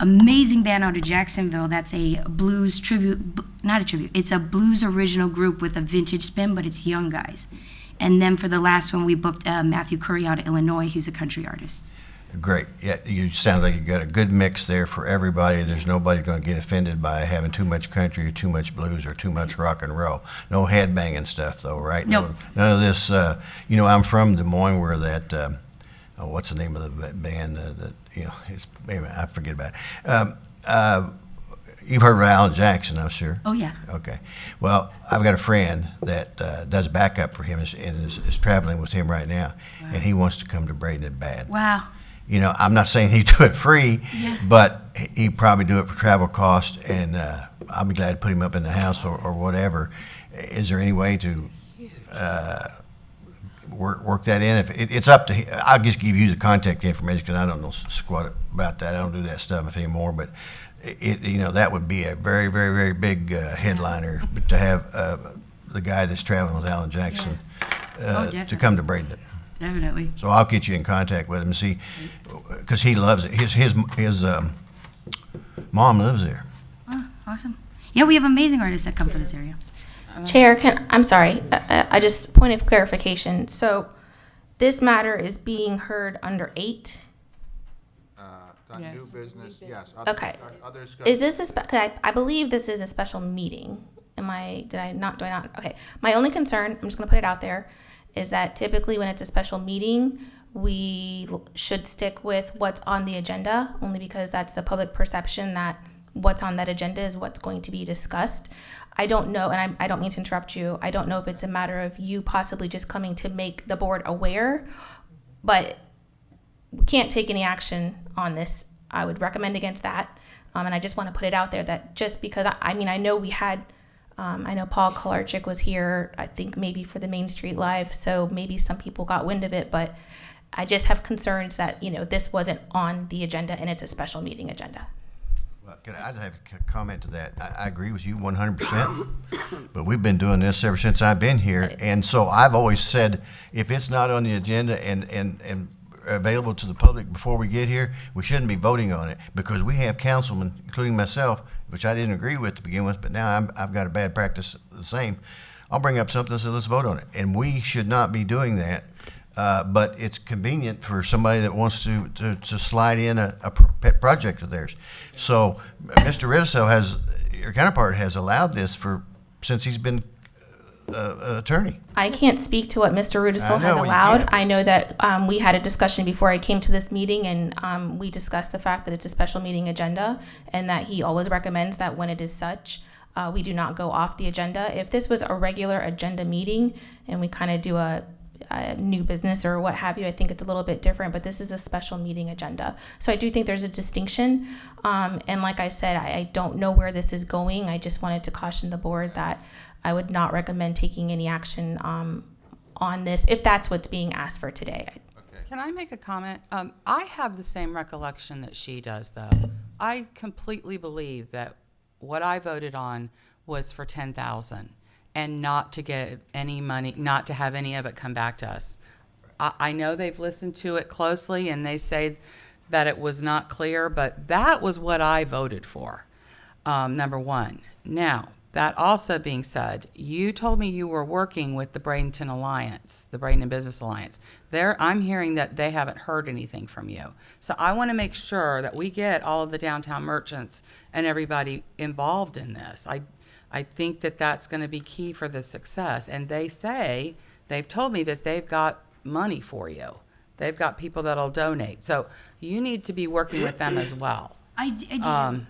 [SPEAKER 17] amazing band out of Jacksonville. That's a blues tribute, not a tribute, it's a blues original group with a vintage spin, but it's young guys. And then for the last one, we booked Matthew Curry out of Illinois, who's a country artist.
[SPEAKER 3] Great. Yeah, you sounds like you got a good mix there for everybody. There's nobody going to get offended by having too much country or too much blues or too much rock and roll. No headbanging stuff, though, right?
[SPEAKER 17] Nope.
[SPEAKER 3] None of this. I'm from Des Moines, where that. What's the name of the band? I forget about it. You've heard of Alan Jackson, I'm sure.
[SPEAKER 17] Oh yeah.
[SPEAKER 3] Okay. Well, I've got a friend that does backup for him and is traveling with him right now, and he wants to come to Bradenton bad.
[SPEAKER 17] Wow.
[SPEAKER 3] I'm not saying he'd do it free,
[SPEAKER 17] yeah,
[SPEAKER 3] but he'd probably do it for travel cost, and I'll be glad to put him up in the house or whatever. Is there any way to work that in? If it's up to him, I'll just give you the contact information because I don't know squat about that. I don't do that stuff anymore, but that would be a very, very, very big headliner to have the guy that's traveling with Alan Jackson to come to Bradenton.
[SPEAKER 17] Definitely.
[SPEAKER 3] So I'll get you in contact with him and see, because he loves it. His mom lives there.
[SPEAKER 17] Oh, awesome. Yeah, we have amazing artists that come from this area.
[SPEAKER 9] Chair, I'm sorry. I just point of clarification. So this matter is being heard under 8.
[SPEAKER 1] Yes. New business, yes.
[SPEAKER 9] Okay. Is this I believe this is a special meeting. Do I not? Okay. My only concern, I'm just going to put it out there, is that typically when it's a special meeting, we should stick with what's on the agenda, only because that's the public perception that what's on that agenda is what's going to be discussed. I don't know, and I don't mean to interrupt you, I don't know if it's a matter of you possibly just coming to make the board aware, but we can't take any action on this. I would recommend against that. And I just want to put it out there that just because, I mean, I know we had, I know Paul Kolarczyk was here, I think maybe for the Main Street Live, so maybe some people got wind of it, but I just have concerns that, you know, this wasn't on the agenda and it's a special meeting agenda.
[SPEAKER 3] Well, I'd have a comment to that. I agree with you 100%, but we've been doing this ever since I've been here, and so I've always said, if it's not on the agenda and available to the public before we get here, we shouldn't be voting on it, because we have councilmen, including myself, which I didn't agree with to begin with, but now I've got a bad practice the same. I'll bring up something and say, let's vote on it, and we should not be doing that. But it's convenient for somebody that wants to slide in a pet project of theirs. So Mr. Riddisell your counterpart has allowed this since he's been attorney.
[SPEAKER 9] I can't speak to what Mr. Rudisell
[SPEAKER 3] I know
[SPEAKER 9] has
[SPEAKER 3] you
[SPEAKER 9] allowed.
[SPEAKER 3] can't.
[SPEAKER 9] I know that we had a discussion before I came to this meeting, and we discussed the fact that it's a special meeting agenda, and that he always recommends that when it is such, we do not go off the agenda. If this was a regular agenda meeting and we kind of do a new business or what have you, I think it's a little bit different, but this is a special meeting agenda. So I do think there's a distinction. And like I said, I don't know where this is going. I just wanted to caution the board that I would not recommend taking any action on this if that's what's being asked for today.
[SPEAKER 5] Can I make a comment? I have the same recollection that she does, though. I completely believe that what I voted on was for 10,000 and not to get any money, not to have any of it come back to us. I know they've listened to it closely and they say that it was not clear, but that was what I voted for, number one. Now, that also being said, you told me you were working with the Bradenton Alliance, the Bradenton Business Alliance. I'm hearing that they haven't heard anything from you. So I want to make sure that we get all of the downtown merchants and everybody involved in this. I think that that's going to be key for the success. And they've told me that they've got money for you. They've got people that'll donate. So you need to be working with them as well.
[SPEAKER 17] I do.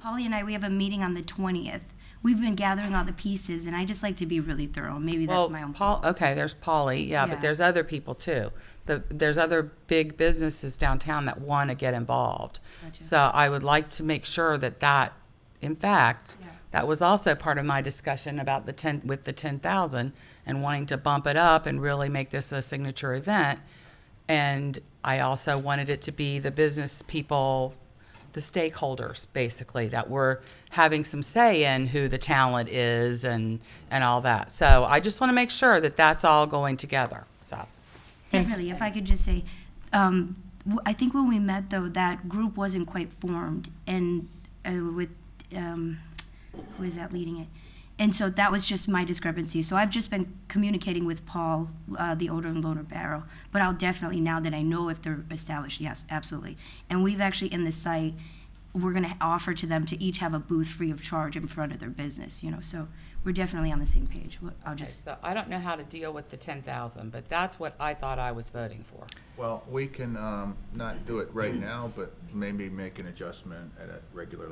[SPEAKER 17] Polly and I, we have a meeting on the 20th. We've been gathering all the pieces, and I just like to be really thorough. Maybe that's my own fault.
[SPEAKER 5] Okay, there's Polly, yeah, but there's other people too. There's other big businesses downtown that want to get involved.
[SPEAKER 17] Gotcha.
[SPEAKER 5] So I would like to make sure that, in fact, that was also part of my discussion about the 10,000 and wanting to bump it up and really make this a signature event. And I also wanted it to be the business people, the stakeholders, basically, that were having some say in who the talent is and all that. So I just want to make sure that that's all going together. So
[SPEAKER 17] Definitely. If I could just say, I think when we met, though, that group wasn't quite formed, and with who is that leading it? And so that was just my discrepancy. So I've just been communicating with Paul, the Odor and Loader Barrel, but I'll definitely, now that I know if they're established, yes, absolutely. And we've actually, in the site, we're going to offer to them to each have a booth free of charge in front of their business, so we're definitely on the same page.
[SPEAKER 5] So I don't know how to deal with the 10,000, but that's what I thought I was voting for.
[SPEAKER 1] Well, we can not do it right now, but maybe make an adjustment at a regular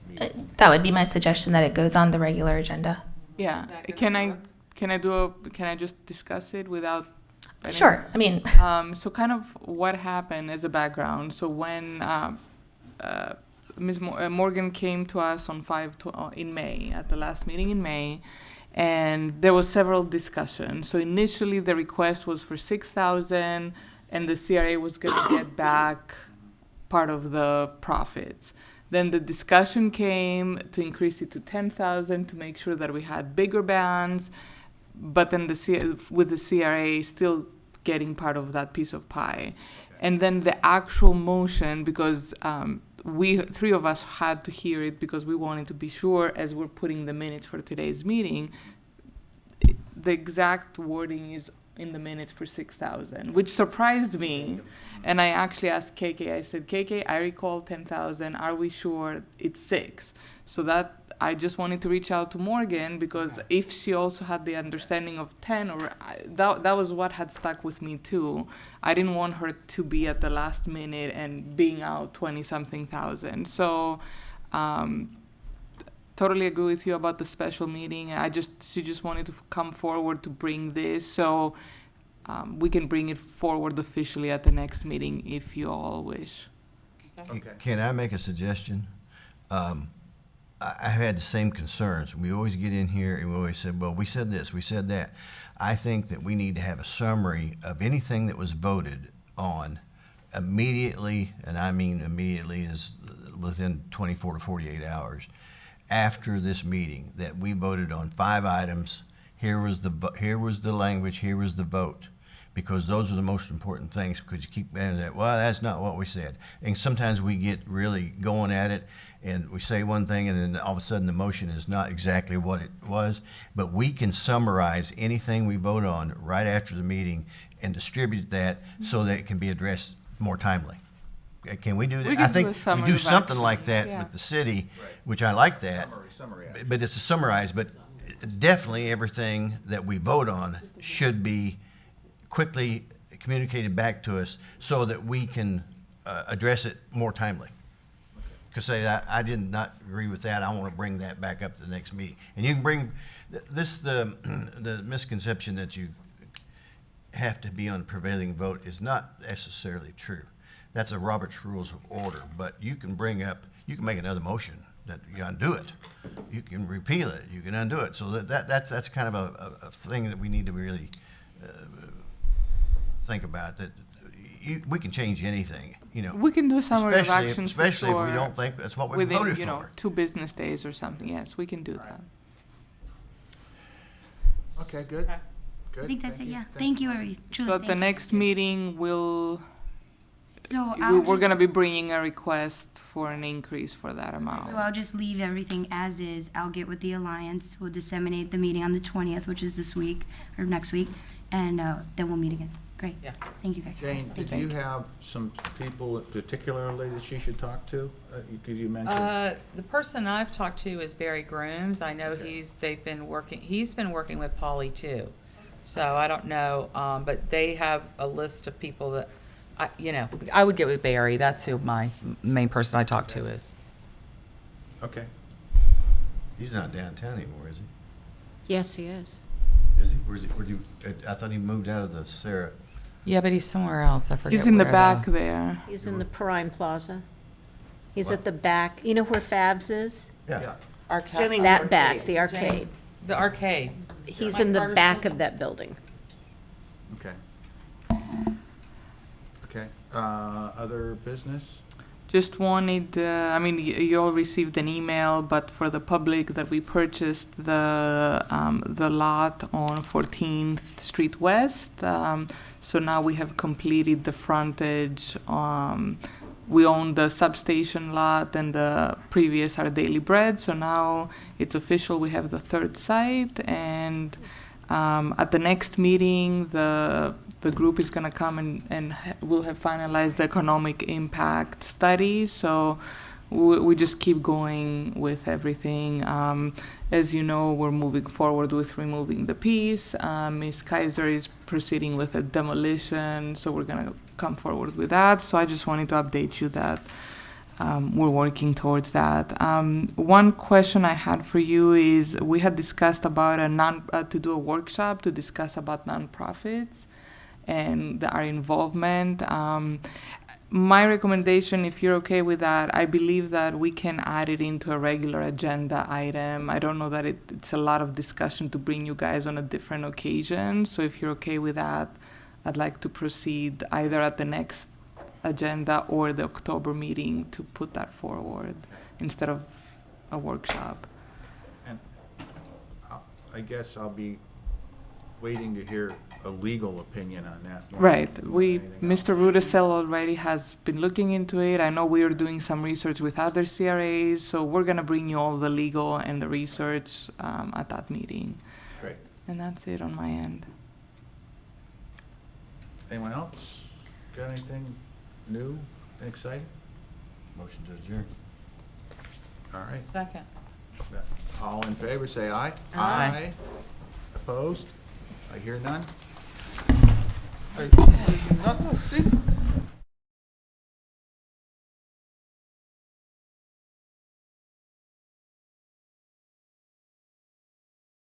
[SPEAKER 1] meeting.
[SPEAKER 9] That would be my suggestion, that it goes on the regular agenda.
[SPEAKER 2] Yeah, can I just discuss it without?
[SPEAKER 9] Sure, I mean.
[SPEAKER 2] So kind of what happened as a background. So when Ms. Morgan came to us on in May, at the last meeting in May, and there was several discussions. So initially the request was for 6,000, and the CRA was going to get back part of the profits. Then the discussion came to increase it to 10,000 to make sure that we had bigger bands, but then with the CRA still getting part of that piece of pie. And then the actual motion, because three of us had to hear it because we wanted to be sure, as we're putting the minutes for today's meeting, the exact wording is in the minutes for 6,000, which surprised me. And I actually asked KK, I said, KK, I recall 10,000, are we sure it's 6? So that, I just wanted to reach out to Morgan, because if she also had the understanding of 10, that was what had stuck with me too. I didn't want her to be at the last minute and being out 20-something thousand. So totally agree with you about the special meeting. She just wanted to come forward to bring this, so we can bring it forward officially at the next meeting if you all wish.
[SPEAKER 1] Okay.
[SPEAKER 3] Can I make a suggestion? I had the same concerns. We always get in here and we always said, well, we said this, we said that. I think that we need to have a summary of anything that was voted on immediately, and I mean immediately is within 24 to 48 hours after this meeting, that we voted on 5 items. Here was the language, here was the vote. Because those are the most important things, because you keep adding that, well, that's not what we said. And sometimes we get really going at it, and we say one thing, and then all of a sudden the motion is not exactly what it was. But we can summarize anything we vote on right after the meeting and distribute that so that it can be addressed more timely. Can we do that?
[SPEAKER 2] We
[SPEAKER 3] I
[SPEAKER 2] can do
[SPEAKER 3] think
[SPEAKER 2] a
[SPEAKER 3] we
[SPEAKER 2] summary
[SPEAKER 3] do
[SPEAKER 2] of
[SPEAKER 3] something
[SPEAKER 2] action.
[SPEAKER 3] like that
[SPEAKER 2] Yeah.
[SPEAKER 3] with the city, which I like that.
[SPEAKER 1] Summary.
[SPEAKER 3] But it's a summarize, but definitely everything that we vote on should be quickly communicated back to us so that we can address it more timely. Because say, I did not agree with that, I want to bring that back up to the next meeting. And you can bring, the misconception that you have to be on prevailing vote is not necessarily true. That's a Robert's Rules of Order, but you can you can make another motion that you undo it. You can repeal it, you can undo it. So that's kind of a thing that we need to really think about, that we can change anything, you know.
[SPEAKER 2] We can do a summary of action for
[SPEAKER 3] Especially if we
[SPEAKER 2] sure,
[SPEAKER 3] don't think that's what we
[SPEAKER 2] within,
[SPEAKER 3] voted
[SPEAKER 2] you know,
[SPEAKER 3] for.
[SPEAKER 2] 2 business days or something. Yes, we can do that.
[SPEAKER 1] Okay, good. Good.
[SPEAKER 17] I think that's
[SPEAKER 1] Thank
[SPEAKER 17] it,
[SPEAKER 1] you.
[SPEAKER 17] yeah. Thank you, Aries. Truly,
[SPEAKER 2] So at the
[SPEAKER 17] thank you.
[SPEAKER 2] next meeting,
[SPEAKER 17] So I'll
[SPEAKER 2] we're gonna be
[SPEAKER 17] just-
[SPEAKER 2] bringing a request for an increase for that amount.
[SPEAKER 17] So I'll just leave everything as is. I'll get with the Alliance. We'll disseminate the meeting on the 20th, which is this week, or next week, and then we'll meet again. Great.
[SPEAKER 5] Yeah.
[SPEAKER 17] Thank you, guys.
[SPEAKER 1] Jane,
[SPEAKER 17] Thank
[SPEAKER 1] did you have some people particularly that she should talk to? Could you mention?
[SPEAKER 5] The person I've talked to is Barry Grooms. I know he's been working with Polly too. So I don't know, but they have a list of people that, I would get with Barry. That's who my main person I talk to is.
[SPEAKER 1] Okay.
[SPEAKER 3] He's not downtown anymore, is he?
[SPEAKER 7] Yes, he is.
[SPEAKER 3] Is he? I thought he moved out of the Sarah.
[SPEAKER 5] Yeah, but he's somewhere else. I forget.
[SPEAKER 2] He's in the
[SPEAKER 5] where
[SPEAKER 2] back
[SPEAKER 5] though.
[SPEAKER 2] there.
[SPEAKER 7] He's in the Prime Plaza. He's
[SPEAKER 3] What?
[SPEAKER 7] at the back, you know where Fabs is?
[SPEAKER 3] Yeah.
[SPEAKER 7] That back, the arcade.
[SPEAKER 5] The arcade.
[SPEAKER 7] He's
[SPEAKER 5] Mike
[SPEAKER 7] in the
[SPEAKER 5] Carter's
[SPEAKER 7] back
[SPEAKER 5] building?
[SPEAKER 7] of that building.
[SPEAKER 1] Okay. Okay. Other business?
[SPEAKER 2] Just wanted, you all received an email, but for the public that we purchased the lot on 14th Street West. So now we have completed the frontage. We own the substation lot and the previous Our Daily Bread. So now it's official. We have the 3rd site, and at the next meeting, the group is going to come and we'll have finalized the economic impact study. So we just keep going with everything. As you know, we're moving forward with removing the piece. Ms. Kaiser is proceeding with a demolition, so we're going to come forward with that. So I just wanted to update you that we're working towards that. One question I had for you is, we had discussed about to do a workshop to discuss about nonprofits and our involvement. My recommendation, if you're okay with that, I believe that we can add it into a regular agenda item. I don't know that it's a lot of discussion to bring you guys on a different occasion. So if you're okay with that, I'd like to proceed either at the next agenda or the October meeting to put that forward instead of a workshop.
[SPEAKER 1] And I guess I'll be waiting to hear a legal opinion on that.
[SPEAKER 2] Right. Mr. Rudisell already has been looking into it. I know we are doing some research with other CRAs, so we're going to bring you all the legal and the research at that meeting.
[SPEAKER 1] Great.
[SPEAKER 2] And that's it on my end.
[SPEAKER 1] Anyone else? Got anything new, exciting?
[SPEAKER 3] Motion to adjourn.
[SPEAKER 1] All right.
[SPEAKER 5] Second.
[SPEAKER 1] All in favor, say aye.
[SPEAKER 5] Aye.
[SPEAKER 1] Opposed? I hear none.